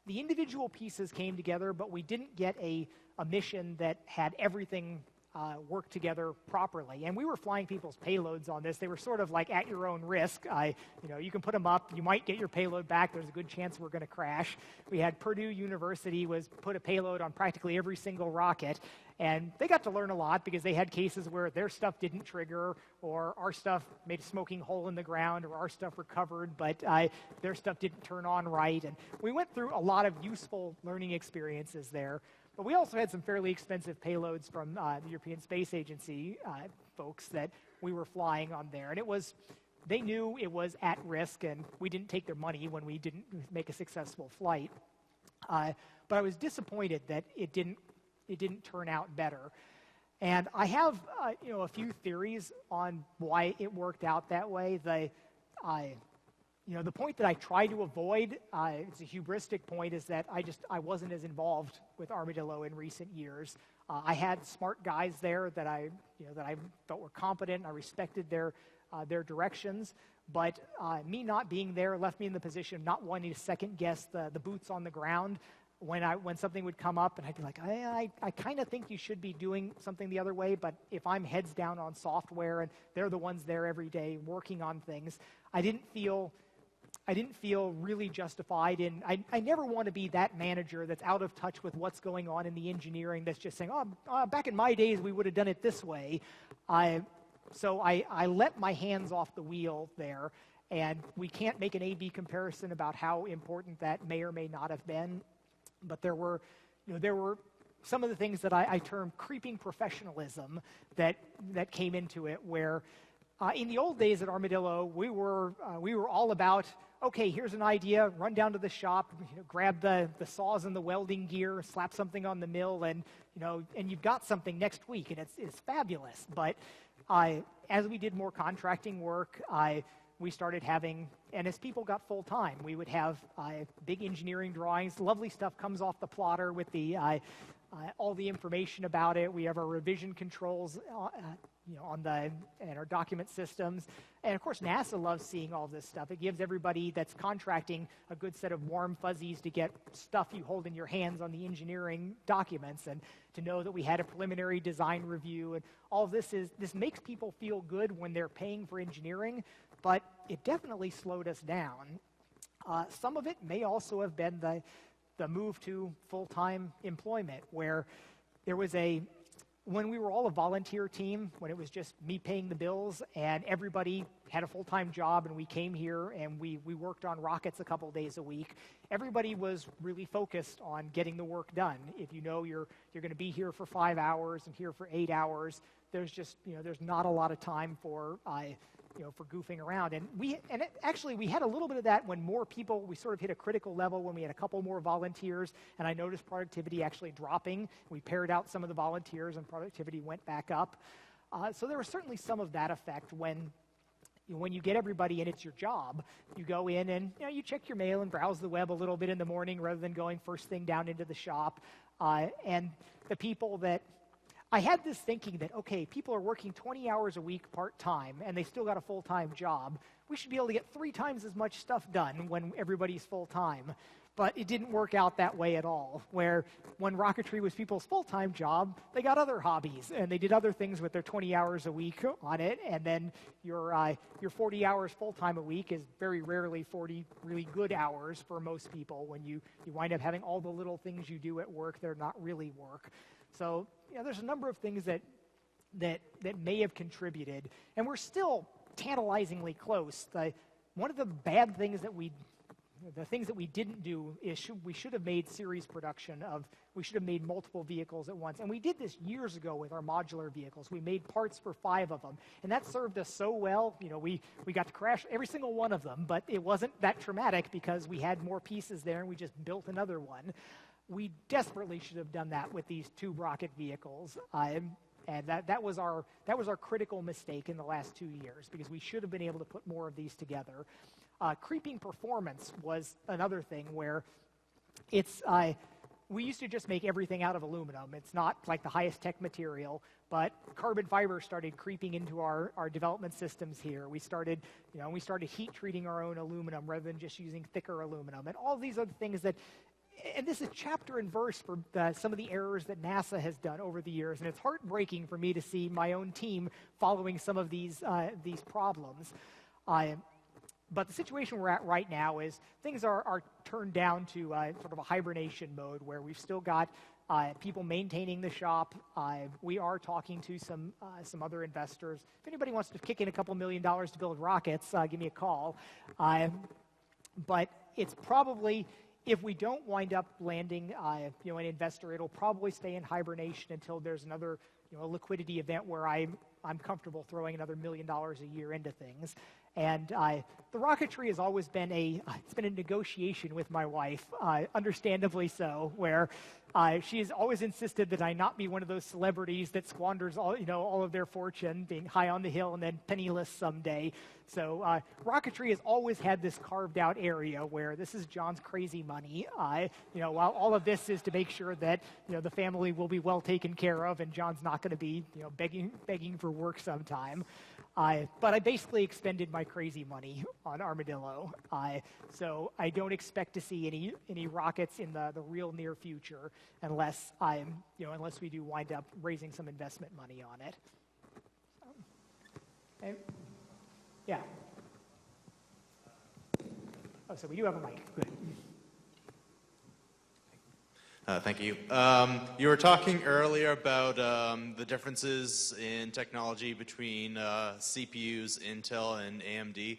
The individual pieces came together, but we didn't get a mission that had everything work together properly. And we were flying people's payloads on this. They were sort of like at your own risk. You can put them up. You might get your payload back. There's a good chance we're going to crash. We had Purdue University put a payload on practically every single rocket. And they got to learn a lot because they had cases where their stuff didn't trigger, or our stuff made a smoking hole in the ground, or our stuff recovered, but their stuff didn't turn on right. And we went through a lot of useful learning experiences there. But we also had some fairly expensive payloads from the European Space Agency folks that we were flying on there. And they knew it was at risk, and we didn't take their money when we didn't make a successful flight. But I was disappointed that it didn't turn out better. And I have a few theories on why it worked out that way. The point that I try to avoid, it's a hubristic point, is that I wasn't as involved with Armadillo in recent years. I had smart guys there that I felt were competent. I respected their directions, but me not being there left me in the position of not wanting to second guess the boots on the ground when something would come up, and I'd be like, I kind of think you should be doing something the other way, but if I'm heads down on software and they're the ones there every day working on things, I didn't feel really justified in. I never want to be that manager that's out of touch with what's going on in the engineering, that's just saying, back in my days we would have done it this way. So I let my hands off the wheel there, and we can't make an A-B comparison about how important that may or may not have been. But there were some of the things that I term creeping professionalism that came into it, where in the old days at Armadillo, we were all about, okay, here's an idea, run down to the shop, grab the saws and the welding gear, slap something on the mill, and you've got something next week, and it's fabulous. But as we did more contracting work, we started having, and as people got full-time, we would have big engineering drawings. Lovely stuff comes off the plotter with all the information about it. We have our revision controls and our document systems. And of course, NASA loves seeing all this stuff. It gives everybody that's contracting a good set of warm fuzzies to get stuff you hold in your hands on the engineering documents, and to know that we had a preliminary design review. And all this makes people feel good when they're paying for engineering, but it definitely slowed us down. Some of it may also have been the move to full-time employment, where there was when we were all a volunteer team, when it was just me paying the bills and everybody had a full-time job, and we came here and we worked on rockets a couple days a week, everybody was really focused on getting the work done. If you know you're going to be here for 5 hours and here for 8 hours, there's just there's not a lot of time for goofing around. And we had a little bit of that when more people, we sort of hit a critical level when we had a couple more volunteers, and I noticed productivity actually dropping. We paired out some of the volunteers and productivity went back up. So there was certainly some of that effect when you get everybody and it's your job. You go in and you check your mail and browse the web a little bit in the morning rather than going first thing down into the shop. And the people that I had this thinking that, okay, people are working 20 hours a week part-time, and they still got a full-time job. We should be able to get 3 times as much stuff done when everybody's full-time. But it didn't work out that way at all, where when rocketry was people's full-time job, they got other hobbies, and they did other things with their 20 hours a week on it, and then your 40 hours full-time a week is very rarely 40 really good hours for most people when you wind up having all the little things you do at work that are not really work. So there's a number of things that may have contributed, and we're still tantalizingly close. One of the bad things the things that we didn't do is we should have made series production we should have made multiple vehicles at once. And we did this years ago with our modular vehicles. We made parts for 5 of them. And that served us so well. We got to crash every single one of them, but it wasn't that traumatic because we had more pieces there and we just built another one. We desperately should have done that with these 2 rocket vehicles. And that was our critical mistake in the last 2 years, because we should have been able to put more of these together. Creeping performance was another thing where we used to just make everything out of aluminum. It's not like the highest tech material, but carbon fiber started creeping into our development systems here. We started heat treating our own aluminum rather than just using thicker aluminum, and all these other things that. And this is chapter and verse for some of the errors that NASA has done over the years, and it's heartbreaking for me to see my own team following some of these problems. But the situation we're at right now is things are turned down to sort of a hibernation mode where we've still got people maintaining the shop. We are talking to some other investors. If anybody wants to kick in a couple $1 million to build rockets, give me a call. But it's probably, if we don't wind up landing an investor, it'll probably stay in hibernation until there's another liquidity event where I'm comfortable throwing another $1 million a year into things. And the rocketry has always been it's been a negotiation with my wife, understandably so, where she has always insisted that I not be one of those celebrities that squanders all of their fortune being high on the hill and then penniless someday. So rocketry has always had this carved out area where this is John's crazy money. While all of this is to make sure that the family will be well taken care of and John's not going to be begging for work sometime. But I basically expended my crazy money on Armadillo, so I don't expect to see any rockets in the real near future unless we do wind up raising some investment money on it. Okay. Yeah. Oh, so we do have a mic. Good. Thank you. You were talking earlier about the differences in technology between CPUs, Intel, and AMD.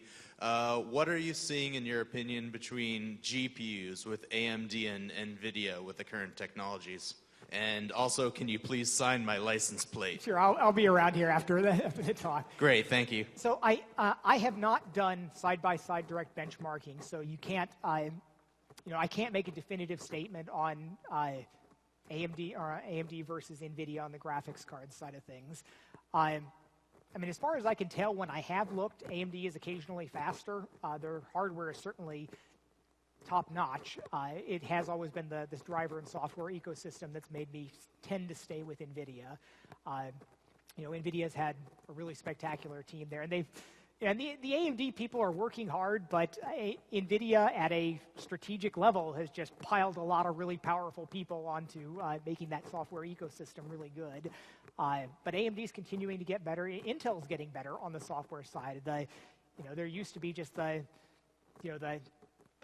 What are you seeing, in your opinion, between GPUs with AMD and NVIDIA with the current technologies? And also, can you please sign my license plate? Sure, I'll be around here after the talk. Great, thank you. So I have not done side-by-side direct benchmarking, so you can't. I can't make a definitive statement on AMD versus NVIDIA on the graphics card side of things. As far as I can tell, when I have looked, AMD is occasionally faster. Their hardware is certainly top-notch. It has always been this driver and software ecosystem that's made me tend to stay with NVIDIA. NVIDIA's had a really spectacular team there, and the AMD people are working hard, but NVIDIA at a strategic level has just piled a lot of really powerful people onto making that software ecosystem really good. But AMD's continuing to get better. Intel's getting better on the software side. There used to be just the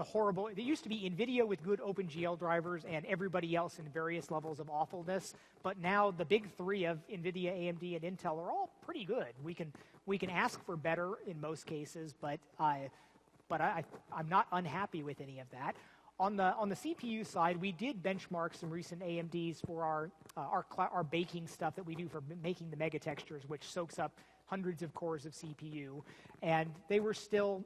horrible. There used to be NVIDIA with good OpenGL drivers and everybody else in various levels of awfulness. But now the big three of NVIDIA, AMD, and Intel are all pretty good. We can ask for better in most cases, but I'm not unhappy with any of that. On the CPU side, we did benchmark some recent AMDs for our baking stuff that we do for making the mega textures, which soaks up hundreds of cores of CPU, and they were still.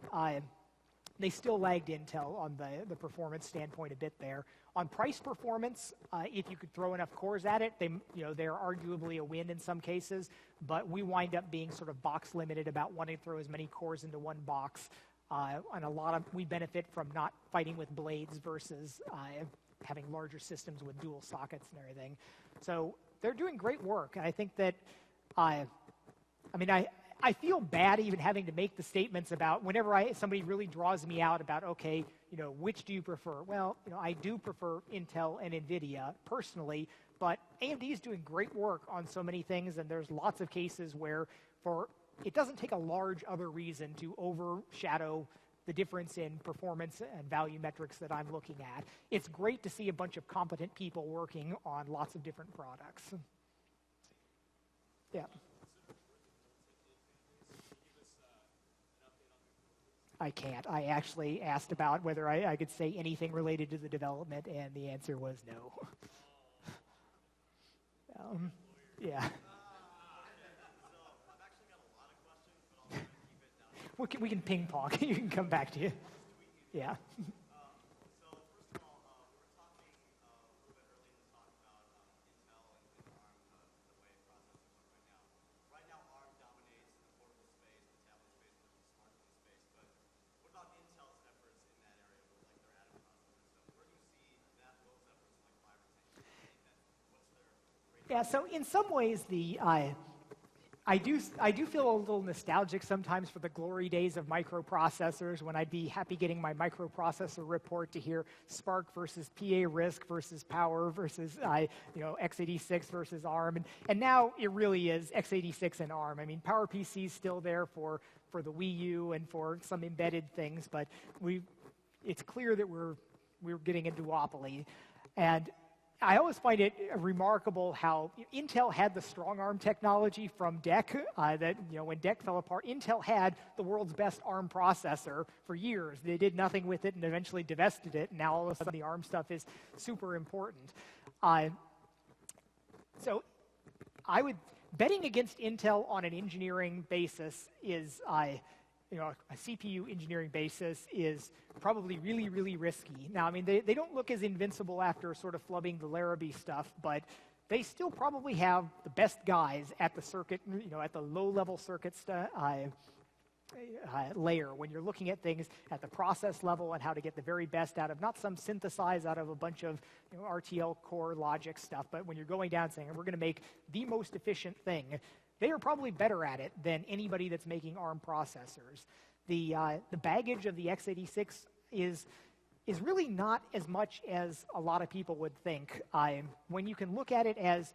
They still lagged Intel on the performance standpoint a bit there. On price performance, if you could throw enough cores at it, they're arguably a win in some cases, but we wind up being sort of box limited about wanting to throw as many cores into one box. And we benefit from not fighting with blades versus having larger systems with dual sockets and everything. So they're doing great work. And I think that, I feel bad even having to make the statements about whenever somebody really draws me out about, okay, which do you prefer? Well, I do prefer Intel and NVIDIA personally, but AMD is doing great work on so many things, and there's lots of cases where it doesn't take a large other reason to overshadow the difference in performance and value metrics that I'm looking at. It's great to see a bunch of competent people working on lots of different products. Yeah. I can't. I actually asked about whether I could say anything related to the development, and the answer was no. Yeah. We can ping pong. You can come back to you. Yeah. So first of all, we were talking a little bit early in the talk about Intel and ARM, the way processors work right now. Right now, ARM dominates the portable space, the tablet space, the smartphone space. But what about Intel's efforts in that area with like their Atom processor stuff? Where do you see those efforts in like 5 or 10 years? What's their great? Yeah. So in some ways, I do feel a little nostalgic sometimes for the glory days of microprocessors, when I'd be happy getting my microprocessor report to hear SPARC versus PA RISC versus Power versus x86 versus ARM, and now it really is x86 and ARM. I mean, PowerPC is still there for the Wii U and for some embedded things, but it's clear that we're getting a duopoly. And I always find it remarkable how Intel had the strong ARM technology from DEC. When DEC fell apart, Intel had the world's best ARM processor for years. They did nothing with it and eventually divested it. And now all of a sudden the ARM stuff is super important. So betting against Intel on an engineering basis is a CPU engineering basis is probably really, really risky. Now, I mean, they don't look as invincible after sort of flubbing the Larrabee stuff, but they still probably have the best guys at the circuit, at the low-level circuit layer when you're looking at things at the process level and how to get the very best out of not some synthesize out of a bunch of RTL core logic stuff, but when you're going down saying, we're going to make the most efficient thing, they are probably better at it than anybody that's making ARM processors. The baggage of the x86 is really not as much as a lot of people would think. When you can look at it as,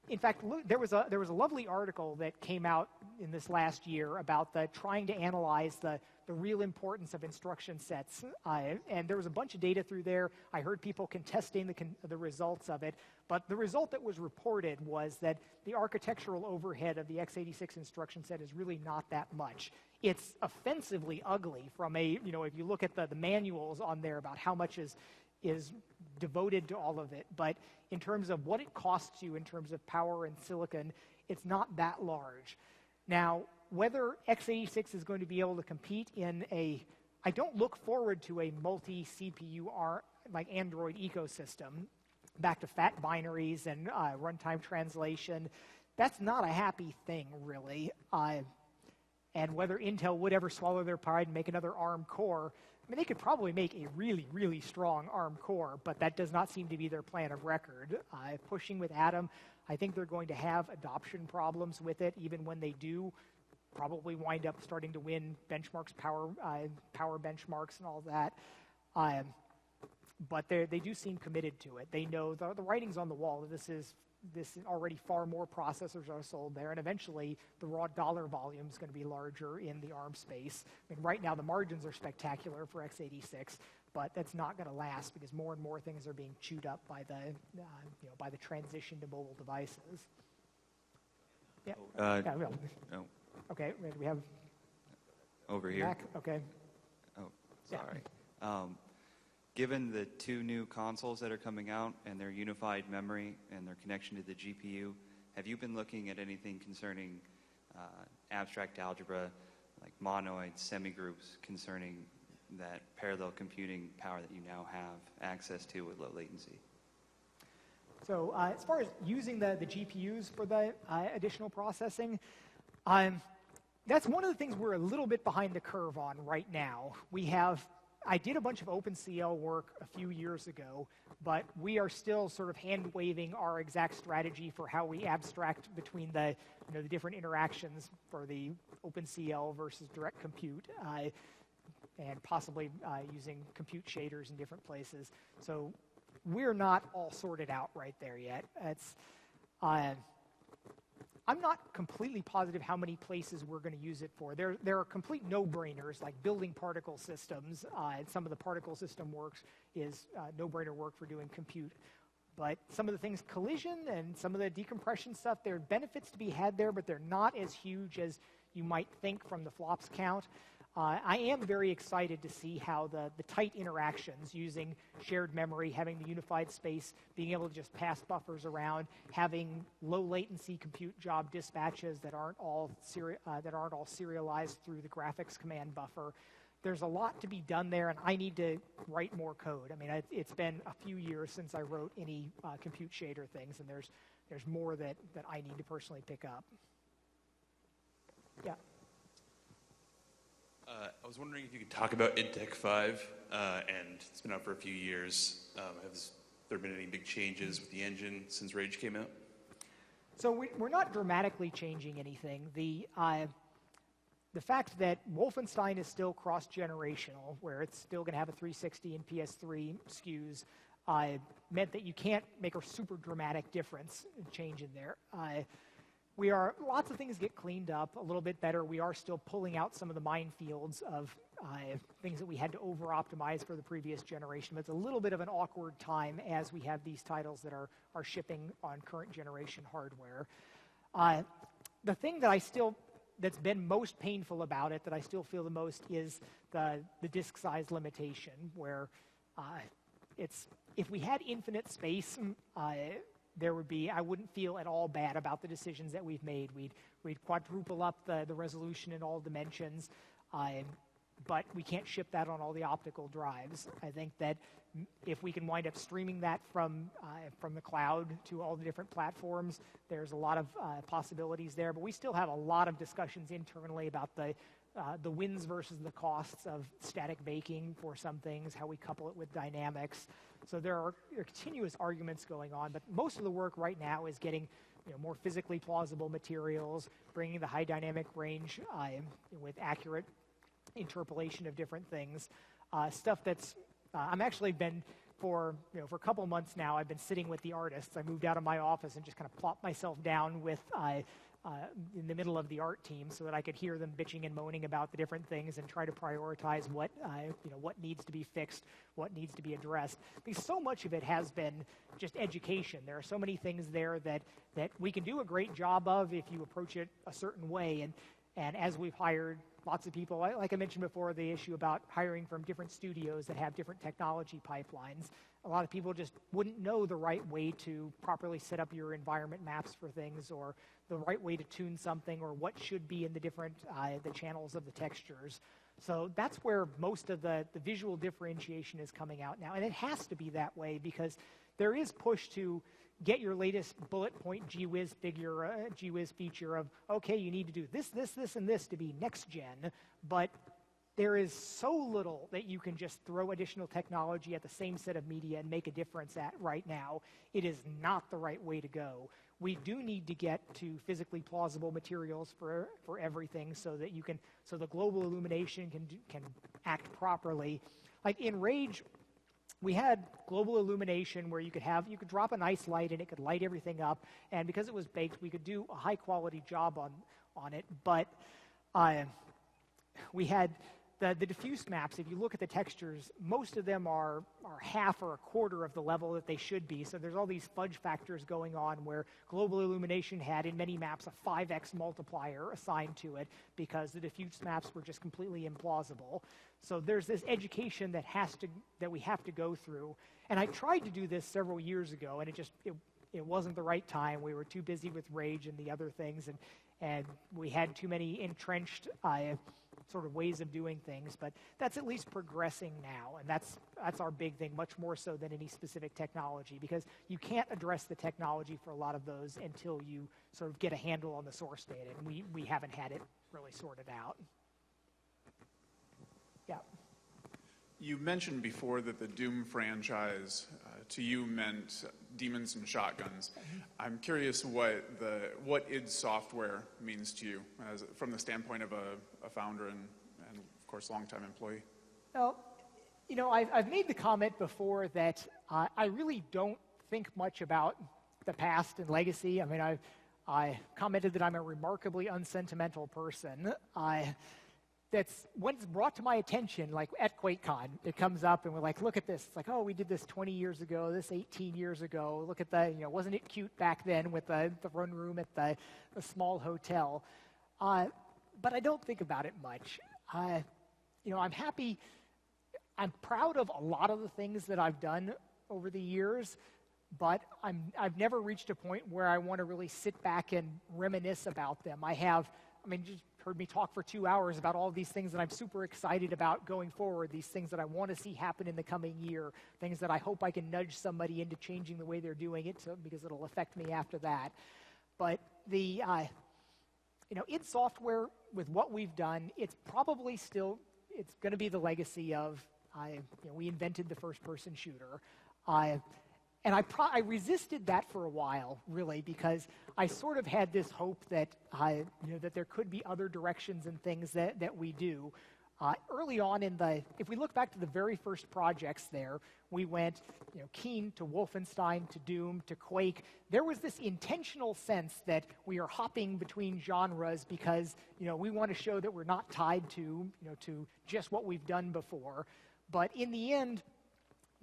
in fact, there was a lovely article that came out in this last year about trying to analyze the real importance of instruction sets. And there was a bunch of data through there. I heard people contesting the results of it. But the result that was reported was that the architectural overhead of the x86 instruction set is really not that much. It's offensively ugly from if you look at the manuals on there about how much is devoted to all of it. But in terms of what it costs you in terms of power and silicon, it's not that large. Now, whether x86 is going to be able to compete in I don't look forward to a multi-CPU like Android ecosystem, back to fat binaries and runtime translation. That's not a happy thing, really. And whether Intel would ever swallow their pride and make another ARM core, I mean, they could probably make a really, really strong ARM core, but that does not seem to be their plan of record. Pushing with Atom, I think they're going to have adoption problems with it, even when they do probably wind up starting to win benchmarks, power benchmarks and all that. But they do seem committed to it. They know the writing's on the wall. This already far more processors are sold there, and eventually the raw dollar volume is going to be larger in the ARM space. I mean, right now the margins are spectacular for x86, but that's not going to last because more and more things are being chewed up by the transition to mobile devices. Yeah. No. Okay. We have over here. Mac? Okay. Oh, sorry. Yeah. Given the 2 new consoles that are coming out and their unified memory and their connection to the GPU, have you been looking at anything concerning abstract algebra, like monoids, semigroups, concerning that parallel computing power that you now have access to with low latency? So as far as using the GPUs for the additional processing, that's one of the things we're a little bit behind the curve on right now. We have I did a bunch of OpenCL work a few years ago, but we are still sort of hand-waving our exact strategy for how we abstract between the different interactions for the OpenCL versus direct compute, and possibly using compute shaders in different places. So we're not all sorted out right there yet. I'm not completely positive how many places we're going to use it for. There are complete no-brainers, like building particle systems, and some of the particle system works is no-brainer work for doing compute. But some of the things, collision and some of the decompression stuff, there are benefits to be had there, but they're not as huge as you might think from the flops count. I am very excited to see how the tight interactions using shared memory, having the unified space, being able to just pass buffers around, having low latency compute job dispatches that aren't all serialized through the graphics command buffer. There's a lot to be done there, and I need to write more code. I mean, it's been a few years since I wrote any compute shader things, and there's more that I need to personally pick up. Yeah. I was wondering if you could talk about InTech 5, and it's been out for a few years. Has there been any big changes with the engine since Rage came out? So we're not dramatically changing anything. The fact that Wolfenstein is still cross-generational, where it's still going to have a 360 and PS3 SKUs, meant that you can't make a super dramatic difference change in there. Lots of things get cleaned up a little bit better. We are still pulling out some of the minefields of things that we had to over-optimize for the previous generation. But it's a little bit of an awkward time as we have these titles that are shipping on current generation hardware. The thing that's been most painful about it, that I still feel the most, is the disk size limitation, where if we had infinite space, I wouldn't feel at all bad about the decisions that we've made. We'd quadruple up the resolution in all dimensions, but we can't ship that on all the optical drives. I think that if we can wind up streaming that from the cloud to all the different platforms, there's a lot of possibilities there. But we still have a lot of discussions internally about the wins versus the costs of static baking for some things, how we couple it with dynamics. So there are continuous arguments going on, but most of the work right now is getting more physically plausible materials, bringing the high dynamic range with accurate interpolation of different things. Stuff that's I'm actually been for a couple months now. I've been sitting with the artists. I moved out of my office and just kind of plopped myself down with in the middle of the art team so that I could hear them bitching and moaning about the different things and try to prioritize what needs to be fixed, what needs to be addressed. Because so much of it has been just education. There are so many things there that we can do a great job of if you approach it a certain way. And as we've hired lots of people, like I mentioned before, the issue about hiring from different studios that have different technology pipelines, a lot of people just wouldn't know the right way to properly set up your environment maps for things, or the right way to tune something, or what should be in the different the channels of the textures. So that's where most of the visual differentiation is coming out now. And it has to be that way because there is push to get your latest bullet point GWiz feature of, okay, you need to do this, this, this, and this to be next gen, but there is so little that you can just throw additional technology at the same set of media and make a difference at right now. It is not the right way to go. We do need to get to physically plausible materials for everything so that the global illumination can act properly. Like in Rage, we had global illumination where you could drop a nice light and it could light everything up, and because it was baked, we could do a high quality job on it. But we had the diffuse maps. If you look at the textures, most of them are half or a quarter of the level that they should be. So there's all these fudge factors going on where global illumination had in many maps a 5x multiplier assigned to it because the diffuse maps were just completely implausible. So there's this education that we have to go through. And I tried to do this several years ago, and it wasn't the right time. We were too busy with Rage and the other things, and we had too many entrenched sort of ways of doing things. But that's at least progressing now, and that's our big thing, much more so than any specific technology, because you can't address the technology for a lot of those until you sort of get a handle on the source data, and we haven't had it really sorted out. Yeah. You mentioned before that the Doom franchise to you meant demons and shotguns. I'm curious what id Software means to you from the standpoint of a founder and of course, longtime employee. Well, I've made the comment before that I really don't think much about the past and legacy. I mean, I commented that I'm a remarkably unsentimental person. That's when it's brought to my attention, like at Quakecon, it comes up and we're like, look at this. It's like, oh, we did this 20 years ago, this 18 years ago. Look at the, wasn't it cute back then with the run room at the small hotel? But I don't think about it much. I'm happy. I'm proud of a lot of the things that I've done over the years, but I've never reached a point where I want to really sit back and reminisce about them. Just heard me talk for 2 hours about all these things that I'm super excited about going forward, these things that I want to see happen in the coming year, things that I hope I can nudge somebody into changing the way they're doing it because it'll affect me after that. But the, id Software, with what we've done, it's probably still, it's going to be the legacy of, we invented the first-person shooter. And I resisted that for a while, really, because I sort of had this hope that that there could be other directions and things that we do. Early on if we look back to the very first projects there, we went, Keen to Wolfenstein to Doom to Quake. There was this intentional sense that we are hopping between genres because, we want to show that we're not tied to just what we've done before. But in the end,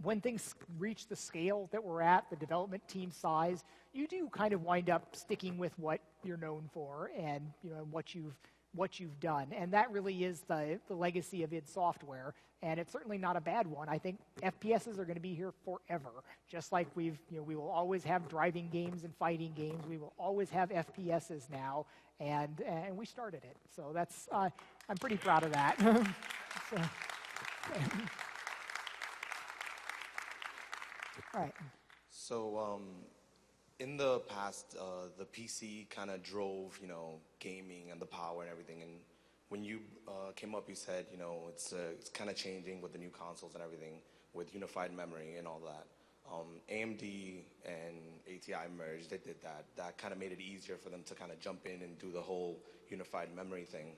when things reach the scale that we're at, the development team size, you do kind of wind up sticking with what you're known for and what you've done. And that really is the legacy of id Software, and it's certainly not a bad one. I think FPSs are going to be here forever. Just like we will always have driving games and fighting games. We will always have FPSs now, and we started it. So that's I'm pretty proud of that. So, all right. So, in the past, the PC kind of drove, gaming and the power and everything. And when you came up, you said, it's kind of changing with the new consoles and everything, with unified memory and all that. AMD and ATI merged. They did that. That kind of made it easier for them to kind of jump in and do the whole unified memory thing.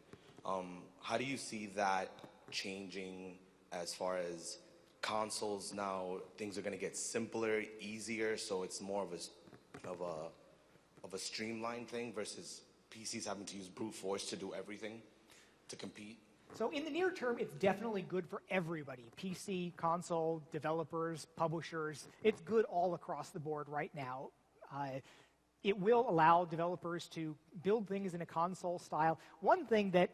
How do you see that changing as far as consoles now? Things are going to get simpler, easier, so it's more of a streamlined thing versus PCs having to use brute force to do everything to compete. So in the near term, it's definitely good for everybody. PC, console, developers, publishers. It's good all across the board right now. It will allow developers to build things in a console style. One thing that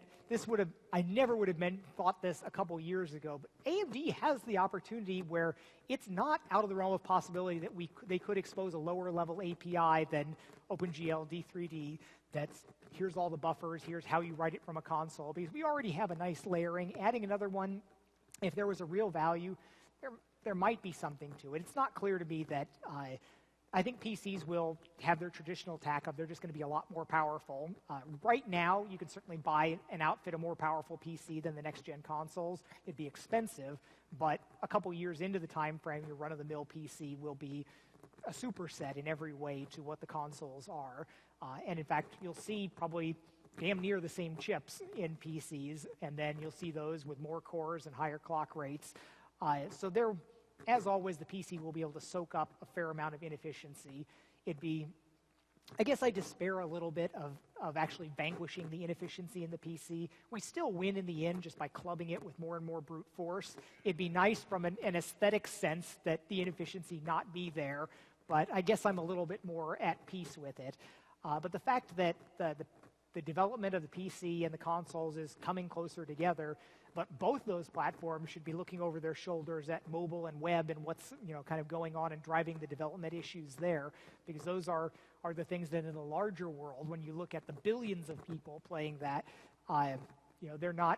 I never would have thought this a couple years ago, but AMD has the opportunity where it's not out of the realm of possibility that they could expose a lower level API than OpenGL D3D that's here's all the buffers, here's how you write it from a console, because we already have a nice layering. Adding another one, if there was a real value, there might be something to it. It's not clear to me that I think PCs will have their traditional tack of they're just going to be a lot more powerful. Right now, you can certainly buy and outfit a more powerful PC than the next-gen consoles. It'd be expensive, but a couple years into the time frame, your run-of-the-mill PC will be a superset in every way to what the consoles are. And in fact, you'll see probably damn near the same chips in PCs, and then you'll see those with more cores and higher clock rates. So they're, as always, the PC will be able to soak up a fair amount of inefficiency. I guess I despair a little bit of actually vanquishing the inefficiency in the PC. We still win in the end just by clubbing it with more and more brute force. It'd be nice from an aesthetic sense that the inefficiency not be there, but I guess I'm a little bit more at peace with it. But the fact that the development of the PC and the consoles is coming closer together, but both those platforms should be looking over their shoulders at mobile and web and what's kind of going on and driving the development issues there, because those are the things that in a larger world, when you look at the billions of people playing that,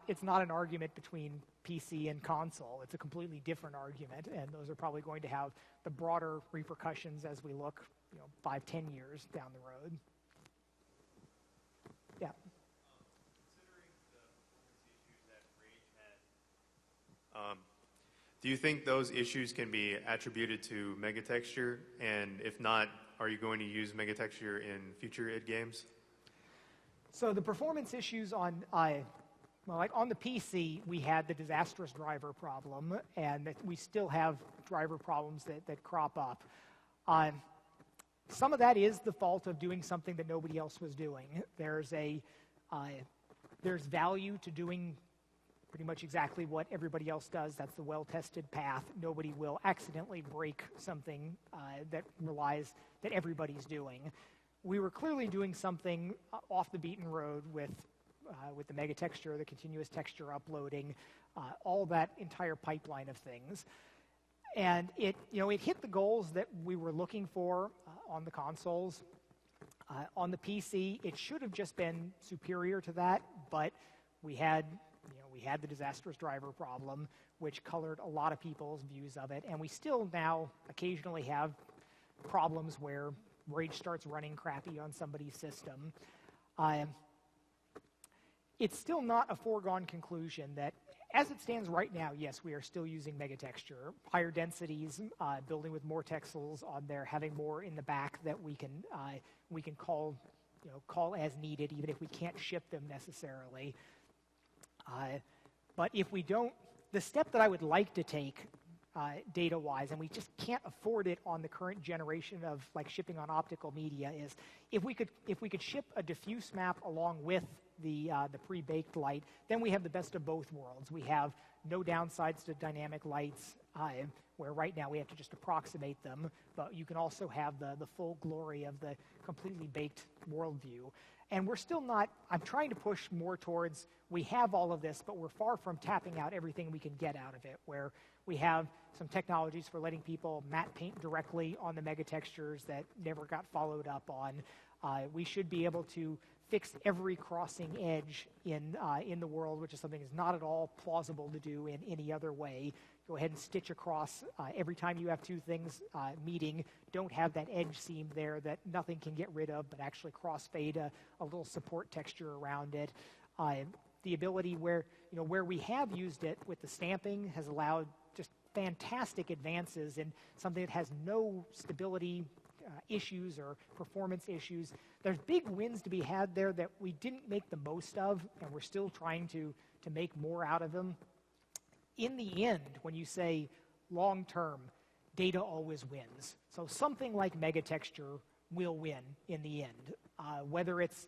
it's not an argument between PC and console. It's a completely different argument, and those are probably going to have the broader repercussions as we look 5-10 years down the road. Yeah. Considering the performance issues that Rage had, Do you think those issues can be attributed to megatexture? And if not, are you going to use megatexture in future id games? So the performance issues on, like on the PC, we had the disastrous driver problem, and we still have driver problems that crop up. Some of that is the fault of doing something that nobody else was doing. There's value to doing pretty much exactly what everybody else does. That's the well-tested path. Nobody will accidentally break something that everybody's doing. We were clearly doing something off the beaten road with the megatexture, the continuous texture uploading, all that entire pipeline of things. And it hit the goals that we were looking for on the consoles. On the PC, it should have just been superior to that, but we had the disastrous driver problem, which colored a lot of people's views of it, and we still now occasionally have problems where Rage starts running crappy on somebody's system. It's still not a foregone conclusion that, as it stands right now, yes, we are still using megatexture, higher densities, building with more texels on there, having more in the back that we can call as needed, even if we can't ship them necessarily. But if we don't, the step that I would like to take data-wise, and we just can't afford it on the current generation of like shipping on optical media, is if we could ship a diffuse map along with the pre-baked light, then we have the best of both worlds. We have no downsides to dynamic lights, where right now we have to just approximate them, but you can also have the full glory of the completely baked worldview. And we're still not, I'm trying to push more towards, we have all of this, but we're far from tapping out everything we can get out of it, where we have some technologies for letting people matte paint directly on the megatextures that never got followed up on. We should be able to fix every crossing edge in the world, which is something that's not at all plausible to do in any other way. Go ahead and stitch across every time you have two things meeting. Don't have that edge seam there that nothing can get rid of, but actually crossfade a little support texture around it. The ability where we have used it with the stamping has allowed just fantastic advances in something that has no stability issues or performance issues. There's big wins to be had there that we didn't make the most of, and we're still trying to make more out of them. In the end, when you say long-term, data always wins. So something like megatexture will win in the end. Whether it's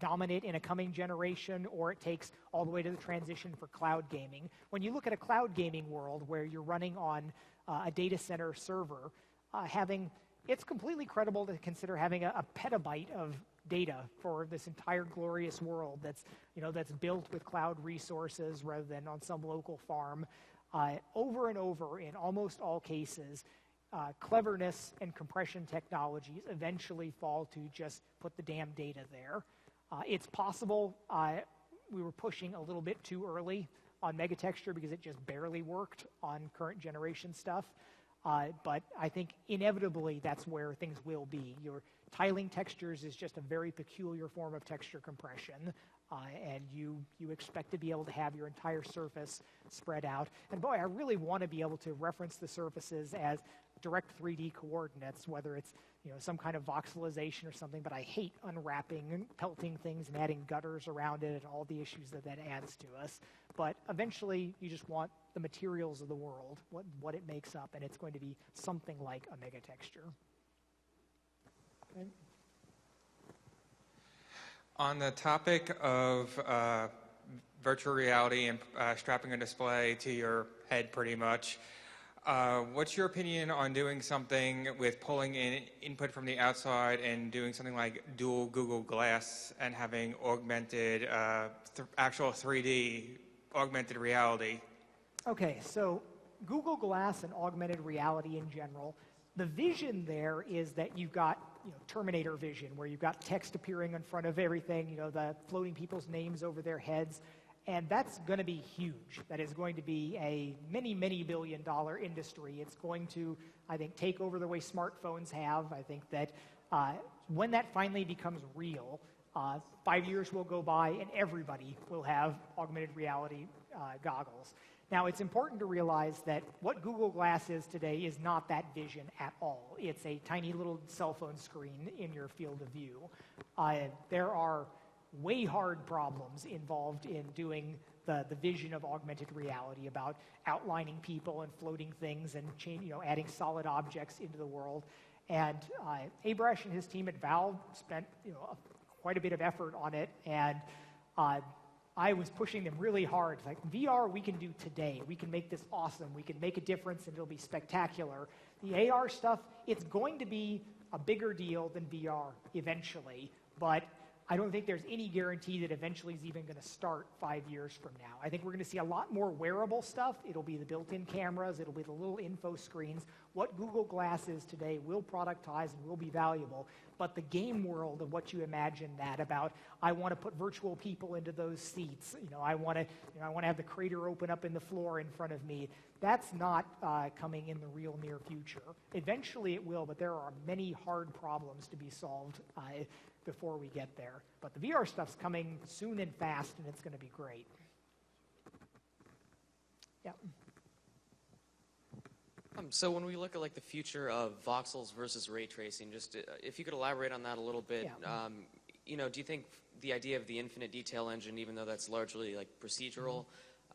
dominant in a coming generation or it takes all the way to the transition for cloud gaming. When you look at a cloud gaming world where you're running on a data center server, it's completely credible to consider having a petabyte of data for this entire glorious world that's built with cloud resources rather than on some local farm. Over and over, in almost all cases, cleverness and compression technologies eventually fall to just put the damn data there. It's possible we were pushing a little bit too early on megatexture because it just barely worked on current generation stuff. But I think inevitably that's where things will be. Your tiling textures is just a very peculiar form of texture compression, and you expect to be able to have your entire surface spread out. And boy, I really want to be able to reference the surfaces as direct 3D coordinates, whether it's some kind of voxelization or something, but I hate unwrapping and pelting things and adding gutters around it and all the issues that adds to us. But eventually, you just want the materials of the world, what it makes up, and it's going to be something like a megatexture. Okay. On the topic of virtual reality and strapping a display to your head pretty much, what's your opinion on doing something with pulling in input from the outside and doing something like dual Google Glass and having augmented, actual 3D augmented reality? Okay, so Google Glass and augmented reality in general, the vision there is that you've got Terminator vision, where you've got text appearing in front of everything, the floating people's names over their heads, and that's going to be huge. That is going to be a many, many billion-dollar industry. It's going to, I think, take over the way smartphones have. I think that when that finally becomes real, 5 years will go by and everybody will have augmented reality goggles. Now, it's important to realize that what Google Glass is today is not that vision at all. It's a tiny little cell phone screen in your field of view. There are way hard problems involved in doing the vision of augmented reality, about outlining people and floating things and adding solid objects into the world. And Abrash and his team at Valve spent quite a bit of effort on it, and I was pushing them really hard. Like, VR we can do today. We can make this awesome. We can make a difference and it'll be spectacular. The AR stuff, it's going to be a bigger deal than VR eventually, but I don't think there's any guarantee that eventually is even going to start 5 years from now. I think we're going to see a lot more wearable stuff. It'll be the built-in cameras. It'll be the little info screens. What Google Glass is today will productize and will be valuable. But the game world of what you imagine that about, I want to put virtual people into those seats. I want to have the crater open up in the floor in front of me. That's not coming in the real near future. Eventually it will, but there are many hard problems to be solved before we get there. But the VR stuff's coming soon and fast, and it's going to be great. Yeah. So when we look at the future of voxels versus ray tracing, just if you could elaborate on that a little bit. Yeah. Do you think the idea of the infinite detail engine, even though that's largely procedural,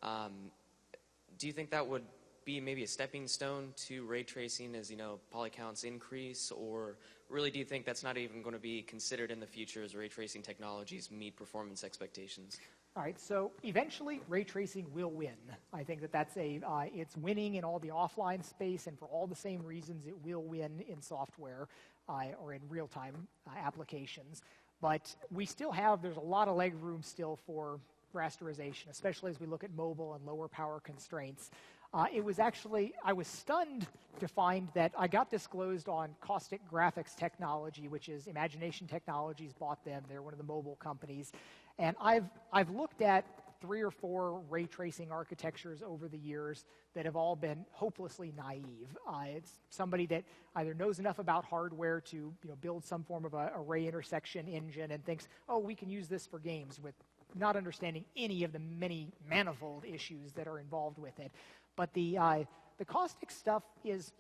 do you think that would be maybe a stepping stone to ray tracing as poly counts increase, or really do you think that's not even going to be considered in the future as ray tracing technologies meet performance expectations? All right, so eventually ray tracing will win. I think that's it's winning in all the offline space, and for all the same reasons it will win in software or in real-time applications. But there's a lot of leg room still for rasterization, especially as we look at mobile and lower power constraints. I was stunned to find that I got disclosed on Caustic Graphics Technology, which is Imagination Technologies bought them. They're one of the mobile companies. And I've looked at 3 or 4 ray tracing architectures over the years that have all been hopelessly naive. It's somebody that either knows enough about hardware to build some form of a ray intersection engine and thinks, oh, we can use this for games, with not understanding any of the many manifold issues that are involved with it. But the caustic stuff is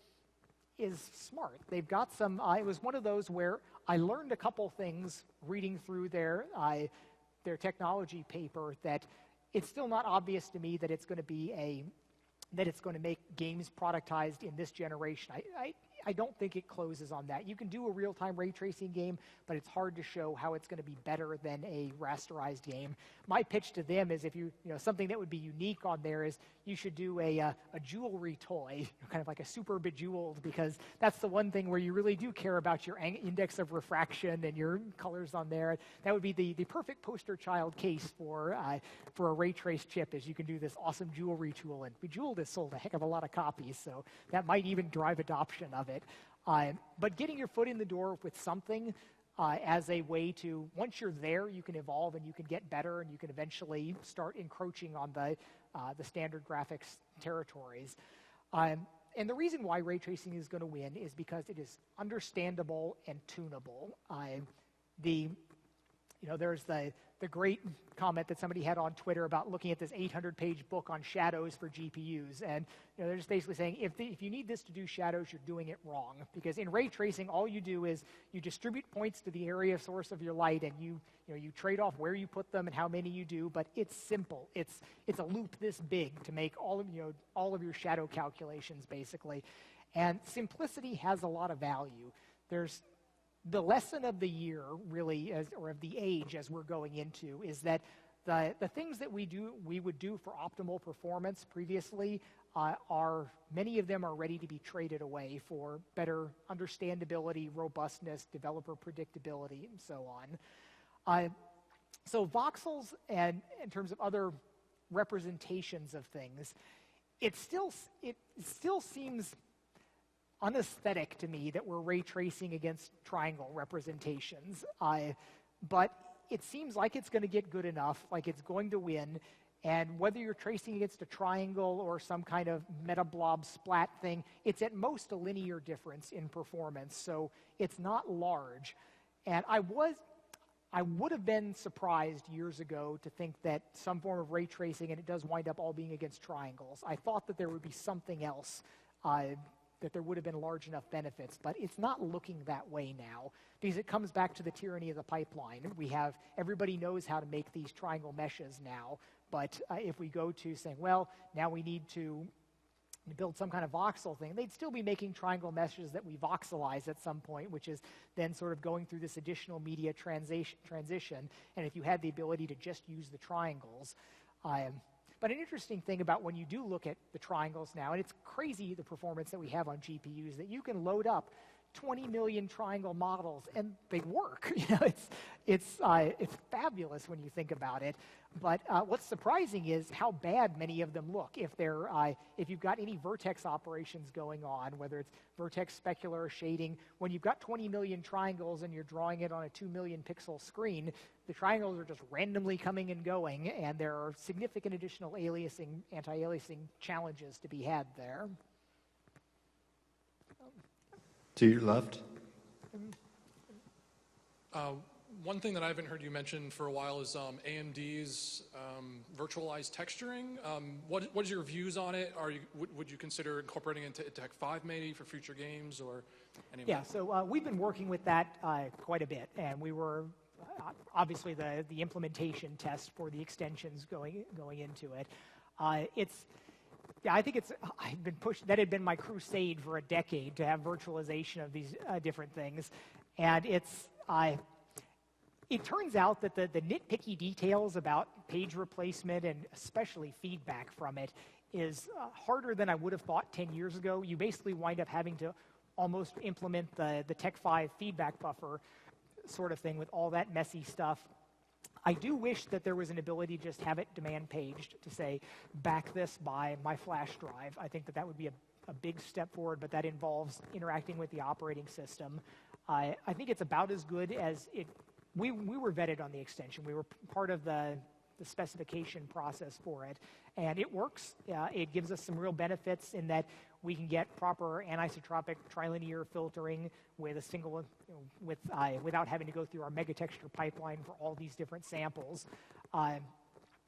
smart. They've got some. It was one of those where I learned a couple things reading through their technology paper that it's still not obvious to me that it's going to make games productized in this generation. I don't think it closes on that. You can do a real-time ray tracing game, but it's hard to show how it's going to be better than a rasterized game. My pitch to them is something that would be unique on there is you should do a jewelry toy, kind of like a super bejeweled, because that's the one thing where you really do care about your index of refraction and your colors on there. That would be the perfect poster child case for a ray trace chip, is you can do this awesome jewelry tool, and Bejeweled has sold a heck of a lot of copies, so that might even drive adoption of it. But getting your foot in the door with something as a way to, once you're there, you can evolve and you can get better and you can eventually start encroaching on the standard graphics territories. And the reason why ray tracing is going to win is because it is understandable and tunable. There's the great comment that somebody had on Twitter about looking at this 800-page book on shadows for GPUs, and they're just basically saying if you need this to do shadows, you're doing it wrong, because in ray tracing, all you do is you distribute points to the area source of your light, and you trade off where you put them and how many you do, but it's simple. It's a loop this big to make all of your shadow calculations basically, and simplicity has a lot of value. There's the lesson of the year, really, or of the age as we're going into, is that the things that we would do for optimal performance previously many of them are ready to be traded away for better understandability, robustness, developer predictability, and so on. So voxels, and in terms of other representations of things, it still seems unaesthetic to me that we're ray tracing against triangle representations. But it seems like it's going to get good enough, like it's going to win, and whether you're tracing against a triangle or some kind of meta blob splat thing, it's at most a linear difference in performance, so it's not large. And I would have been surprised years ago to think that some form of ray tracing, and it does wind up all being against triangles. I thought that there would be something else, that there would have been large enough benefits, but it's not looking that way now, because it comes back to the tyranny of the pipeline. Everybody knows how to make these triangle meshes now, but if we go to saying, well, now we need to build some kind of voxel thing, they'd still be making triangle meshes that we voxelize at some point, which is then sort of going through this additional media transition. And if you had the ability to just use the triangles. But an interesting thing about when you do look at the triangles now, and it's crazy the performance that we have on GPUs, that you can load up 20 million triangle models and they work. It's fabulous when you think about it. But what's surprising is how bad many of them look. If you've got any vertex operations going on, whether it's vertex specular or shading, when you've got 20 million triangles and you're drawing it on a 2 million pixel screen, the triangles are just randomly coming and going, and there are significant additional anti-aliasing challenges to be had there. To your left. One thing that I haven't heard you mention for a while is AMD's virtualized texturing. What is your views on it? Would you consider incorporating it into Tech 5 maybe for future games or any of that? Yeah, so we've been working with that quite a bit, and we were obviously the implementation test for the extensions going into it. I think I've been pushed. That had been my crusade for a decade to have virtualization of these different things, and it turns out that the nitpicky details about page replacement and especially feedback from it is harder than I would have thought 10 years ago. You basically wind up having to almost implement the Tech 5 feedback buffer sort of thing with all that messy stuff. I do wish that there was an ability to just have it demand paged to say, back this by my flash drive. I think that would be a big step forward, but that involves interacting with the operating system. I think it's about as good as it. We were vetted on the extension. We were part of the specification process for it, and it works. It gives us some real benefits in that we can get proper anisotropic trilinear filtering with a single, without having to go through our megatexture pipeline for all these different samples.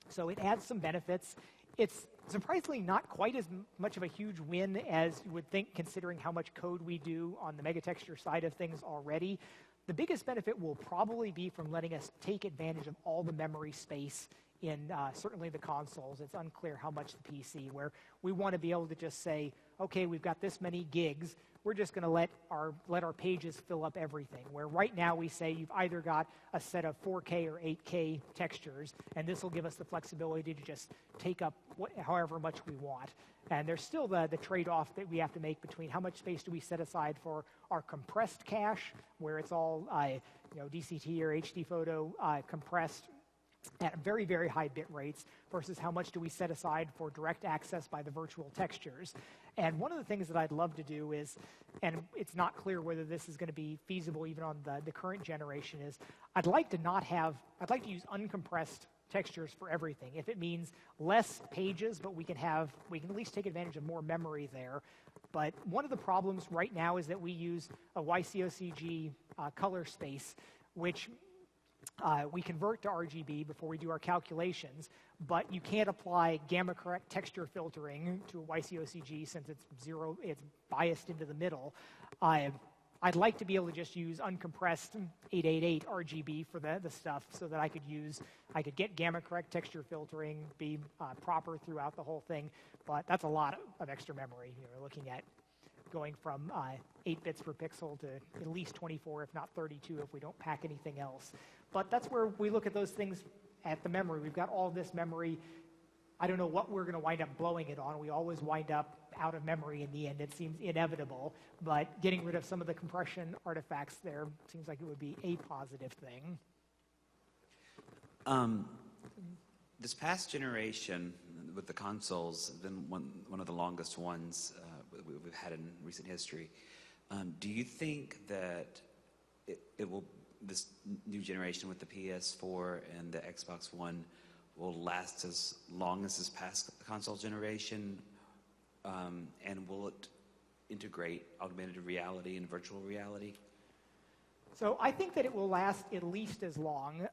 So it adds some benefits. It's surprisingly not quite as much of a huge win as you would think, considering how much code we do on the megatexture side of things already. The biggest benefit will probably be from letting us take advantage of all the memory space in certainly the consoles. It's unclear how much the PC, where we want to be able to just say, okay, we've got this many gigs, we're just going to let our pages fill up everything. Where right now we say you've either got a set of 4K or 8K textures, and this will give us the flexibility to just take up however much we want. And there's still the trade-off that we have to make between how much space do we set aside for our compressed cache, where it's all DCT or HD photo compressed at very, very high bit rates, versus how much do we set aside for direct access by the virtual textures. And one of the things that I'd love to do is, and it's not clear whether this is going to be feasible even on the current generation, is I'd like to use uncompressed textures for everything. If it means less pages, but we can at least take advantage of more memory there. But one of the problems right now is that we use a YCOCG color space, which we convert to RGB before we do our calculations, but you can't apply gamma correct texture filtering to a YCOCG since it's biased into the middle. I'd like to be able to just use uncompressed 888 RGB for the stuff, so that I could get gamma correct texture filtering, be proper throughout the whole thing. But that's a lot of extra memory. We're looking at going from 8 bits per pixel to at least 24, if not 32, if we don't pack anything else. But that's where we look at those things at the memory. We've got all this memory. I don't know what we're going to wind up blowing it on. We always wind up out of memory in the end. It seems inevitable. But getting rid of some of the compression artifacts there seems like it would be a positive thing. This past generation with the consoles has been one of the longest ones we've had in recent history. Do you think that this new generation with the PS4 and the Xbox One will last as long as this past console generation? And will it integrate augmented reality and virtual reality? So I think that it will last at least as long.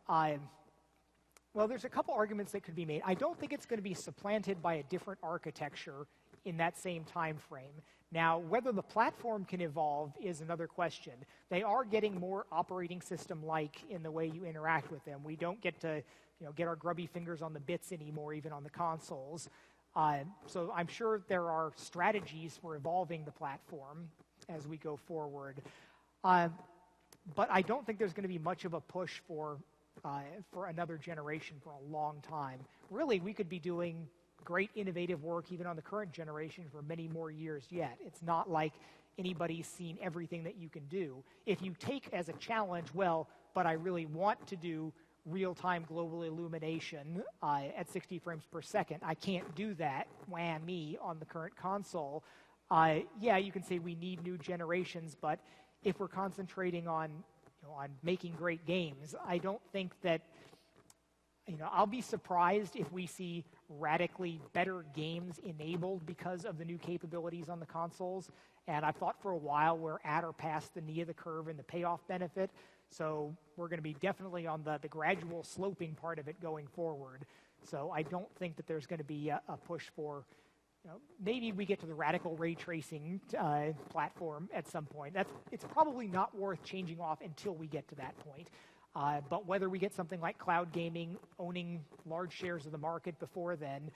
Well, there's a couple arguments that could be made. I don't think it's going to be supplanted by a different architecture in that same time frame. Now, whether the platform can evolve is another question. They are getting more operating system-like in the way you interact with them. We don't get to get our grubby fingers on the bits anymore, even on the consoles. So I'm sure there are strategies for evolving the platform as we go forward. But I don't think there's going to be much of a push for another generation for a long time. Really, we could be doing great innovative work even on the current generation for many more years yet. It's not like anybody's seen everything that you can do. If you take as a challenge, well, but I really want to do real-time global illumination at 60 frames per second, I can't do that, whammy, on the current console. Yeah, you can say we need new generations, but if we're concentrating on making great games, I don't think that, I'll be surprised if we see radically better games enabled because of the new capabilities on the consoles. And I've thought for a while we're at or past the knee of the curve in the payoff benefit. So we're going to be definitely on the gradual sloping part of it going forward. So I don't think that there's going to be a push for, maybe we get to the radical ray tracing platform at some point. It's probably not worth changing off until we get to that point. But whether we get something like cloud gaming owning large shares of the market before then,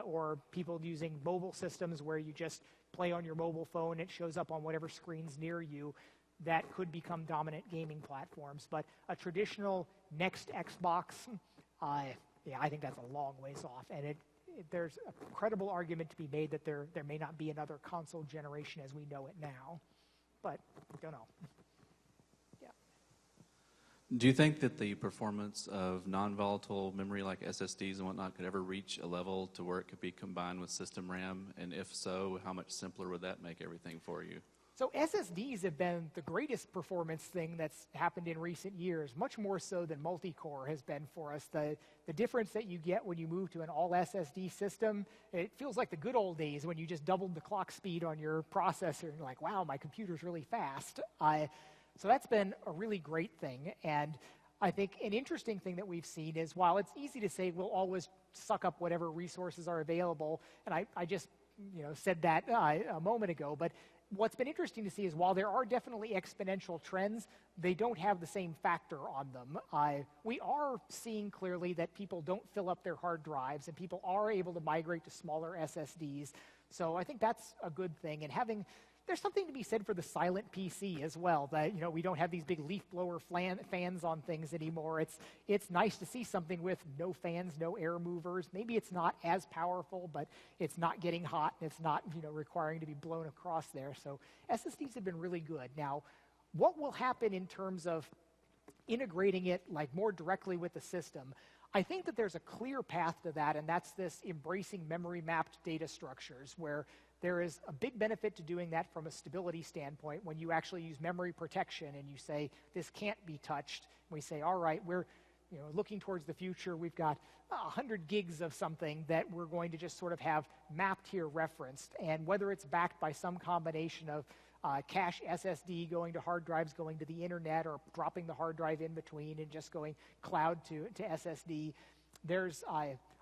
or people using mobile systems where you just play on your mobile phone, it shows up on whatever screen's near you, that could become dominant gaming platforms. But a traditional next Xbox, I think that's a long ways off. And there's a credible argument to be made that there may not be another console generation as we know it now. But I don't know. Do you think that the performance of non-volatile memory like SSDs and whatnot could ever reach a level to where it could be combined with system RAM? And if so, how much simpler would that make everything for you? So SSDs have been the greatest performance thing that's happened in recent years, much more so than multi-core has been for us. The difference that you get when you move to an all SSD system, it feels like the good old days when you just doubled the clock speed on your processor and you're like, wow, my computer's really fast. So that's been a really great thing. And I think an interesting thing that we've seen is while it's easy to say we'll always suck up whatever resources are available, and I just said that a moment ago, but what's been interesting to see is while there are definitely exponential trends, they don't have the same factor on them. We are seeing clearly that people don't fill up their hard drives and people are able to migrate to smaller SSDs. So I think that's a good thing. And there's something to be said for the silent PC as well, that we don't have these big leaf blower fans on things anymore. It's nice to see something with no fans, no air movers. Maybe it's not as powerful, but it's not getting hot and it's not requiring to be blown across there. So SSDs have been really good. Now, what will happen in terms of integrating it more directly with the system? I think that there's a clear path to that, and that's this embracing memory mapped data structures where there is a big benefit to doing that from a stability standpoint when you actually use memory protection and you say, this can't be touched. We say, all right, we're looking towards the future. We've got 100 gigs of something that we're going to just sort of have mapped here referenced. And whether it's backed by some combination of cache SSD going to hard drives going to the internet or dropping the hard drive in between and just going cloud to SSD,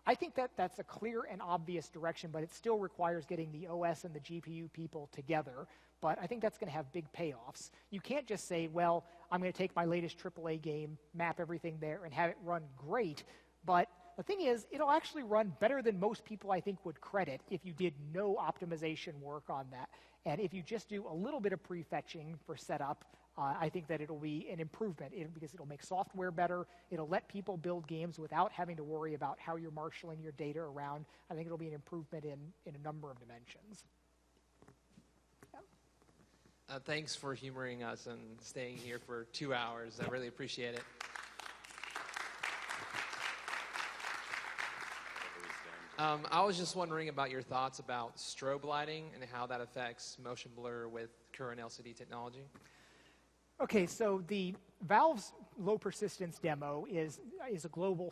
I think that's a clear and obvious direction, but it still requires getting the OS and the GPU people together. But I think that's going to have big payoffs. You can't just say, well, I'm going to take my latest AAA game, map everything there, and have it run great. But the thing is, it'll actually run better than most people, I think, would credit if you did no optimization work on that. And if you just do a little bit of prefetching for setup, I think that it'll be an improvement because it'll make software better. It'll let people build games without having to worry about how you're marshaling your data around. I think it'll be an improvement in a number of dimensions. Yeah. Thanks for humoring us and staying here for 2 hours. I really appreciate it. I was just wondering about your thoughts about strobe lighting and how that affects motion blur with current LCD technology. Okay, so the Valve's low persistence demo is a global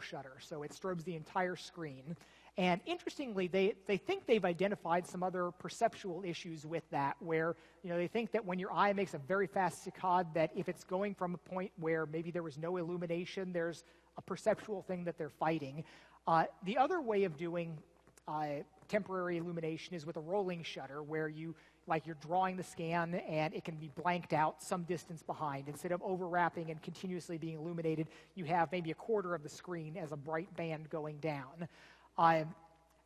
shutter, so it strobes the entire screen. And interestingly, they think they've identified some other perceptual issues with that, where they think that when your eye makes a very fast saccade, that if it's going from a point where maybe there was no illumination, there's a perceptual thing that they're fighting. The other way of doing temporary illumination is with a rolling shutter, where you're drawing the scan and it can be blanked out some distance behind. Instead of overwrapping and continuously being illuminated, you have maybe a quarter of the screen as a bright band going down. I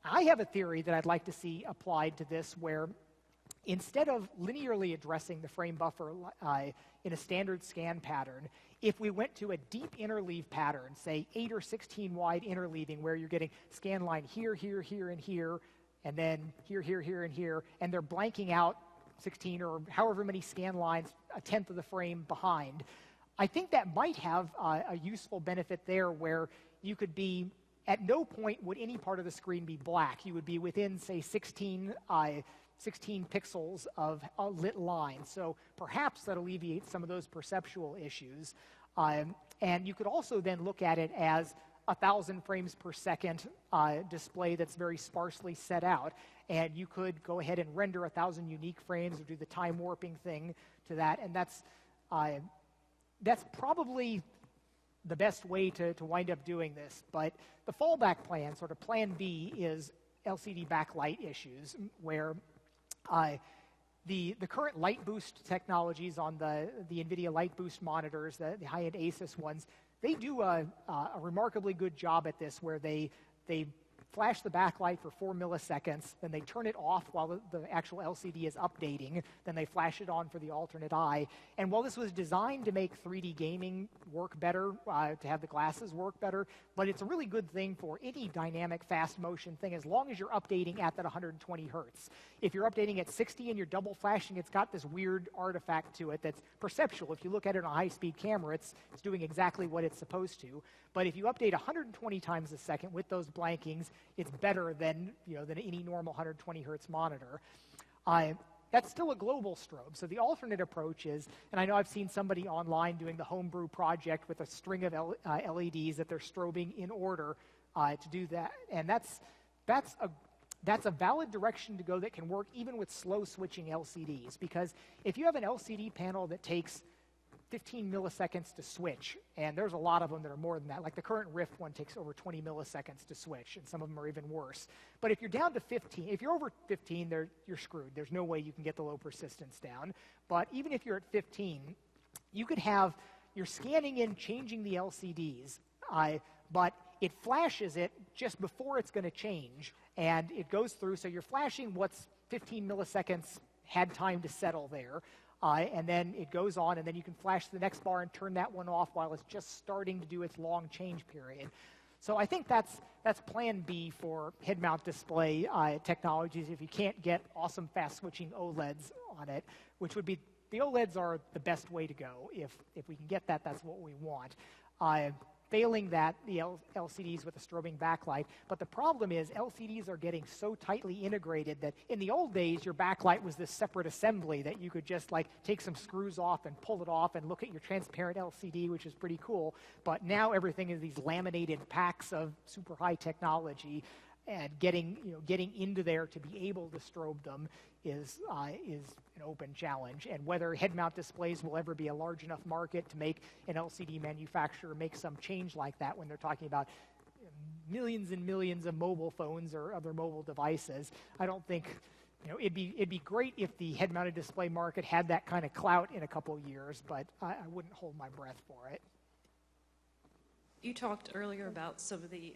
have a theory that I'd like to see applied to this, where instead of linearly addressing the frame buffer in a standard scan pattern, if we went to a deep interleave pattern, say 8 or 16 wide interleaving, where you're getting scan line here, here, here, and here, and then here, here, here, and here, and they're blanking out 16 or however many scan lines, a tenth of the frame behind, I think that might have a useful benefit there, where you could be, at no point would any part of the screen be black. You would be within, say, 16 pixels of a lit line. So perhaps that alleviates some of those perceptual issues. And you could also then look at it as 1,000 frames per second display that's very sparsely set out. And you could go ahead and render 1,000 unique frames or do the time warping thing to that. And that's probably the best way to wind up doing this. But the fallback plan, sort of plan B, is LCD backlight issues, where the current light boost technologies on the NVIDIA light boost monitors, the high-end Asus ones, they do a remarkably good job at this, where they flash the backlight for 4 milliseconds, then they turn it off while the actual LCD is updating, then they flash it on for the alternate eye. And while this was designed to make 3D gaming work better, to have the glasses work better, but it's a really good thing for any dynamic fast motion thing, as long as you're updating at that 120 hertz. If you're updating at 60 and you're double flashing, it's got this weird artifact to it that's perceptual. If you look at it on a high-speed camera, it's doing exactly what it's supposed to. But if you update 120 times a second with those blankings, it's better than any normal 120 hertz monitor. That's still a global strobe. So the alternate approach is, and I know I've seen somebody online doing the homebrew project with a string of LEDs that they're strobing in order to do that. And that's a valid direction to go that can work even with slow switching LCDs. Because if you have an LCD panel that takes 15 milliseconds to switch, and there's a lot of them that are more than that. Like the current Rift one takes over 20 milliseconds to switch, and some of them are even worse. But if you're down to 15, if you're over 15, you're screwed. There's no way you can get the low persistence down. But even if you're at 15, you could have, you're scanning in, changing the LCDs, but it flashes it just before it's going to change, and it goes through, so you're flashing what's 15 milliseconds had time to settle there. And then it goes on, and then you can flash the next bar and turn that one off while it's just starting to do its long change period. So I think that's plan B for head-mount display technologies if you can't get awesome fast-switching OLEDs on it, which would be, the OLEDs are the best way to go. If we can get that, that's what we want. Failing that, the LCDs with a strobing backlight. But the problem is LCDs are getting so tightly integrated that in the old days, your backlight was this separate assembly that you could just take some screws off and pull it off and look at your transparent LCD, which is pretty cool. But now everything is these laminated packs of super high technology, and getting into there to be able to strobe them is an open challenge. And whether head-mount displays will ever be a large enough market to make an LCD manufacturer make some change like that when they're talking about millions and millions of mobile phones or other mobile devices, I don't think, it'd be great if the head-mounted display market had that kind of clout in a couple of years, but I wouldn't hold my breath for it. You talked earlier about some of the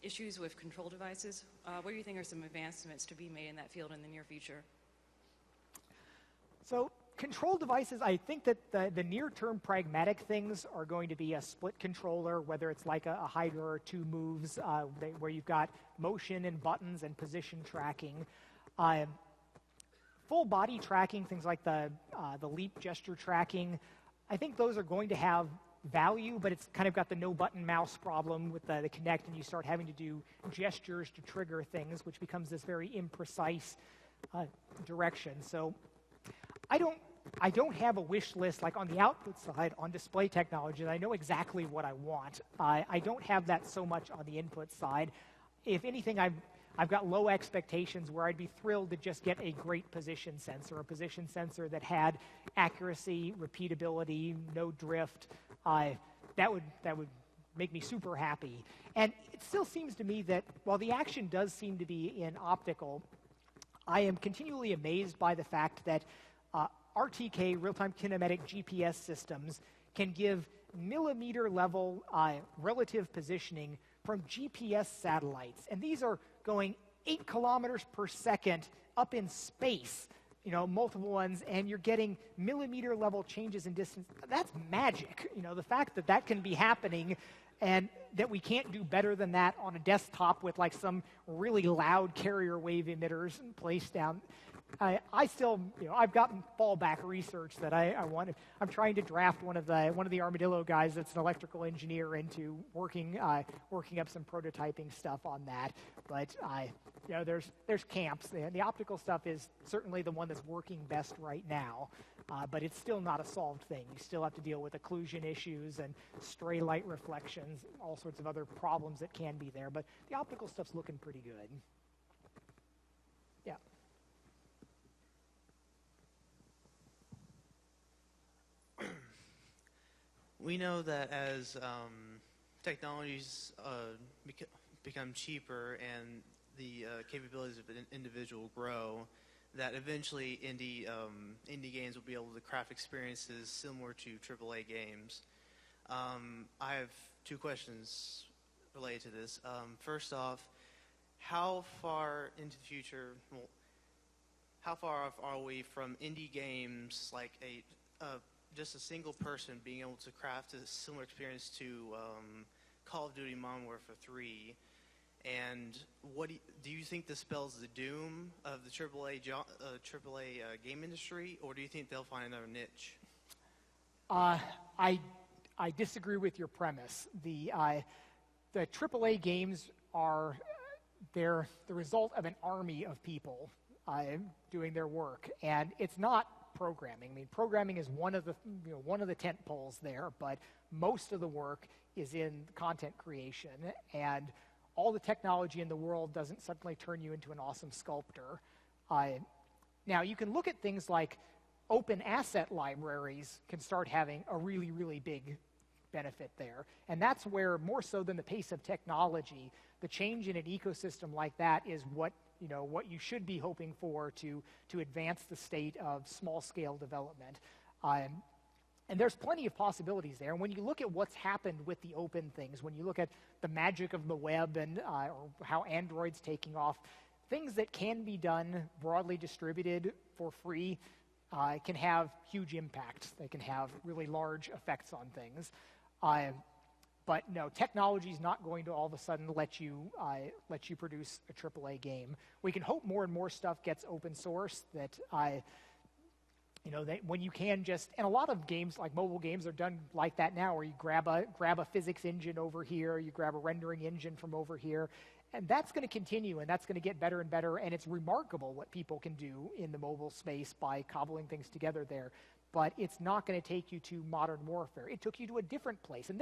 issues with control devices. What do you think are some advancements to be made in that field in the near future? So control devices, I think that the near-term pragmatic things are going to be a split controller, whether it's like a Hydra or two moves, where you've got motion and buttons and position tracking. Full body tracking, things like the leap gesture tracking, I think those are going to have value, but it's kind of got the no button mouse problem with the Kinect, and you start having to do gestures to trigger things, which becomes this very imprecise direction. So I don't have a wish list like on the output side on display technology. I know exactly what I want. I don't have that so much on the input side. If anything, I've got low expectations where I'd be thrilled to just get a great position sensor, a position sensor that had accuracy, repeatability, no drift. That would make me super happy. And it still seems to me that while the action does seem to be in optical, I am continually amazed by the fact that RTK, real-time kinematic GPS systems, can give millimeter-level relative positioning from GPS satellites. And these are going 8 kilometers per second up in space, multiple ones, and you're getting millimeter-level changes in distance. That's magic. The fact that that can be happening and that we can't do better than that on a desktop with like some really loud carrier wave emitters placed down. I still, I've gotten fallback research that I want. I'm trying to draft one of the Armadillo guys that's an electrical engineer into working up some prototyping stuff on that. But there's camps. The optical stuff is certainly the one that's working best right now. But it's still not a solved thing. You still have to deal with occlusion issues and stray light reflections, all sorts of other problems that can be there. But the optical stuff's looking pretty good. Yeah. We know that as technologies become cheaper and the capabilities of an individual grow, that eventually indie games will be able to craft experiences similar to AAA games. I have 2 questions related to this. First off, how far into the future, how far off are we from indie games like just a single person being able to craft a similar experience to Call of Duty Modern Warfare 3? And what do you think this spells the doom of the AAA game industry, or do you think they'll find another niche? I disagree with your premise. The AAA games are they're the result of an army of people doing their work, and it's not programming. I mean, programming is one of the tent poles there, but most of the work is in content creation, and all the technology in the world doesn't suddenly turn you into an awesome sculptor. Now, you can look at things like open asset libraries can start having a really, really big benefit there. And that's where, more so than the pace of technology, the change in an ecosystem like that is what you should be hoping for to advance the state of small-scale development. And there's plenty of possibilities there. And when you look at what's happened with the open things, when you look at the magic of the web and or how Android's taking off, things that can be done broadly distributed for free can have huge impact. They can have really large effects on things. But no, technology is not going to all of a sudden let you produce a AAA game. We can hope more and more stuff gets open source. That when you can just, and a lot of games like mobile games are done like that now, where you grab a physics engine over here, you grab a rendering engine from over here, and that's going to continue, and that's going to get better and better. And it's remarkable what people can do in the mobile space by cobbling things together there. But it's not going to take you to modern warfare. It took you to a different place. And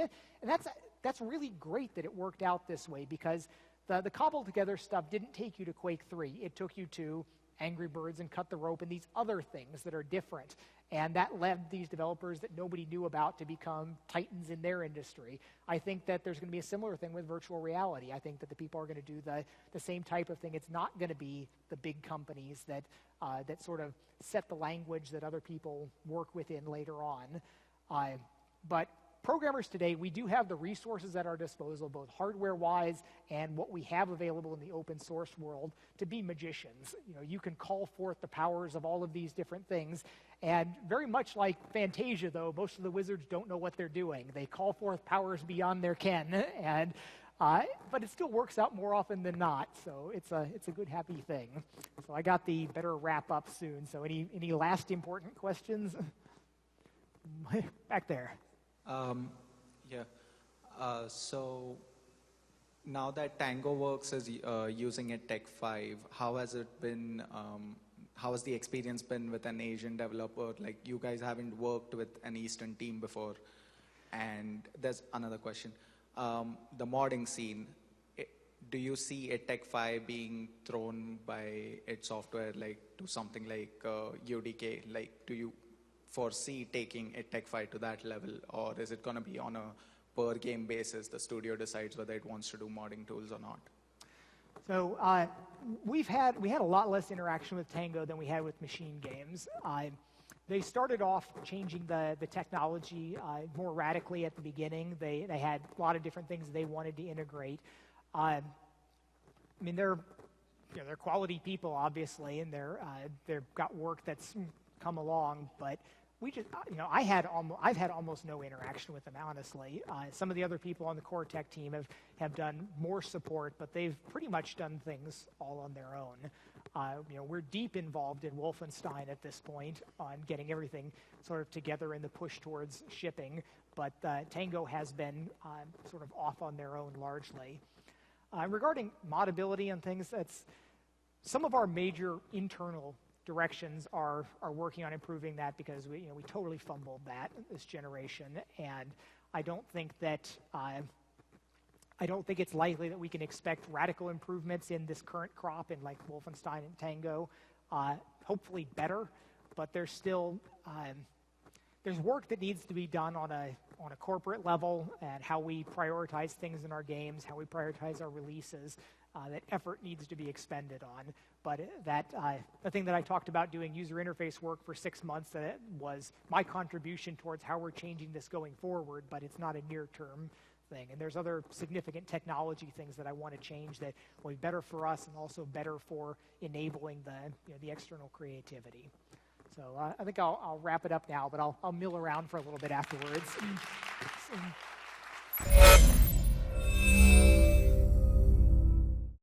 that's really great that it worked out this way, because the cobbled together stuff didn't take you to Quake 3. It took you to Angry Birds and Cut the Rope and these other things that are different. And that led these developers that nobody knew about to become titans in their industry. I think that there's going to be a similar thing with virtual reality. I think that the people are going to do the same type of thing. It's not going to be the big companies that sort of set the language that other people work within later on. But programmers today, we do have the resources at our disposal, both hardware-wise and what we have available in the open source world, to be magicians. You can call forth the powers of all of these different things. And very much like Fantasia, though, most of the wizards don't know what they're doing. They call forth powers beyond their ken, but it still works out more often than not. So it's a good, happy thing. So I got the better wrap up soon. So any last important questions? Back there. So now that TangoWorks is using it Tech 5, how has it been? How has the experience been with an Asian developer? Like, you guys haven't worked with an Eastern team before. And there's another question. The modding scene, do you see EdTech 5 being thrown by id Software like to something like UDK? Like, do you foresee taking EdTech 5 to that level, or is it going to be on a per game basis? The studio decides whether it wants to do modding tools or not. So we had a lot less interaction with Tango than we had with machine games. They started off changing the technology more radically at the beginning. They had a lot of different things they wanted to integrate. I mean, they're quality people, obviously, and they've got work that's come along. But we just, I've had almost no interaction with them, honestly. Some of the other people on the core tech team have done more support, but they've pretty much done things all on their own. We're deep involved in Wolfenstein at this point on getting everything sort of together in the push towards shipping, but Tango has been sort of off on their own largely. Regarding modability and things, some of our major internal directions are working on improving that, because we totally fumbled that this generation, and I don't think it's likely that we can expect radical improvements in this current crop in like Wolfenstein and Tango. Hopefully better, but there's still there's work that needs to be done on a corporate level, and how we prioritize things in our games, how we prioritize our releases. That effort needs to be expended on. But the thing that I talked about, doing user interface work for 6 months, that was my contribution towards how we're changing this going forward, but it's not a near-term thing. And there's other significant technology things that I want to change that will be better for us and also better for enabling the external creativity. So I think I'll wrap it up now, but I'll mill around for a little bit afterwards.